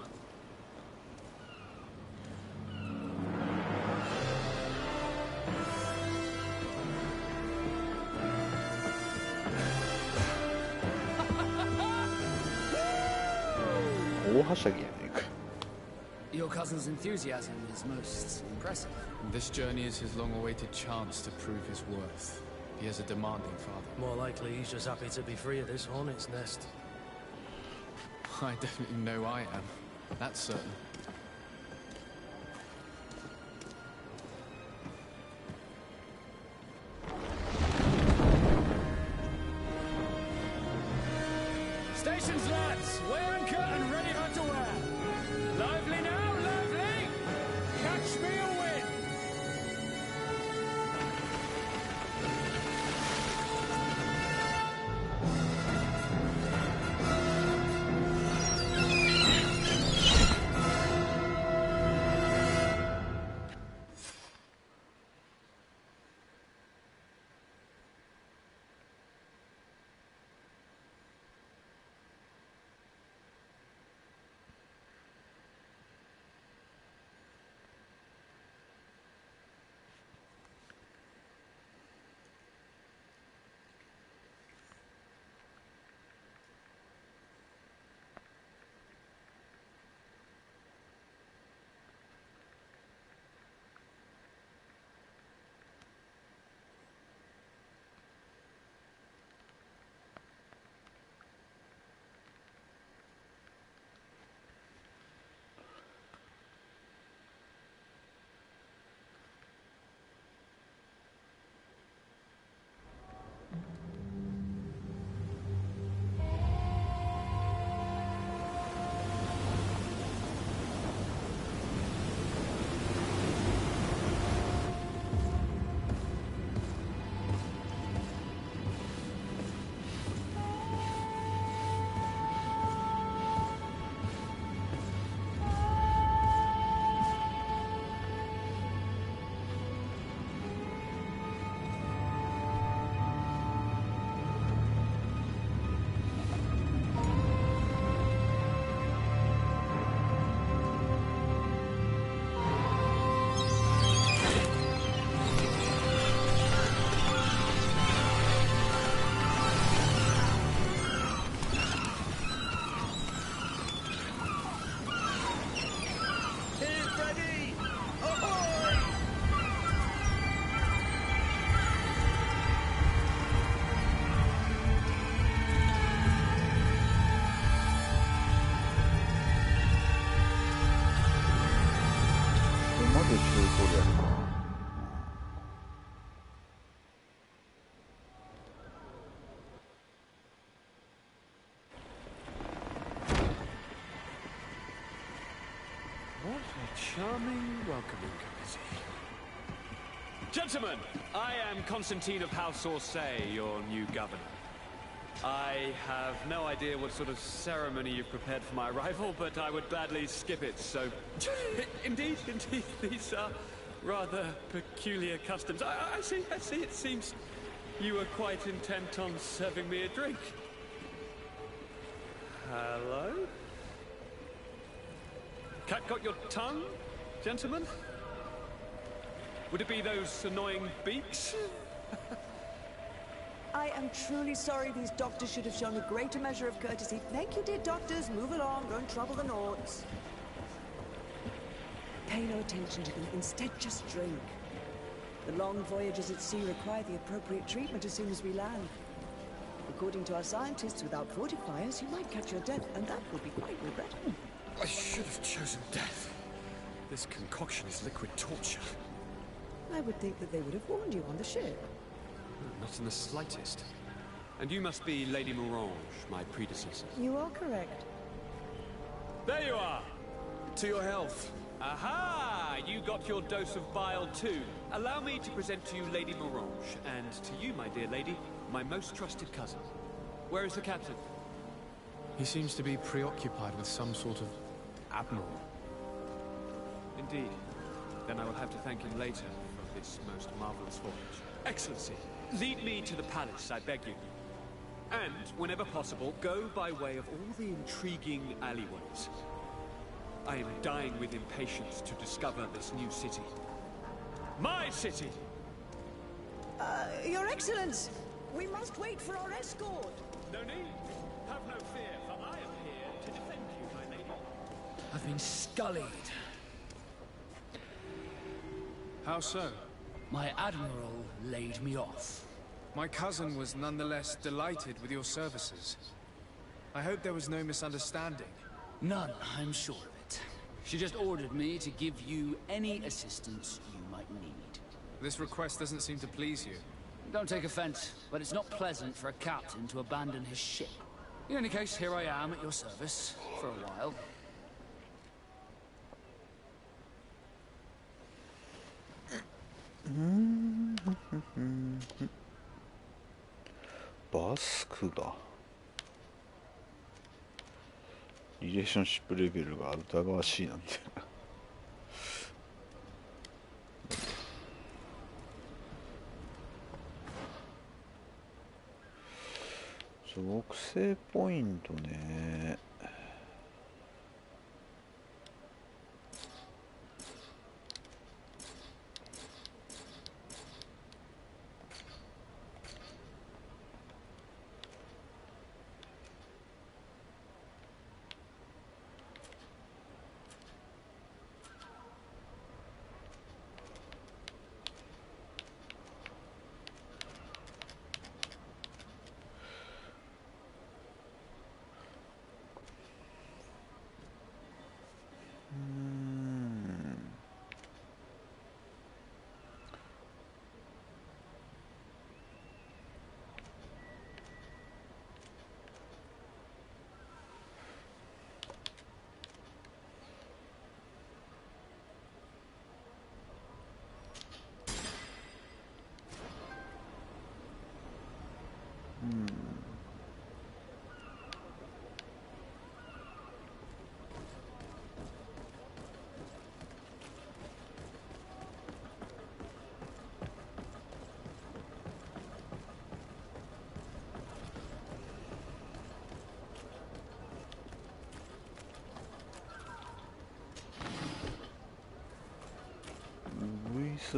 Your cousin's enthusiasm is most impressive. This journey is his long-awaited chance to prove his worth. He has a demanding father. More likely he's just happy to be free of this hornet's nest. I definitely know I am. That's certain. Stations, lads! Weigh anchor and ready her to wear! Lively now, lively! Catch me a wind! What a charming welcoming committee. Gentlemen, I am Constantine of House Orsay, your new governor. I have no idea what sort of ceremony you've prepared for my arrival, but I would gladly skip it, so... Indeed, these are rather peculiar customs. I see, it seems you were quite intent on serving me a drink. Hello? Cat got your tongue, gentlemen? Would it be those annoying beaks? I am truly sorry these doctors should have shown a greater measure of courtesy. Thank you, dear doctors. Move along. Don't trouble the Nords. Pay no attention to them. Instead, just drink. The long voyages at sea require the appropriate treatment as soon as we land. According to our scientists, without fortifiers, you might catch your death, and that would be quite regrettable. I should have chosen death. This concoction is liquid torture. I would think that they would have warned you on the ship. Not in the slightest. And you must be Lady Morange, my predecessor. You are correct. There you are! To your health. Aha! You got your dose of bile too. Allow me to present to you Lady Morange, and to you, my dear lady, my most trusted cousin. Where is the captain? He seems to be preoccupied with some sort of admiral. Indeed. Then I will have to thank him later for this most marvelous voyage. Excellency, lead me to the palace, I beg you. And, whenever possible, go by way of all the intriguing alleyways. I am dying with impatience to discover this new city. My city! Your Excellence! We must wait for our escort! No need. Have no fear, for I am here to defend you, my lady. I've been scullied. How so? My admiral laid me off. My cousin was nonetheless delighted with your services. I hope there was no misunderstanding. None, I'm sure of it. She just ordered me to give you any assistance you might need. This request doesn't seem to please you. Don't take offense, but it's not pleasant for a captain to abandon his ship. In any case, here I am at your service, for a while.バスクだ。リレーションシップレベルが疑わしいなんて。属性ポイントね。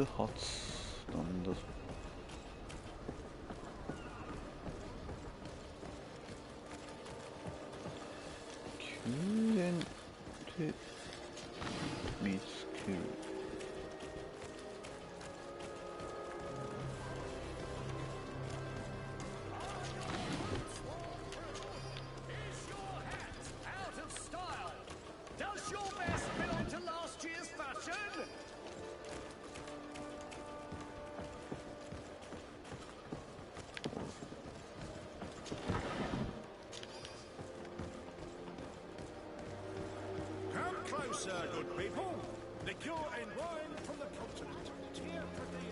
発なんだそれ。宮殿で見つける。Closer, good people. Liqueur and wine from the continent. Tear for the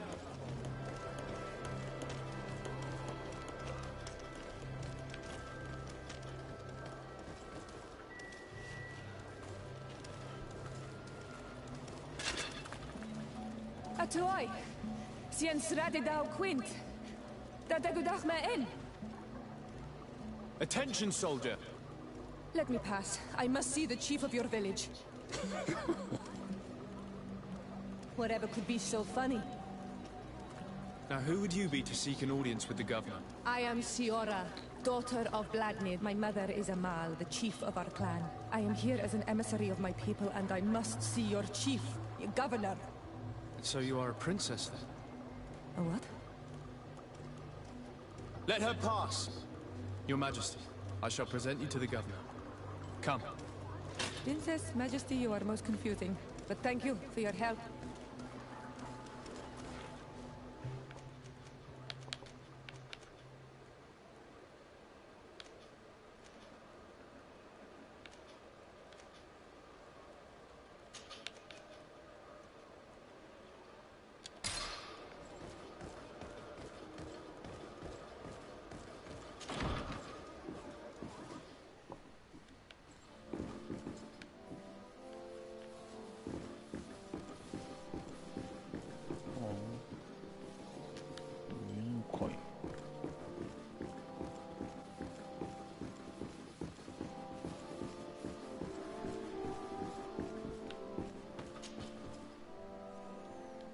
Atoy, sien srade dau quint. Da dagudach me in. Attention, soldier. Let me pass. I must see the chief of your village. Whatever could be so funny? Now, who would you be to seek an audience with the governor? I am Siora, daughter of Vladnid. My mother is Amal, the chief of our clan. I am here as an emissary of my people, and I must see your chief, your governor. So you are a princess, then? A what? Let her pass! Your Majesty, I shall present you to the governor. Come. Princess, Majesty, you are most confusing. But thank you for your help.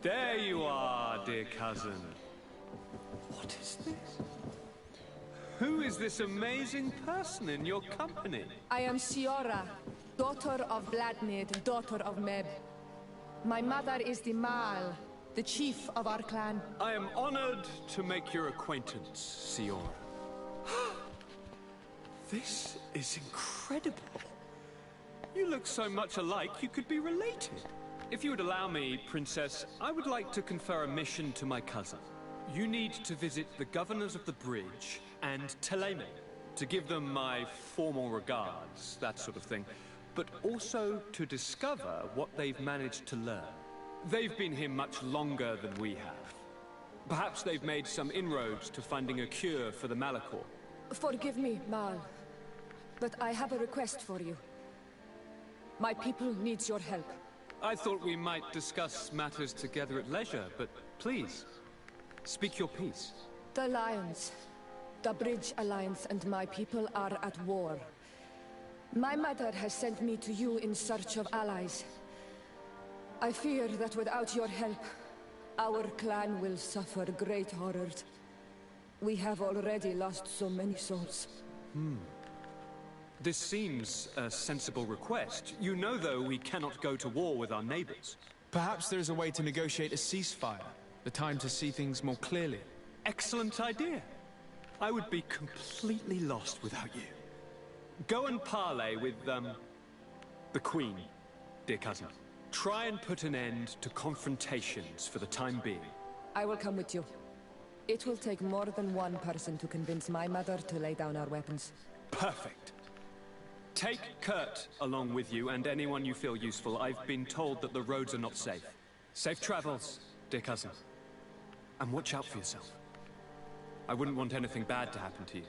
There you are, dear cousin. What is this? Who is this amazing person in your company? I am Siora, daughter of Vladimir, daughter of Meb. My mother is the Mal, the chief of our clan. I am honored to make your acquaintance, Siora. This is incredible. You look so much alike you could be related. If you would allow me, Princess, I would like to confer a mission to my cousin. You need to visit the governors of the bridge and Teleme to give them my formal regards, that sort of thing, but also to discover what they've managed to learn. They've been here much longer than we have. Perhaps they've made some inroads to finding a cure for the Malachor. Forgive me, Mal, but I have a request for you. My people needs your help. I thought we might discuss matters together at leisure, but please, speak your piece. The Lions, the Bridge Alliance and my people are at war. My mother has sent me to you in search of allies. I fear that without your help, our clan will suffer great horrors. We have already lost so many souls. This seems a sensible request. You know, though, we cannot go to war with our neighbors. Perhaps there is a way to negotiate a ceasefire. The time to see things more clearly. Excellent idea. I would be completely lost without you. Go and parley with, the Queen, dear cousin. Try and put an end to confrontations for the time being. I will come with you. It will take more than one person to convince my mother to lay down our weapons. Perfect. Take Kurt along with you and anyone you feel useful. I've been told that the roads are not safe. Safe travels, dear cousin. And watch out for yourself. I wouldn't want anything bad to happen to you.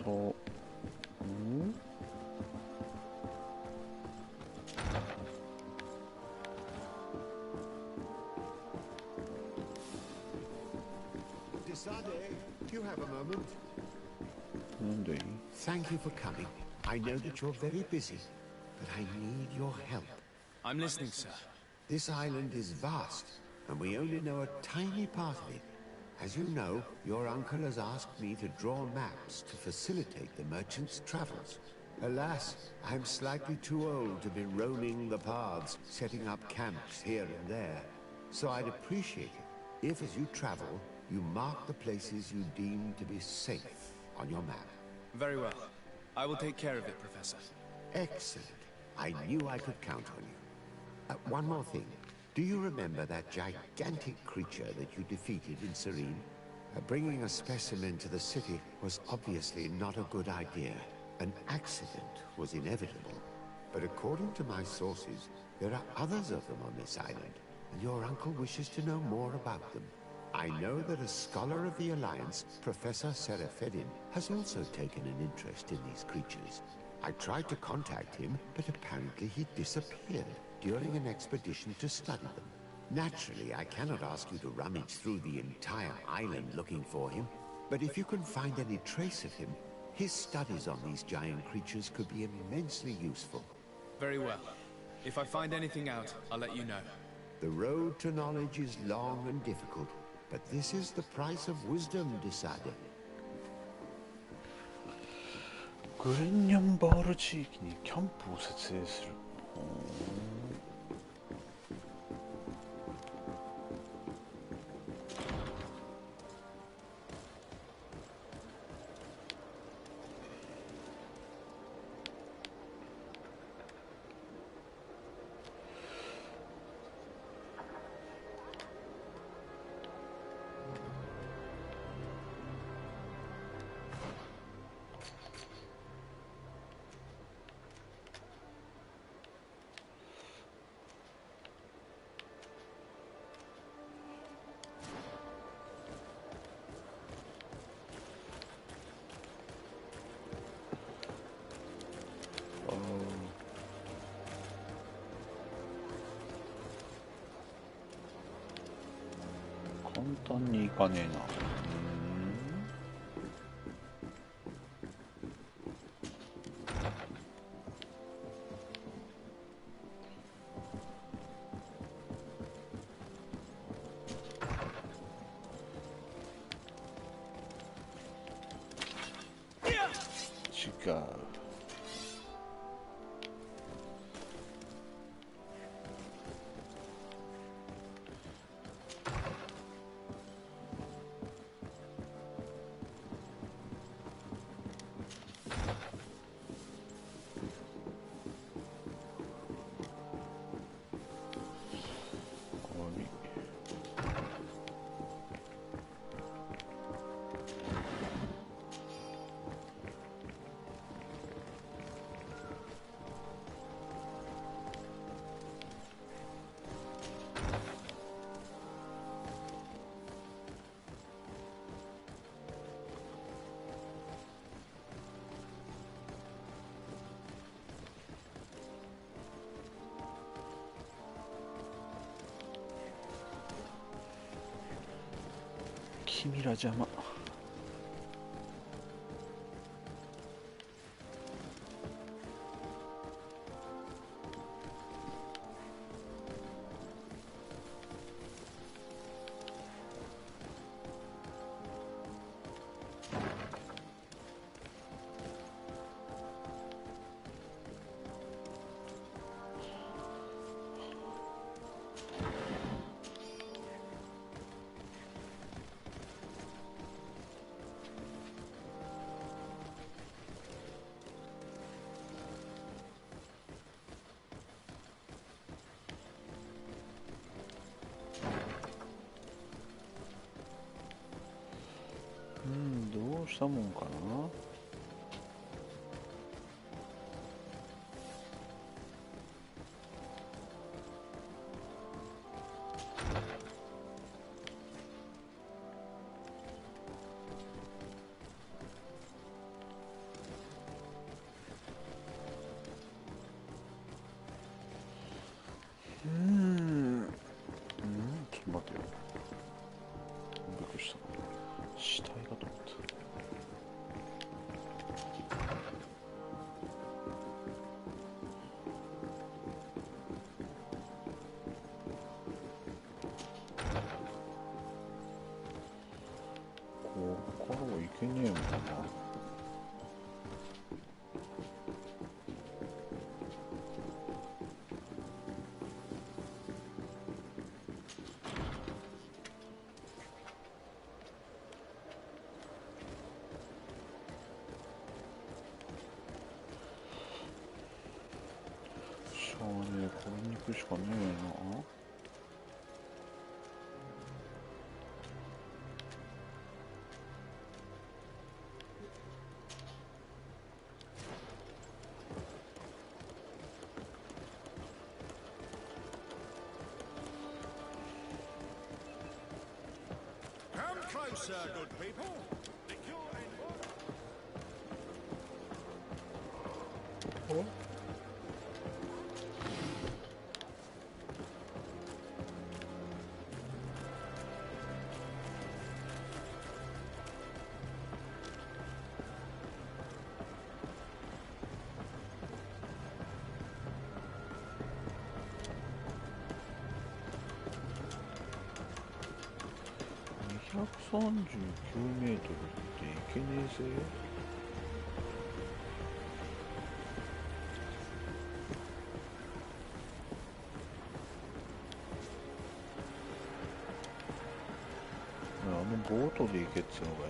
So, Desade, do you have a moment? Indeed. Thank you for coming. I know that you're very busy, but I need your help. I'm listening, sir. This island is vast, and we only know a tiny part of it. As you know, your uncle has asked me to draw maps to facilitate the merchants' travels. Alas, I'm slightly too old to be roaming the paths, setting up camps here and there. So I'd appreciate it if, as you travel, you mark the places you deem to be safe on your map. Very well. I will take care of it, Professor. Excellent. I knew I could count on you. One more thing. Do you remember that gigantic creature that you defeated in Serene? Bringing a specimen to the city was obviously not a good idea. An accident was inevitable. But according to my sources, there are others of them on this island, and your uncle wishes to know more about them. I know that a scholar of the Alliance, Professor Serafedin, has also taken an interest in these creatures. I tried to contact him, but apparently he disappeared during an expedition to study them. Naturally, I cannot ask you to rummage through the entire island looking for him, but if you can find any trace of him, his studies on these giant creatures could be immensely useful. Very well. If I find anything out, I'll let you know. The road to knowledge is long and difficult, but this is the price of wisdom, Desade. 그랜년 바르 지역에 캠프設営する.簡単にいかねえな。違う。君ら邪魔。どうしたもんかな。ちょっと待ってよ。びっくりした。死体かと思った。ここからはいけねえもんな。しゃあねえ、これに行くしかねえな。Come closer, good people. The cure ain't one. 239メートルっていけねえぜ。ボートで行けっつうのかい。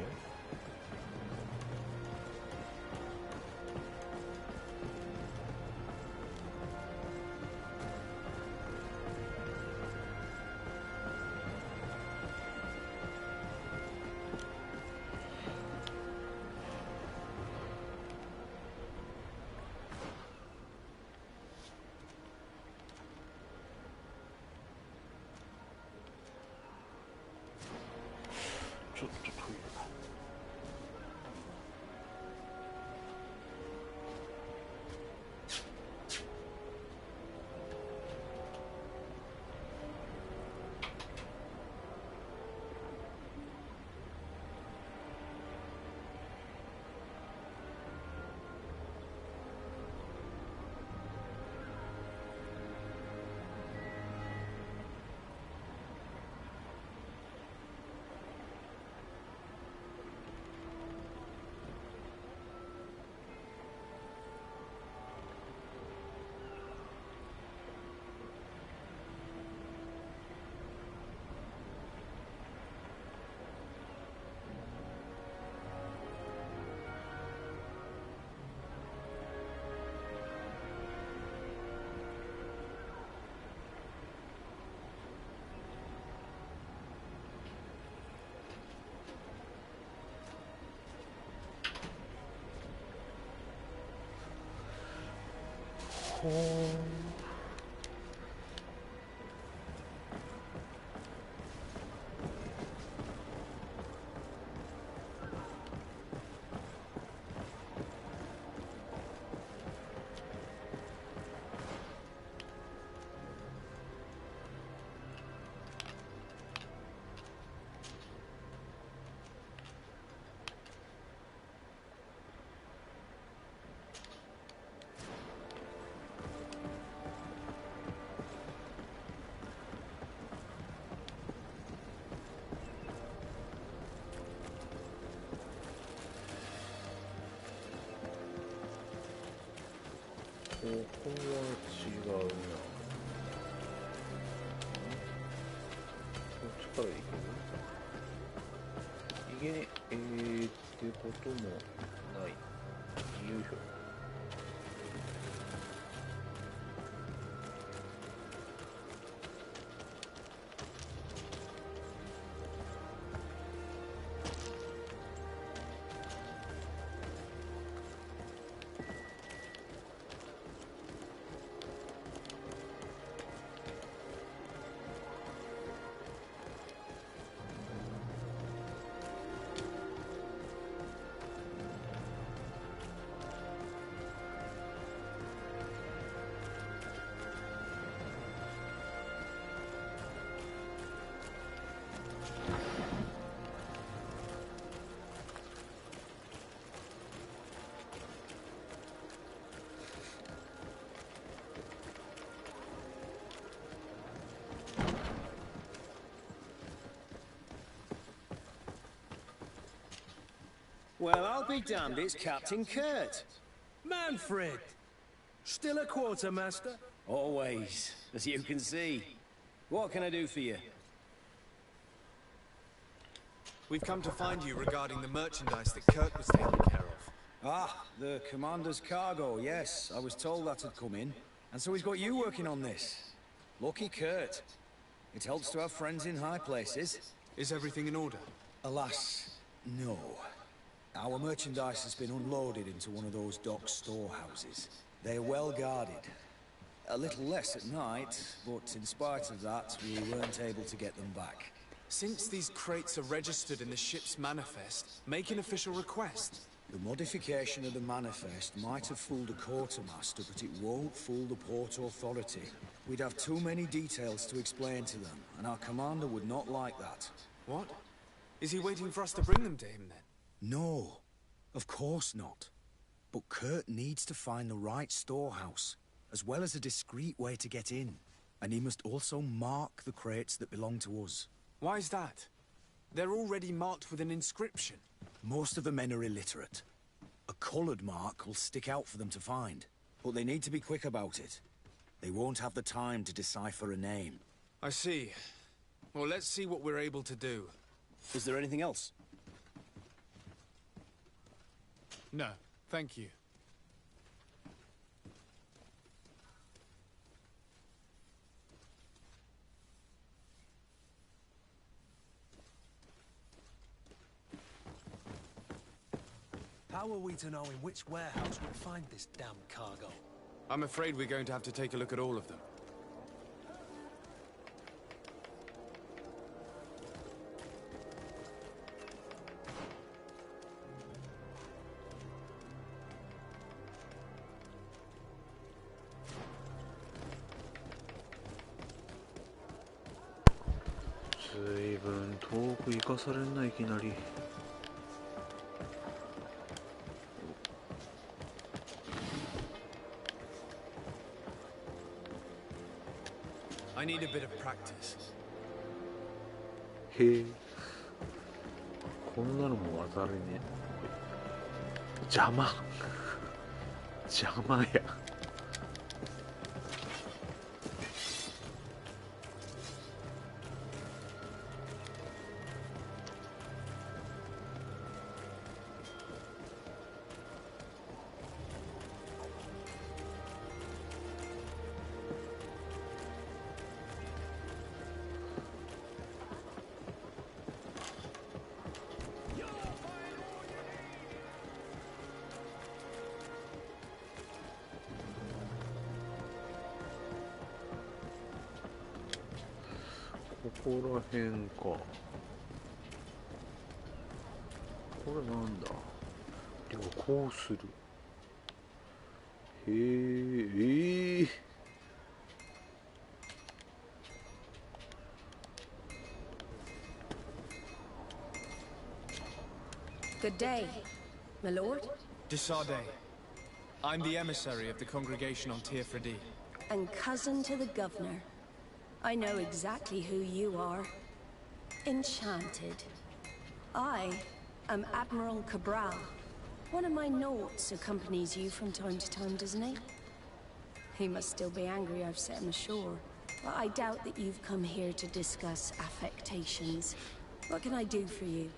ちょっと遠いな。ここは違うな。こっちから行く？いけねえ。ってこともない。よいしょ。Well, I'll be damned, it's Captain Kurt. Manfred! Still a quartermaster? Always, as you can see. What can I do for you? We've come to find you regarding the merchandise that Kurt was taking care of. Ah, the commander's cargo, yes. I was told that had come in. And so he's got you working on this. Lucky Kurt. It helps to have friends in high places. Is everything in order? Alas, no. Our merchandise has been unloaded into one of those dock storehouses. They're well guarded. A little less at night, but in spite of that, we weren't able to get them back. Since these crates are registered in the ship's manifest, make an official request. The modification of the manifest might have fooled a quartermaster, but it won't fool the Port Authority. We'd have too many details to explain to them, and our commander would not like that. What? Is he waiting for us to bring them to him then? No, of course not. But Kurt needs to find the right storehouse, as well as a discreet way to get in. And he must also mark the crates that belong to us. Why's that? They're already marked with an inscription. Most of the men are illiterate. A colored mark will stick out for them to find. But they need to be quick about it. They won't have the time to decipher a name. I see. Well, let's see what we're able to do. Is there anything else? No, thank you. How are we to know in which warehouse we'll find this damn cargo? I'm afraid we're going to have to take a look at all of them. I need a bit of practice. へえ、こんなのも技あるね。邪魔や。こら辺か。これなんだ。旅行する。へえ。Good day, my lord. Desarde. I'm the emissary of the congregation on Teofredi. And cousin to the governor. I know exactly who you are. Enchanted. I am Admiral Cabral. One of my Nauts accompanies you from time to time, doesn't he? He must still be angry I've set him ashore. But I doubt that you've come here to discuss affectations. What can I do for you?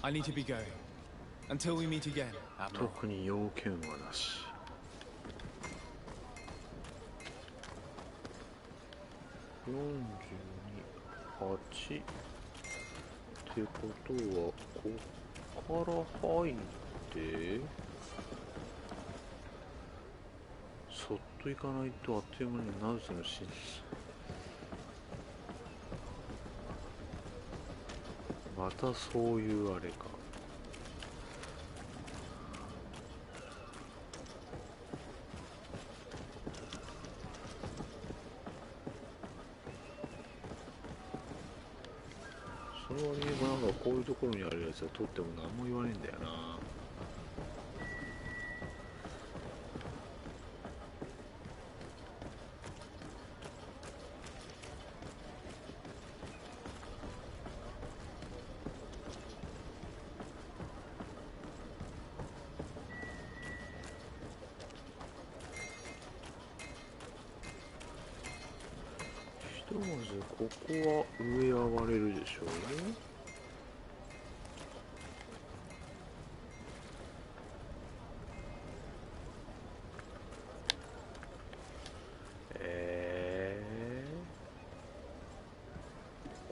I need to be going. Until we meet again, Admiral. 特に要件はなし。42、8ってことはこっから入ってそっと行かないとあっという間にナウスのシーン。またそういうあれか。その割になんかこういうところにあるやつは取っても何も言わねえんだよな。ひとまずここは上上がれるでしょうね。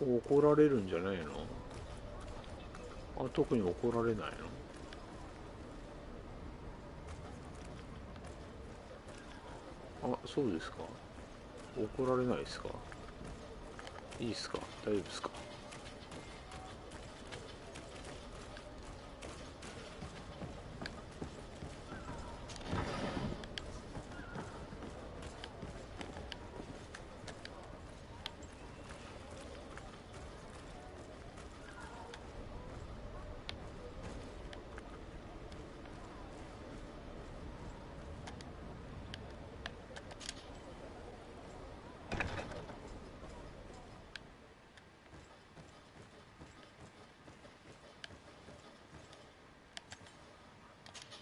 怒られるんじゃないの？あ、特に怒られないの？あ、そうですか。怒られないですか？いいですか？大丈夫ですか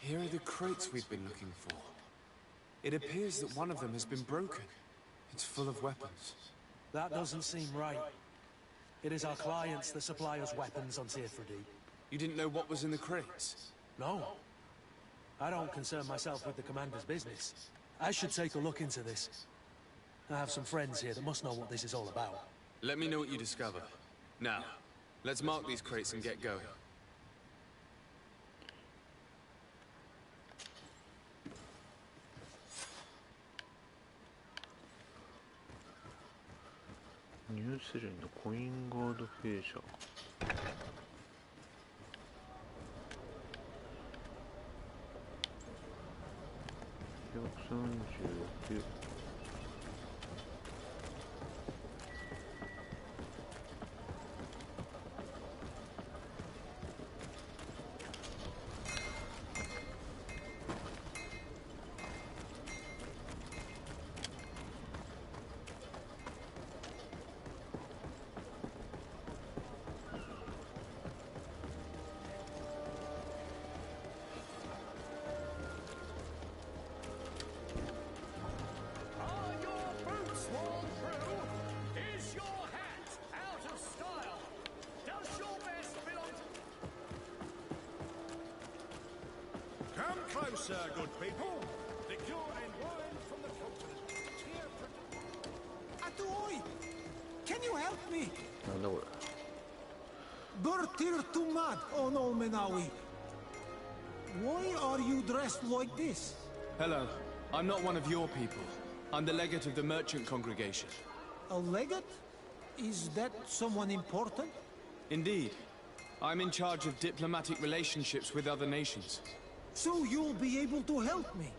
？Here are the crates we've been looking for. It appears that one of them has been broken. It's full of weapons. That doesn't seem right. It is our clients that supply us weapons on Teofredi. You didn't know what was in the crates? No. I don't concern myself with the commander's business. I should take a look into this. I have some friends here that must know what this is all about. Let me know what you discover. Now, let's mark these crates and get going. New Zealand coin guard feature. 139. Closer, good people. Liquor and wine from the continent. Atuoi! Can you help me? No. Bertir Tumad on Olmenawi. Why are you dressed like this? Hello. I'm not one of your people. I'm the legate of the merchant congregation. A legate? Is that someone important? Indeed. I'm in charge of diplomatic relationships with other nations. So you'll be able to help me.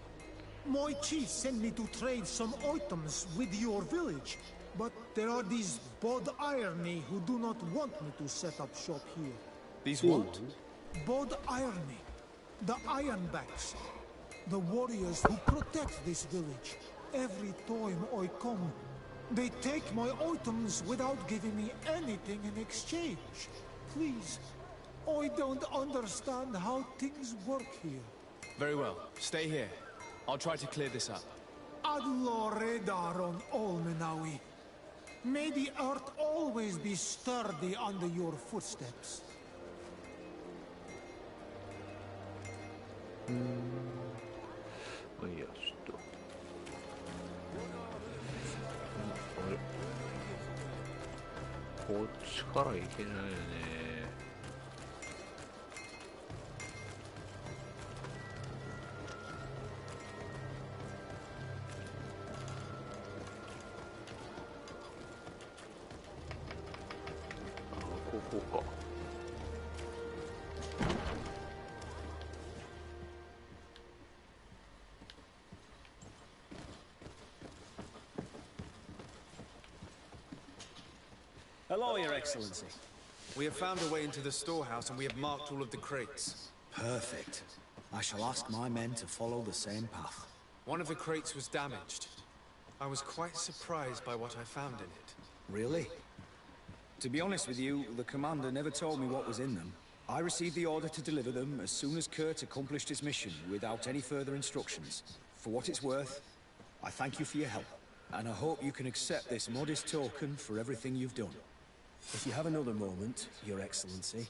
My chief sent me to trade some items with your village, but there are these Bod Irony who do not want me to set up shop here. These what? Bod Irony. The Ironbacks. The warriors who protect this village. Every time I come, they take my items without giving me anything in exchange. Please, I don't understand how things work here. Very well. Stay here. I'll try to clear this up. Adlo Redaron Olmenawi. May the earth always be sturdy under your footsteps.いや、ちょっと。あれこっちから行けないよね。こうか。Hello, Your Excellency. We have found a way into the storehouse and we have marked all of the crates. Perfect. I shall ask my men to follow the same path. One of the crates was damaged. I was quite surprised by what I found in it. Really? To be honest with you, the commander never told me what was in them. I received the order to deliver them as soon as Kurt accomplished his mission, without any further instructions. For what it's worth, I thank you for your help, and I hope you can accept this modest token for everything you've done. If you have another moment, Your Excellency,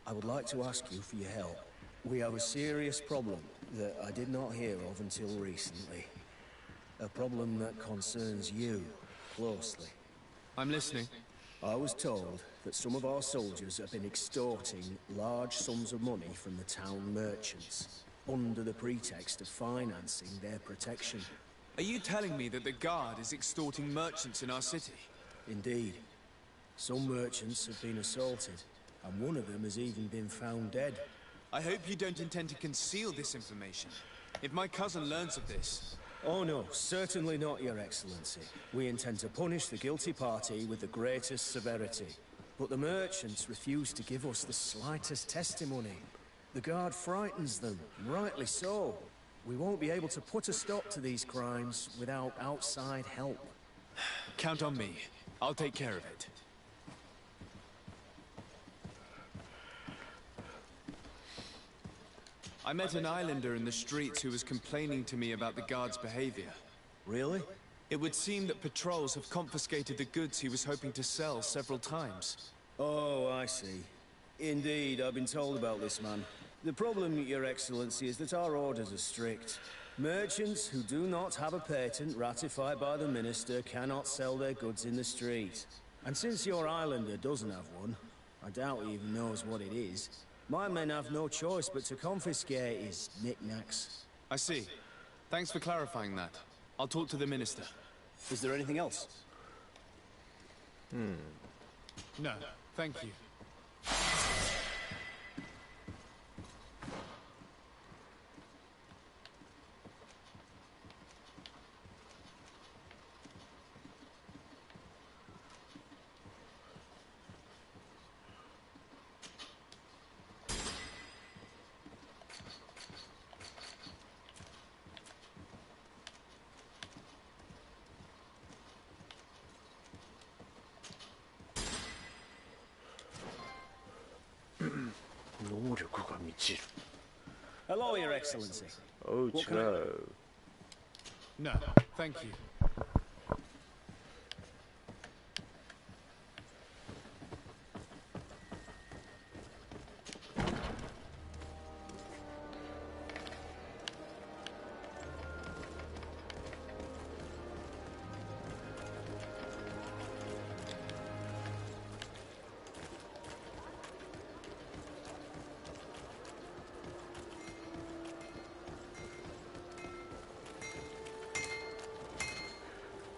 I would like to ask you for your help. We have a serious problem that I did not hear of until recently. A problem that concerns you closely. I'm listening. I was told that some of our soldiers have been extorting large sums of money from the town merchants, under the pretext of financing their protection. Are you telling me that the Guard is extorting merchants in our city? Indeed. Some merchants have been assaulted, and one of them has even been found dead. I hope you don't intend to conceal this information. If my cousin learns of this... Oh no, certainly not, Your Excellency. We intend to punish the guilty party with the greatest severity. But the merchants refuse to give us the slightest testimony. The Guard frightens them, rightly so. We won't be able to put a stop to these crimes without outside help. Count on me. I'll take care of it. I met an islander in the streets who was complaining to me about the guard's behavior. Really? It would seem that patrols have confiscated the goods he was hoping to sell several times. Oh, I see. Indeed, I've been told about this man. The problem, Your Excellency, is that our orders are strict. Merchants who do not have a patent ratified by the Minister cannot sell their goods in the street. And since your islander doesn't have one, I doubt he even knows what it is, my men have no choice but to confiscate his knickknacks. I see. Thanks for clarifying that. I'll talk to the Minister. Is there anything else? No, thank you. Hello, Your Excellency. Oh, hello. No, thank you.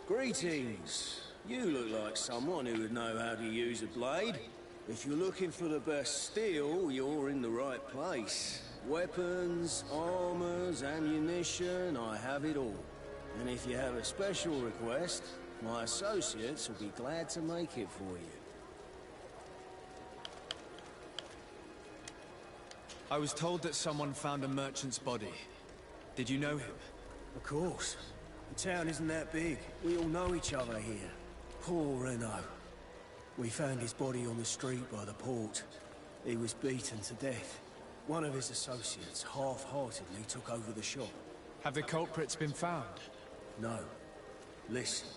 Greetings. You look like someone who would know how to use a blade. If you're looking for the best steel, you're in the right place. Weapons, armors, ammunition, I have it all. And if you have a special request, my associates will be glad to make it for you. I was told that someone found a merchant's body. Did you know him? Of course. The town isn't that big. We all know each other here. Poor Renault. We found his body on the street by the port. He was beaten to death. One of his associates half-heartedly took over the shop. Have the culprits been found? No. Listen.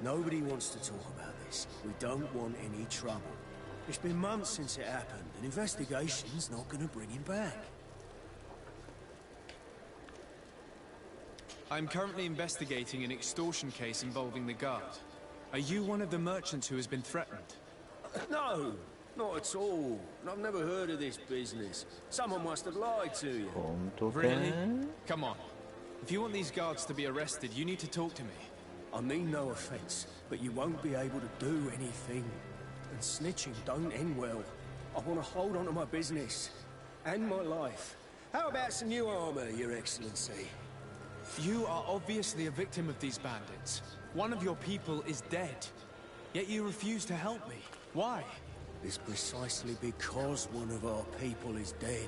Nobody wants to talk about this. We don't want any trouble. It's been months since it happened. An investigation's not going to bring him back. I'm currently investigating an extortion case involving the guard. Are you one of the merchants who has been threatened? No, not at all. I've never heard of this business. Someone must have lied to you. Really? Come on. If you want these guards to be arrested, you need to talk to me. I mean no offense, but you won't be able to do anything. And snitching don't end well. I want to hold on to my business. And my life. How about some new armor, Your Excellency? You are obviously a victim of these bandits. One of your people is dead. Yet you refuse to help me. Why? It's precisely because one of our people is dead.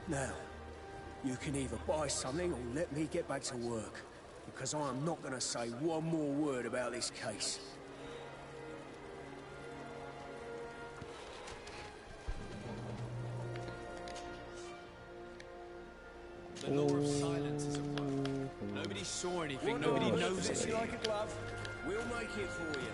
Now, you can either buy something or let me get back to work. Because I am not going to say one more word about this case. The law of silence is at work. Nobody saw anything, nobody knows it. anything. Like a glove. We'll make it for you.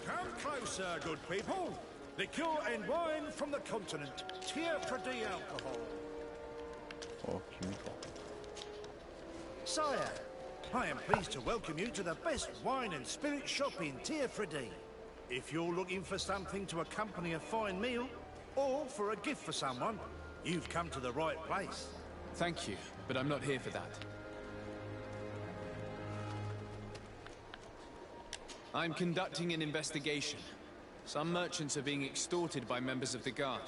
Come closer, good people. Liqueur and wine from the continent. Tier for D alcohol. Sire, I am pleased to welcome you to the best wine and spirit shop in Tier for D. If you're looking for something to accompany a fine meal, or for a gift for someone, you've come to the right place. Thank you, but I'm not here for that. I'm conducting an investigation. Some merchants are being extorted by members of the guard.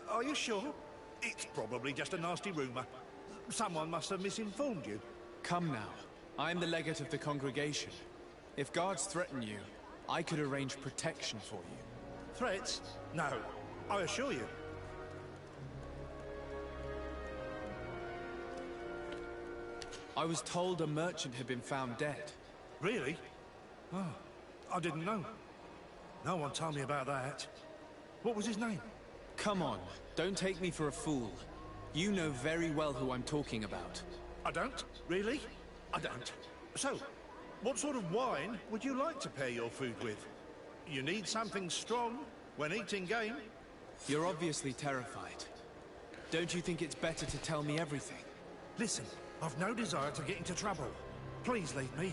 Are you sure? It's probably just a nasty rumor. Someone must have misinformed you. Come now. I'm the legate of the congregation. If guards threaten you, I could arrange protection for you. Threats? No, I assure you. I was told a merchant had been found dead. Really? Oh, I didn't know. No one told me about that. What was his name? Come on, don't take me for a fool. You know very well who I'm talking about. I don't? Really? I don't. So, what sort of wine would you like to pair your food with? You need something strong when eating game? You're obviously terrified. Don't you think it's better to tell me everything? Listen, I've no desire to get into trouble. Please leave me.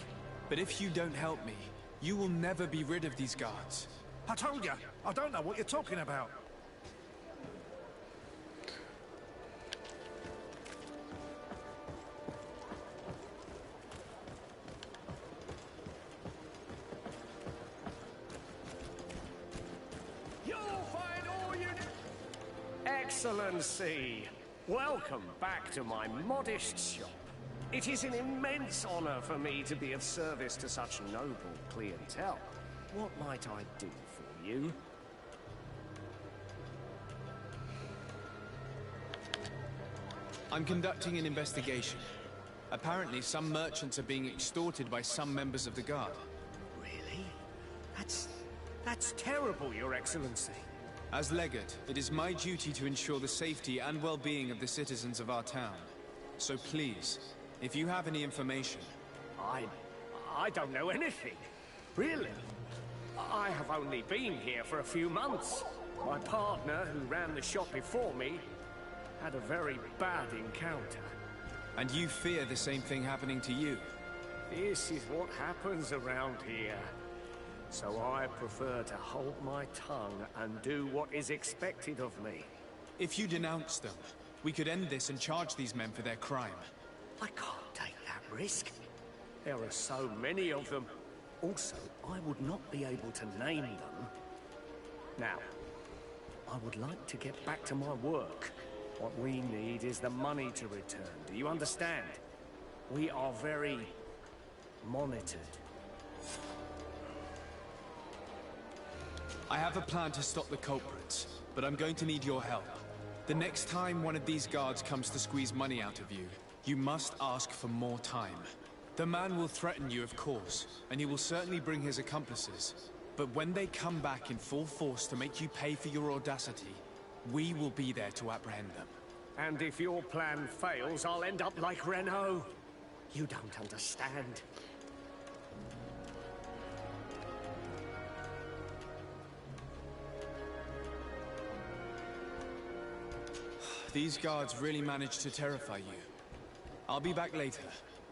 But if you don't help me, you will never be rid of these guards. I told you, I don't know what you're talking about. You'll find all you... Excellency, welcome back to my modest shop. It is an immense honor for me to be of service to such noble clientele. What might I do for you? I'm conducting an investigation. Apparently, some merchants are being extorted by some members of the guard. Really? That's terrible, Your Excellency. As legate, it is my duty to ensure the safety and well-being of the citizens of our town. So please, if you have any information... I don't know anything. Really? I have only been here for a few months. My partner, who ran the shop before me, had a very bad encounter. And you fear the same thing happening to you? This is what happens around here. So I prefer to hold my tongue and do what is expected of me. If you denounce them, we could end this and charge these men for their crime. I can't take that risk. There are so many of them. Also, I would not be able to name them. Now, I would like to get back to my work. What we need is the money to return. Do you understand? We are very monitored. I have a plan to stop the culprits, but I'm going to need your help. The next time one of these guards comes to squeeze money out of you, you must ask for more time. The man will threaten you, of course, and he will certainly bring his accomplices. But when they come back in full force to make you pay for your audacity, we will be there to apprehend them. And if your plan fails, I'll end up like Renault. You don't understand. These guards really managed to terrify you. I'll be back later,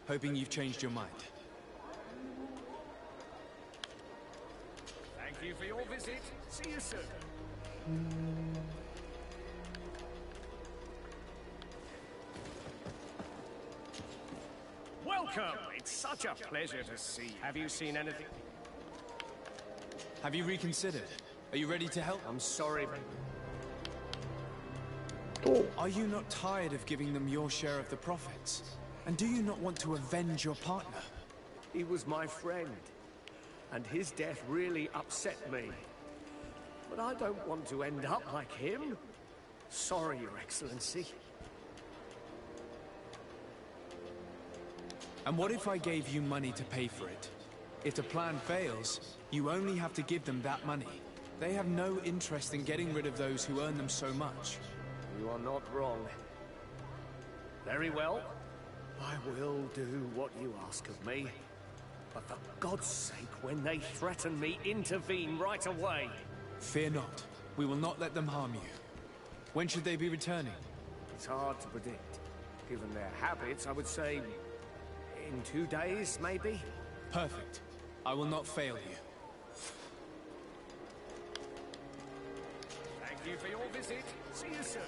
hoping you've changed your mind. Thank you for your visit. See you soon. Welcome! It's such a pleasure to see you. Have you seen anything? Have you reconsidered? Are you ready to help? I'm sorry, but... Are you not tired of giving them your share of the profits? And do you not want to avenge your partner? He was my friend, and his death really upset me. But I don't want to end up like him. Sorry, Your Excellency. And what if I gave you money to pay for it? If the plan fails, you only have to give them that money. They have no interest in getting rid of those who earn them so much. You are not wrong. Very well. I will do what you ask of me. But for God's sake, when they threaten me, intervene right away. Fear not. We will not let them harm you. When should they be returning? It's hard to predict. Given their habits, I would say... in 2 days, maybe? Perfect. I will not fail you. Thank you for your visit. See you soon.2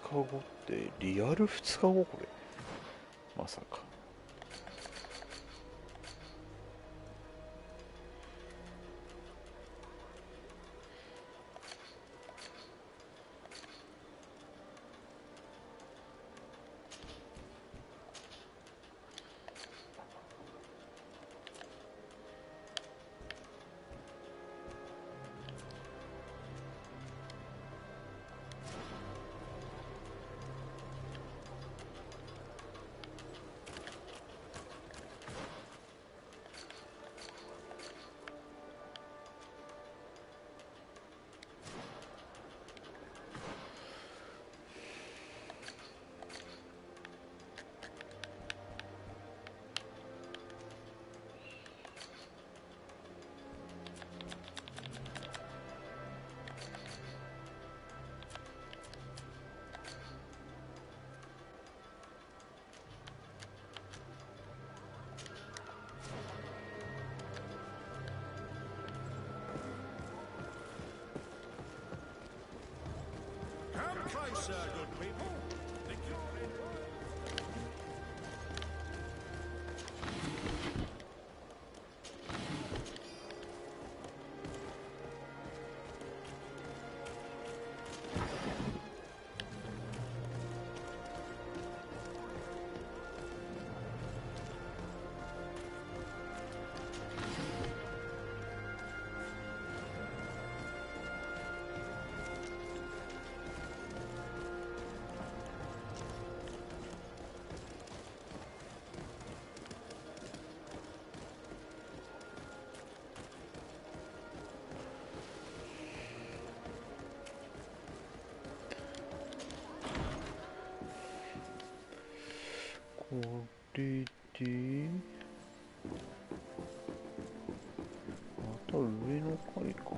日後ってリアル2日後これまさか。closer, good people.これでまた上の階か。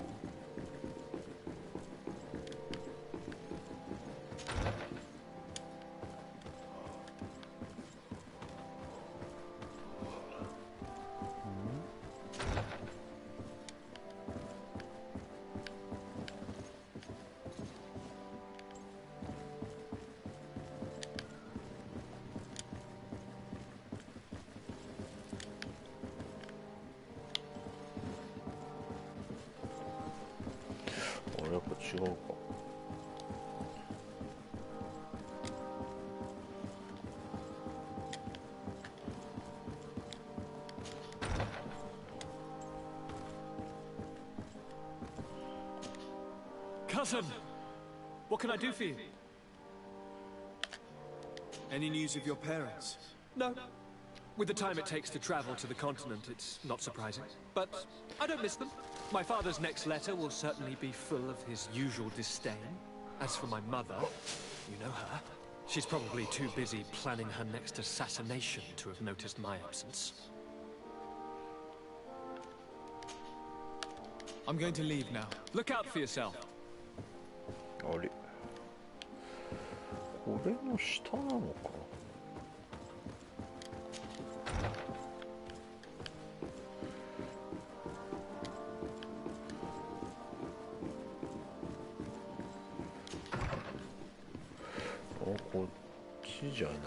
やっぱ違うか。Cousin, what can I do for you? Any news of your parents? No. With the time it takes to travel to the continent, it's not surprising. But I don't miss them. My father's next letter will certainly be full of his usual disdain. As for my mother, you know her. She's probably too busy planning her next assassination to have noticed my absence. I'm going to leave now. Look out for yourself. あれ、これの下なのか。こっちじゃない。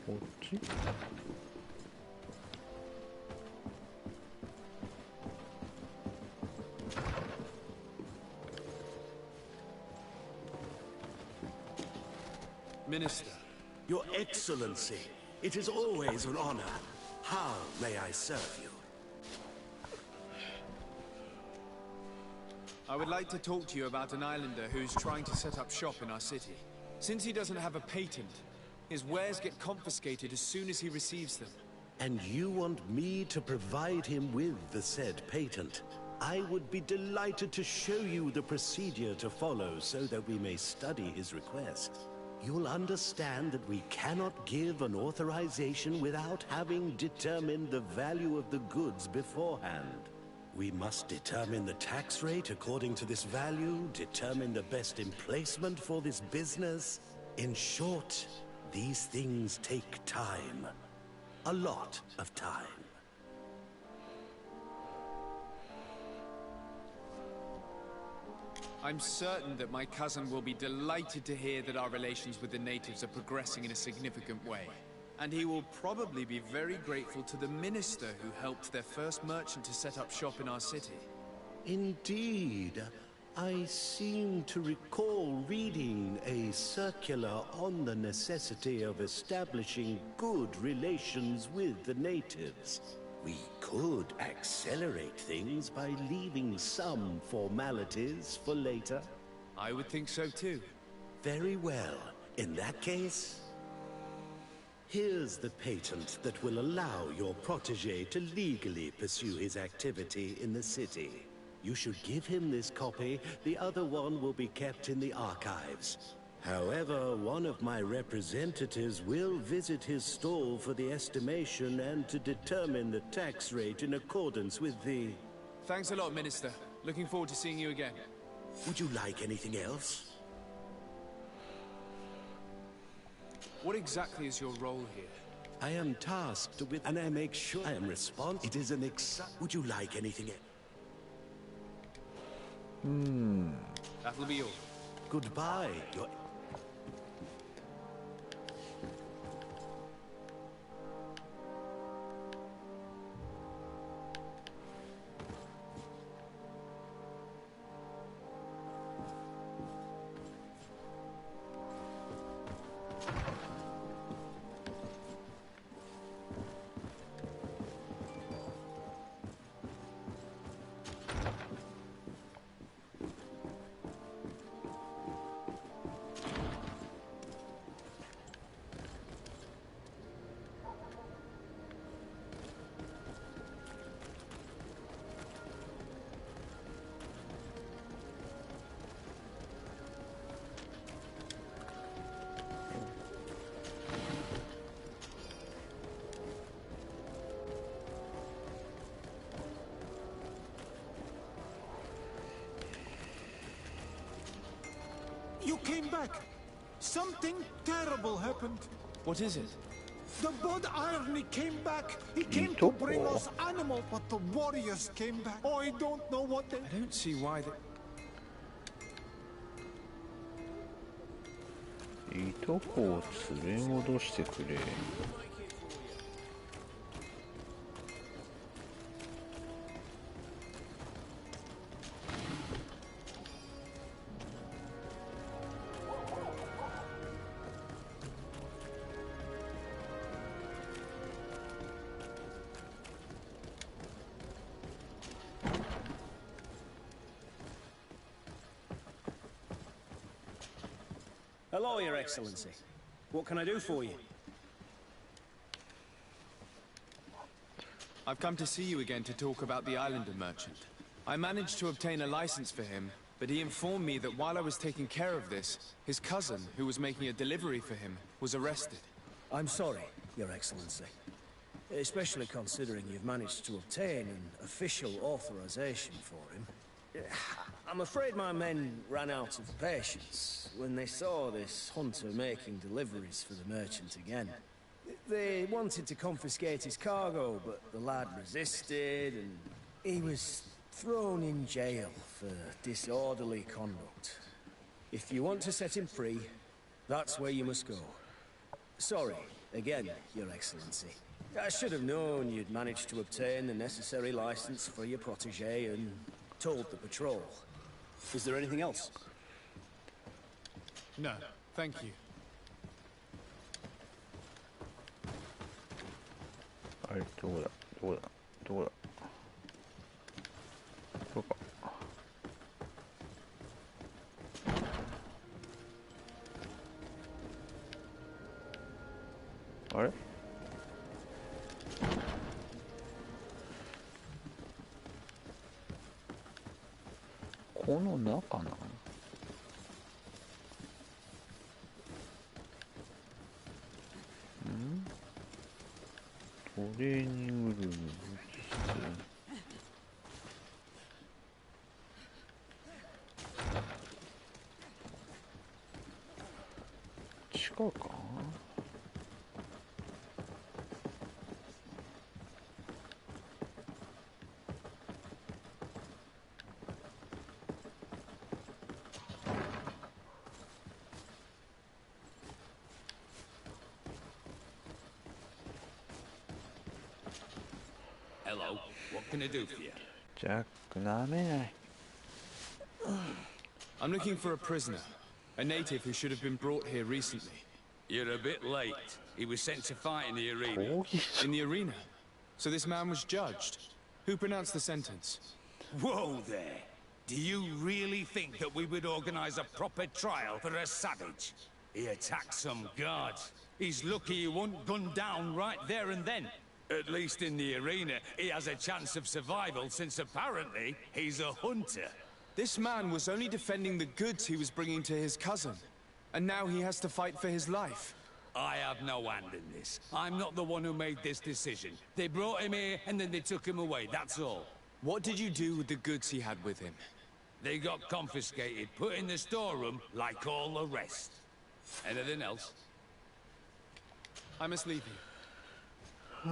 こっち。Minister. Your Excellency, it is always an honor. How may I serve you? I would like to talk to you about an islander who's trying to set up shop in our city. Since he doesn't have a patent, his wares get confiscated as soon as he receives them. And you want me to provide him with the said patent? I would be delighted to show you the procedure to follow so that we may study his request. You'll understand that we cannot give an authorization without having determined the value of the goods beforehand. We must determine the tax rate according to this value, determine the best emplacement for this business. In short, these things take time. A lot of time. I'm certain that my cousin will be delighted to hear that our relations with the natives are progressing in a significant way. And he will probably be very grateful to the minister who helped their first merchant to set up shop in our city. Indeed. I seem to recall reading a circular on the necessity of establishing good relations with the natives. We could accelerate things by leaving some formalities for later. I would think so too. Very well. In that case, here's the patent that will allow your protege to legally pursue his activity in the city. You should give him this copy. The other one will be kept in the archives. However, one of my representatives will visit his stall for the estimation and to determine the tax rate in accordance with the... Thanks a lot, Minister. Looking forward to seeing you again. Would you like anything else? What exactly is your role here? I am tasked with, and I make sure I am responsible. It is an Would you like anything else? That'll be all. Goodbye. You came back. Something terrible happened. What is it? The Bod Irony came back. He came to bring us animals, but the warriors came back. Oh, I don't know what they... I don't see why they... いとこを連れ戻してくれ。Hello, Your Excellency. What can I do for you? I've come to see you again to talk about the Islander merchant. I managed to obtain a license for him, but he informed me that while I was taking care of this, his cousin, who was making a delivery for him, was arrested. I'm sorry, Your Excellency. Especially considering you've managed to obtain an official authorization for him. I'm afraid my men ran out of patience when they saw this hunter making deliveries for the merchant again. They wanted to confiscate his cargo, but the lad resisted, and he was thrown in jail for disorderly conduct. If you want to set him free, that's where you must go. Sorry, again, Your Excellency. I should have known you'd managed to obtain the necessary license for your protege and told the patrol. Is there anything else? No, thank you. あれ、どこだどこだどこだどこかあれこの中なのトレーニングルーム地下かHello, what can I do for you? ジャックなめない I'm looking for a prisoner, a native who should have been brought here recently. You're a bit late. He was sent to fight in the arena. In the arena? So this man was judged. Who pronounced the sentence? Whoa there! Do you really think that we would organize a proper trial for a savage? He attacked some guards. He's lucky he wasn't gunned down right there and then. At least in the arena, he has a chance of survival since apparently he's a hunter. This man was only defending the goods he was bringing to his cousin. And now he has to fight for his life. I have no hand in this. I'm not the one who made this decision. They brought him here and then they took him away, that's all. What did you do with the goods he had with him? They got confiscated, put in the storeroom like all the rest. Anything else? I must leave you. ど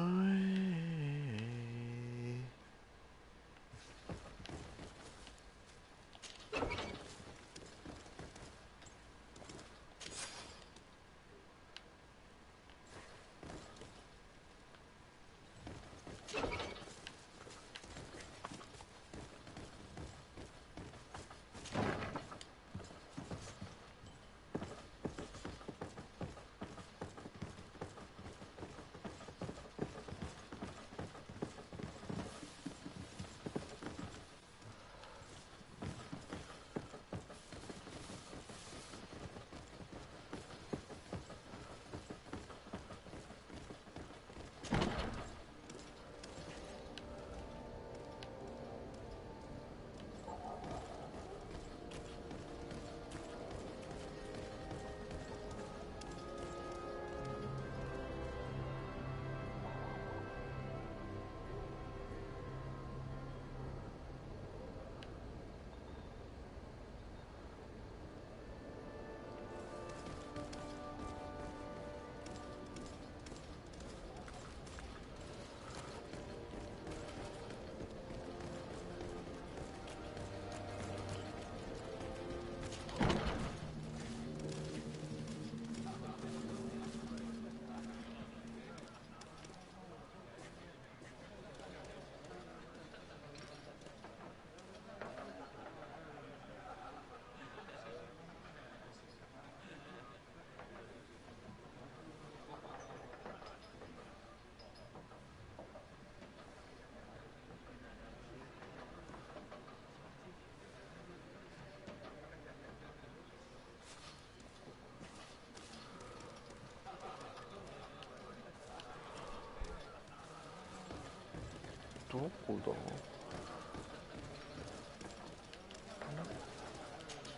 こだ?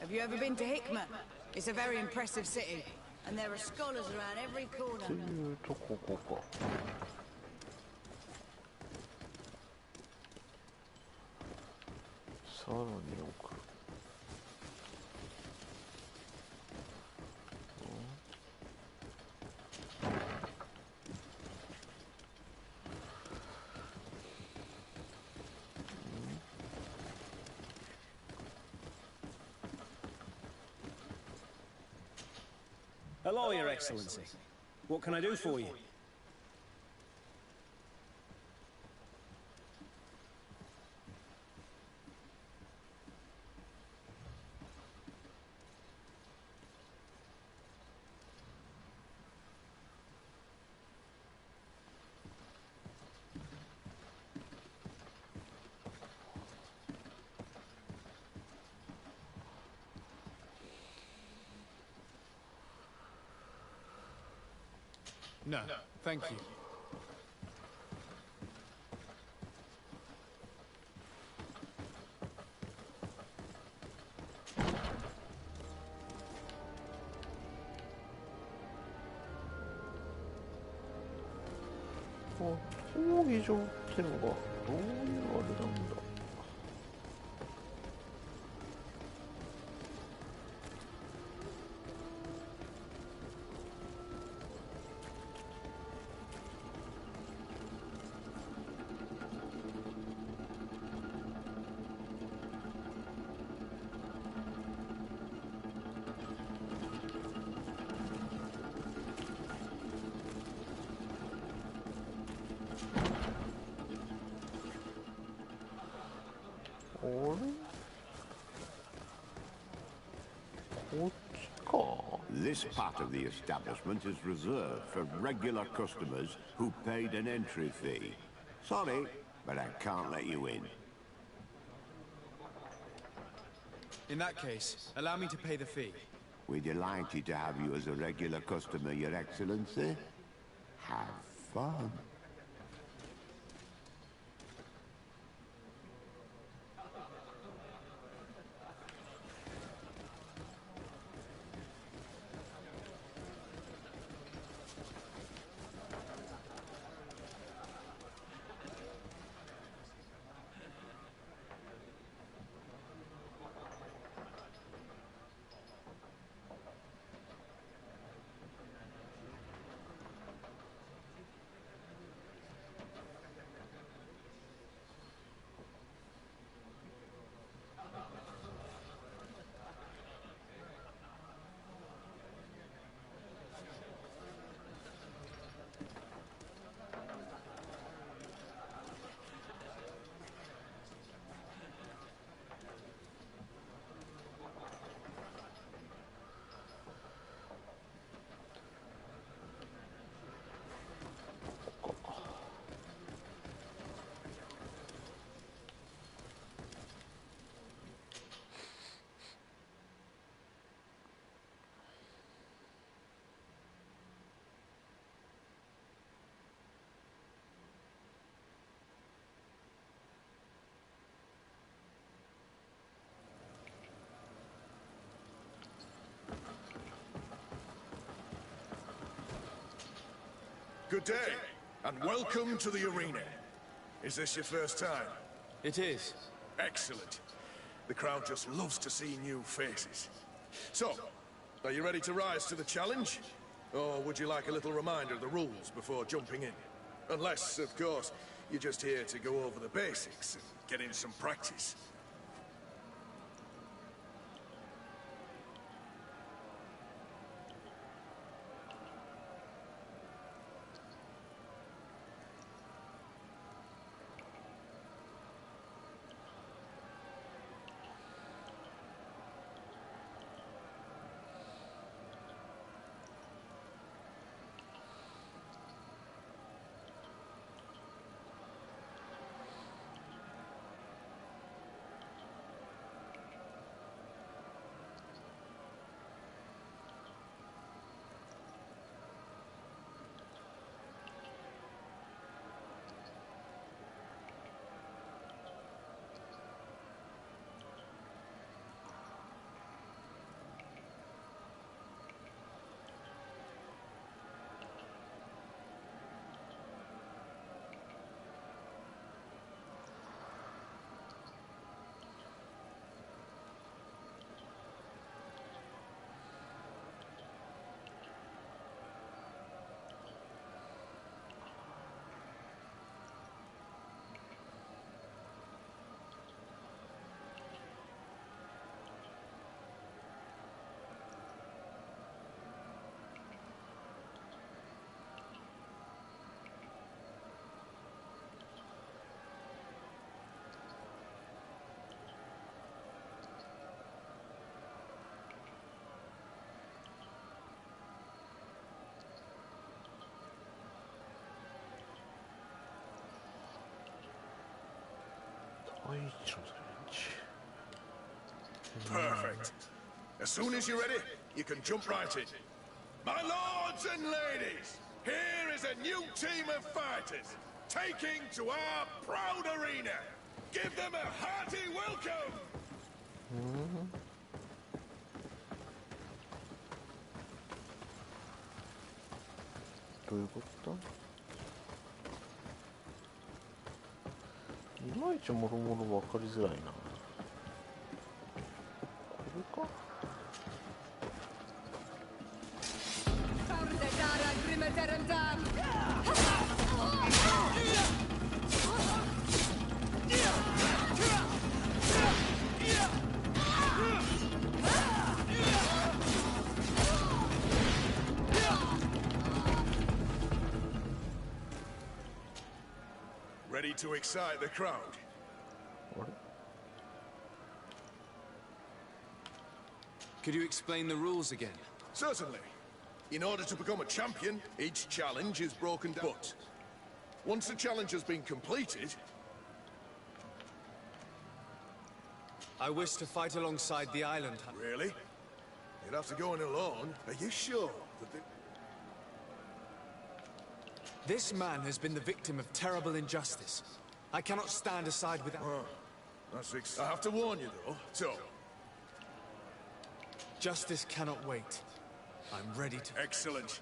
Have you ever been to Hikma? It's a very impressive city, and there are scholars around every corner. っていうとここか。さらに奥。Hello, Your Excellency. What can I do for you? No, thank you. Oh, 闘技場ってのがどういうあれなんだ? This part of the establishment is reserved for regular customers who paid an entry fee. Sorry, but I can't let you in. In that case, allow me to pay the fee. We're delighted to have you as a regular customer, Your Excellency. Have fun. Good day, and welcome to the arena. Is this your first time? It is. Excellent. The crowd just loves to see new faces. So, are you ready to rise to the challenge? Or would you like a little reminder of the rules before jumping in? Unless, of course, you're just here to go over the basics and get in some practice. Perfect. As soon as you're ready, you can jump right in. My lords and ladies, here is a new team of fighters, taking to our proud arena. Give them a hearty welcome!いまいちもろもろ分かりづらいな。これか。Ready to excite the crowd? Could you explain the rules again? Certainly. In order to become a champion, each challenge is broken down. But once the challenge has been completed... I wish to fight alongside the island. Really? You'd have to go in alone. Are you sure that This man has been the victim of terrible injustice. I cannot stand aside without... I have to warn you, though. So... Justice cannot wait. I'm ready to... Excellent.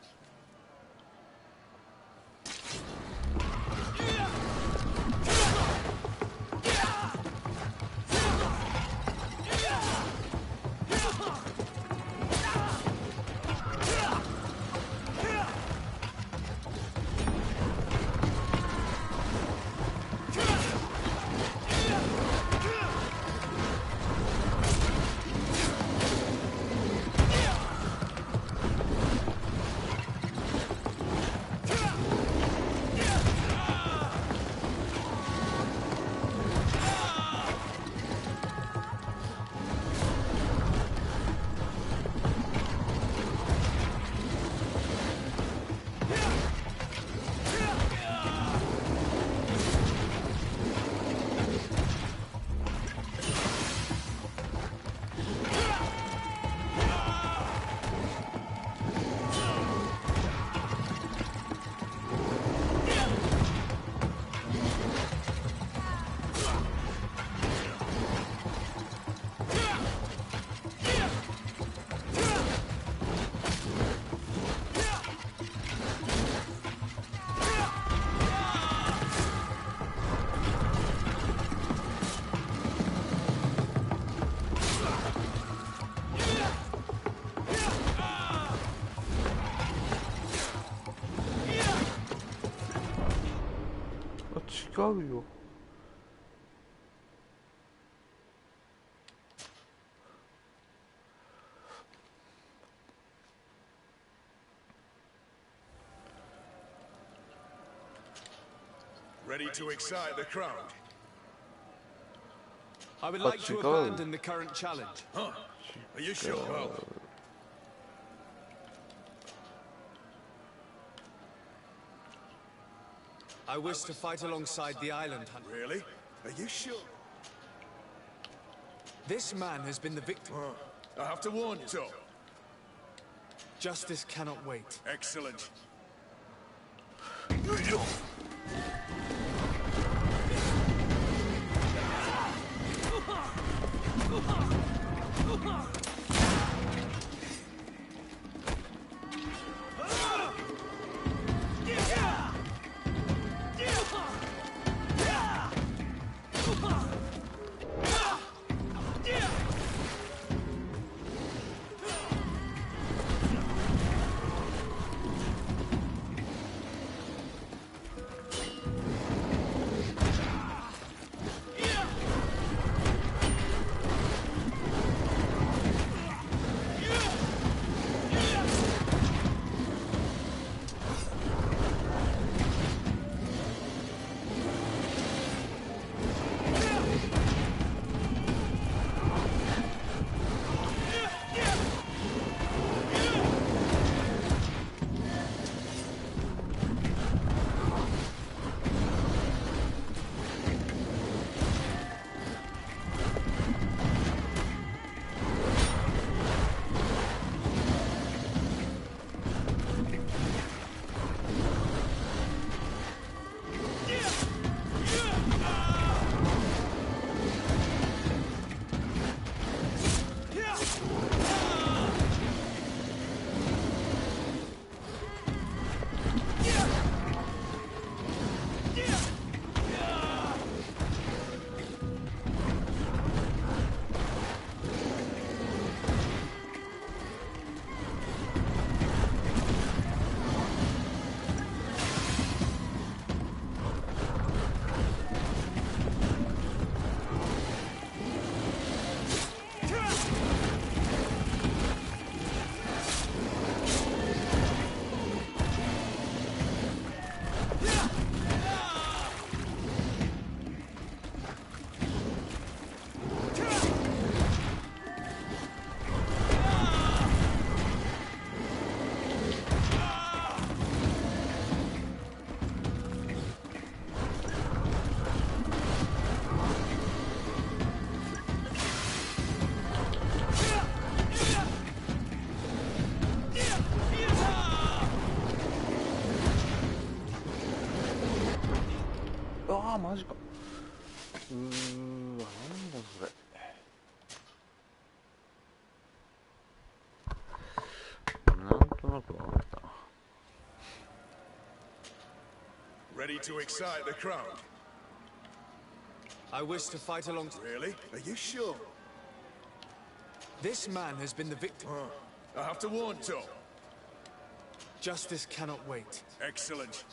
うよ。Ready to excite the crowd? I would like to abandon the current challenge. Huh? Are you sure? Well, I wish to fight alongside the island hunter. Really? Are you sure? This man has been the victim. I have to warn you, so. Justice cannot wait. Excellent.ああマジか。なんだそれ。なんとなく分かったな。Ready to excite the crowd? I wish to fight alongside. Really? Are you sure? This man has been the victim. I have to warn you. Justice cannot wait. Excellent.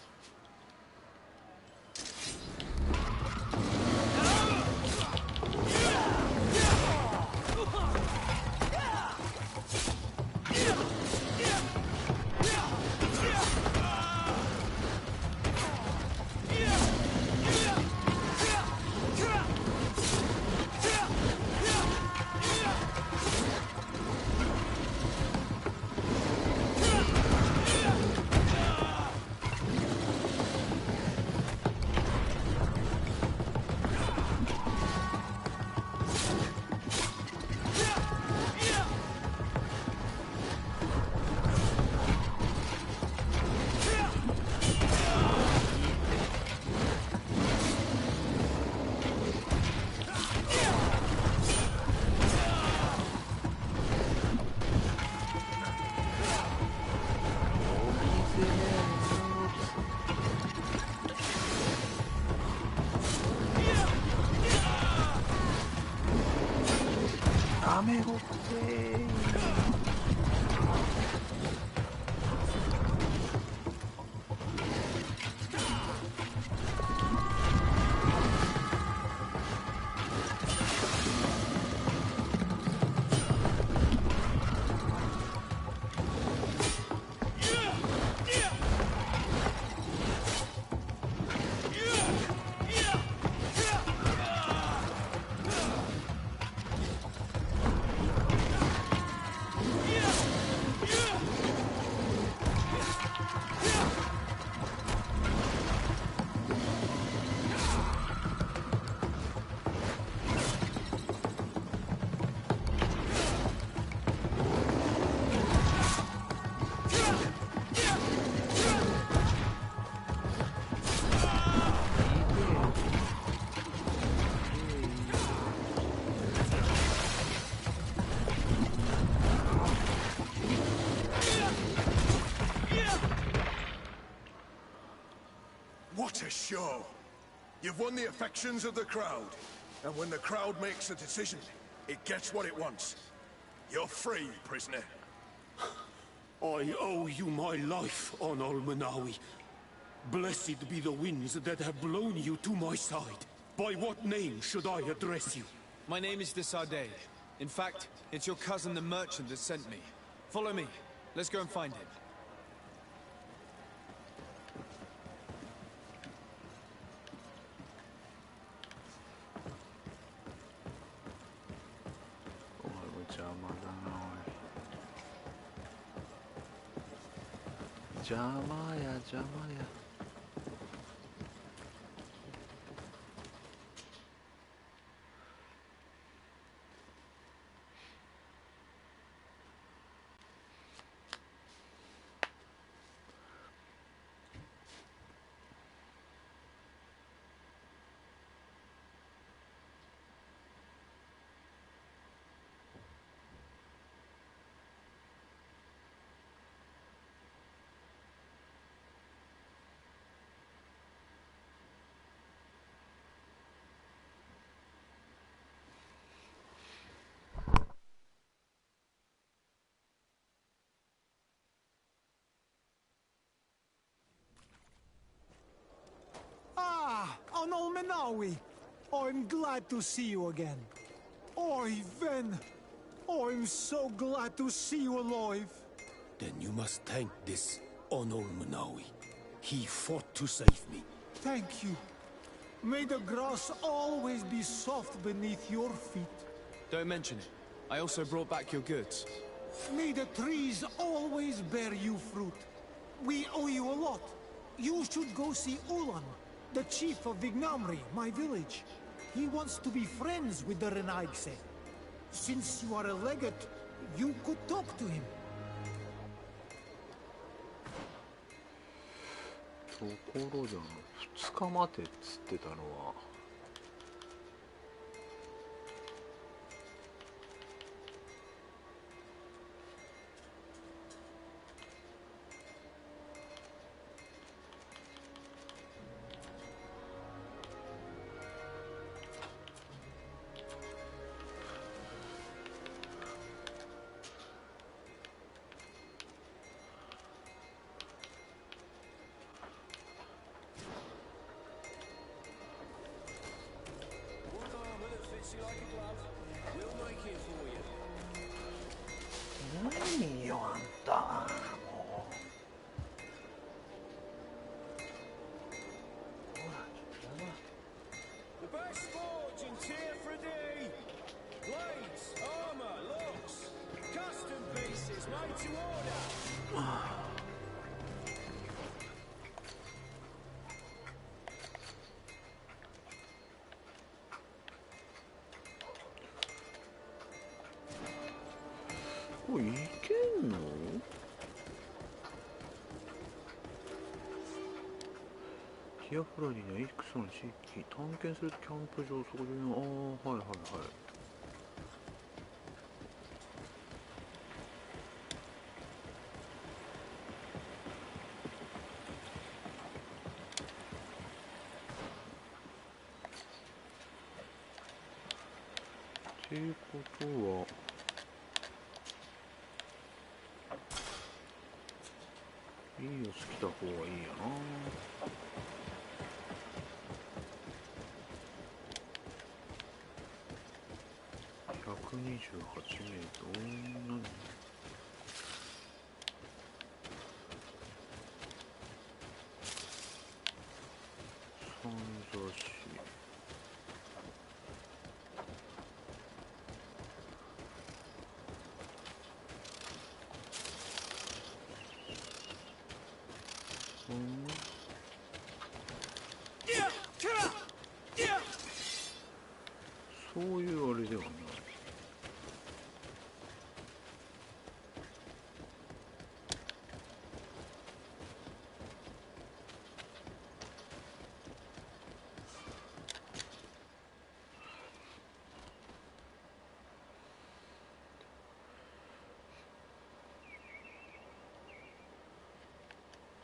show. You've won the affections of the crowd. And when the crowd makes a decision, it gets what it wants. You're free, prisoner. I owe you my life, Onol Manawi. Blessed be the winds that have blown you to my side. By what name should I address you? My name is Desarde. In fact, it's your cousin the merchant that sent me. Follow me. Let's go and find him. Jamaya. Onol Manawi, I'm glad to see you again. Oi, Ven, I'm so glad to see you alive. Then you must thank this Onol Manawi. He fought to save me. Thank you. May the grass always be soft beneath your feet. Don't mention it. I also brought back your goods. May the trees always bear you fruit. We owe you a lot. You should go see Ulan, the chief of Vignamri, my village. He wants to be friends with the Renaigse. Since you are a legate, you could talk to him. ところじゃ2日待てっつってたのは何よあんたもうほら The best fortunes here for a day. Blades, armor, looks, custom pieces made to order. これいけんの？ティアフラリーにはいくつの地域探検するとキャンプ場そこではいはいはいっていうことはいいよ、好きた方がいいやな。128メートル何三座市そういうあれではない。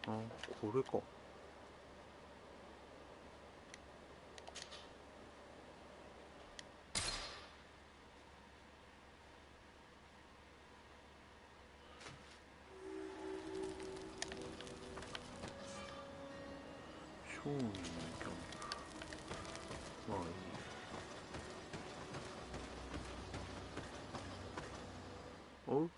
あ、これか。商人か。まあいい。おう。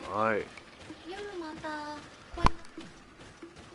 はい。夜また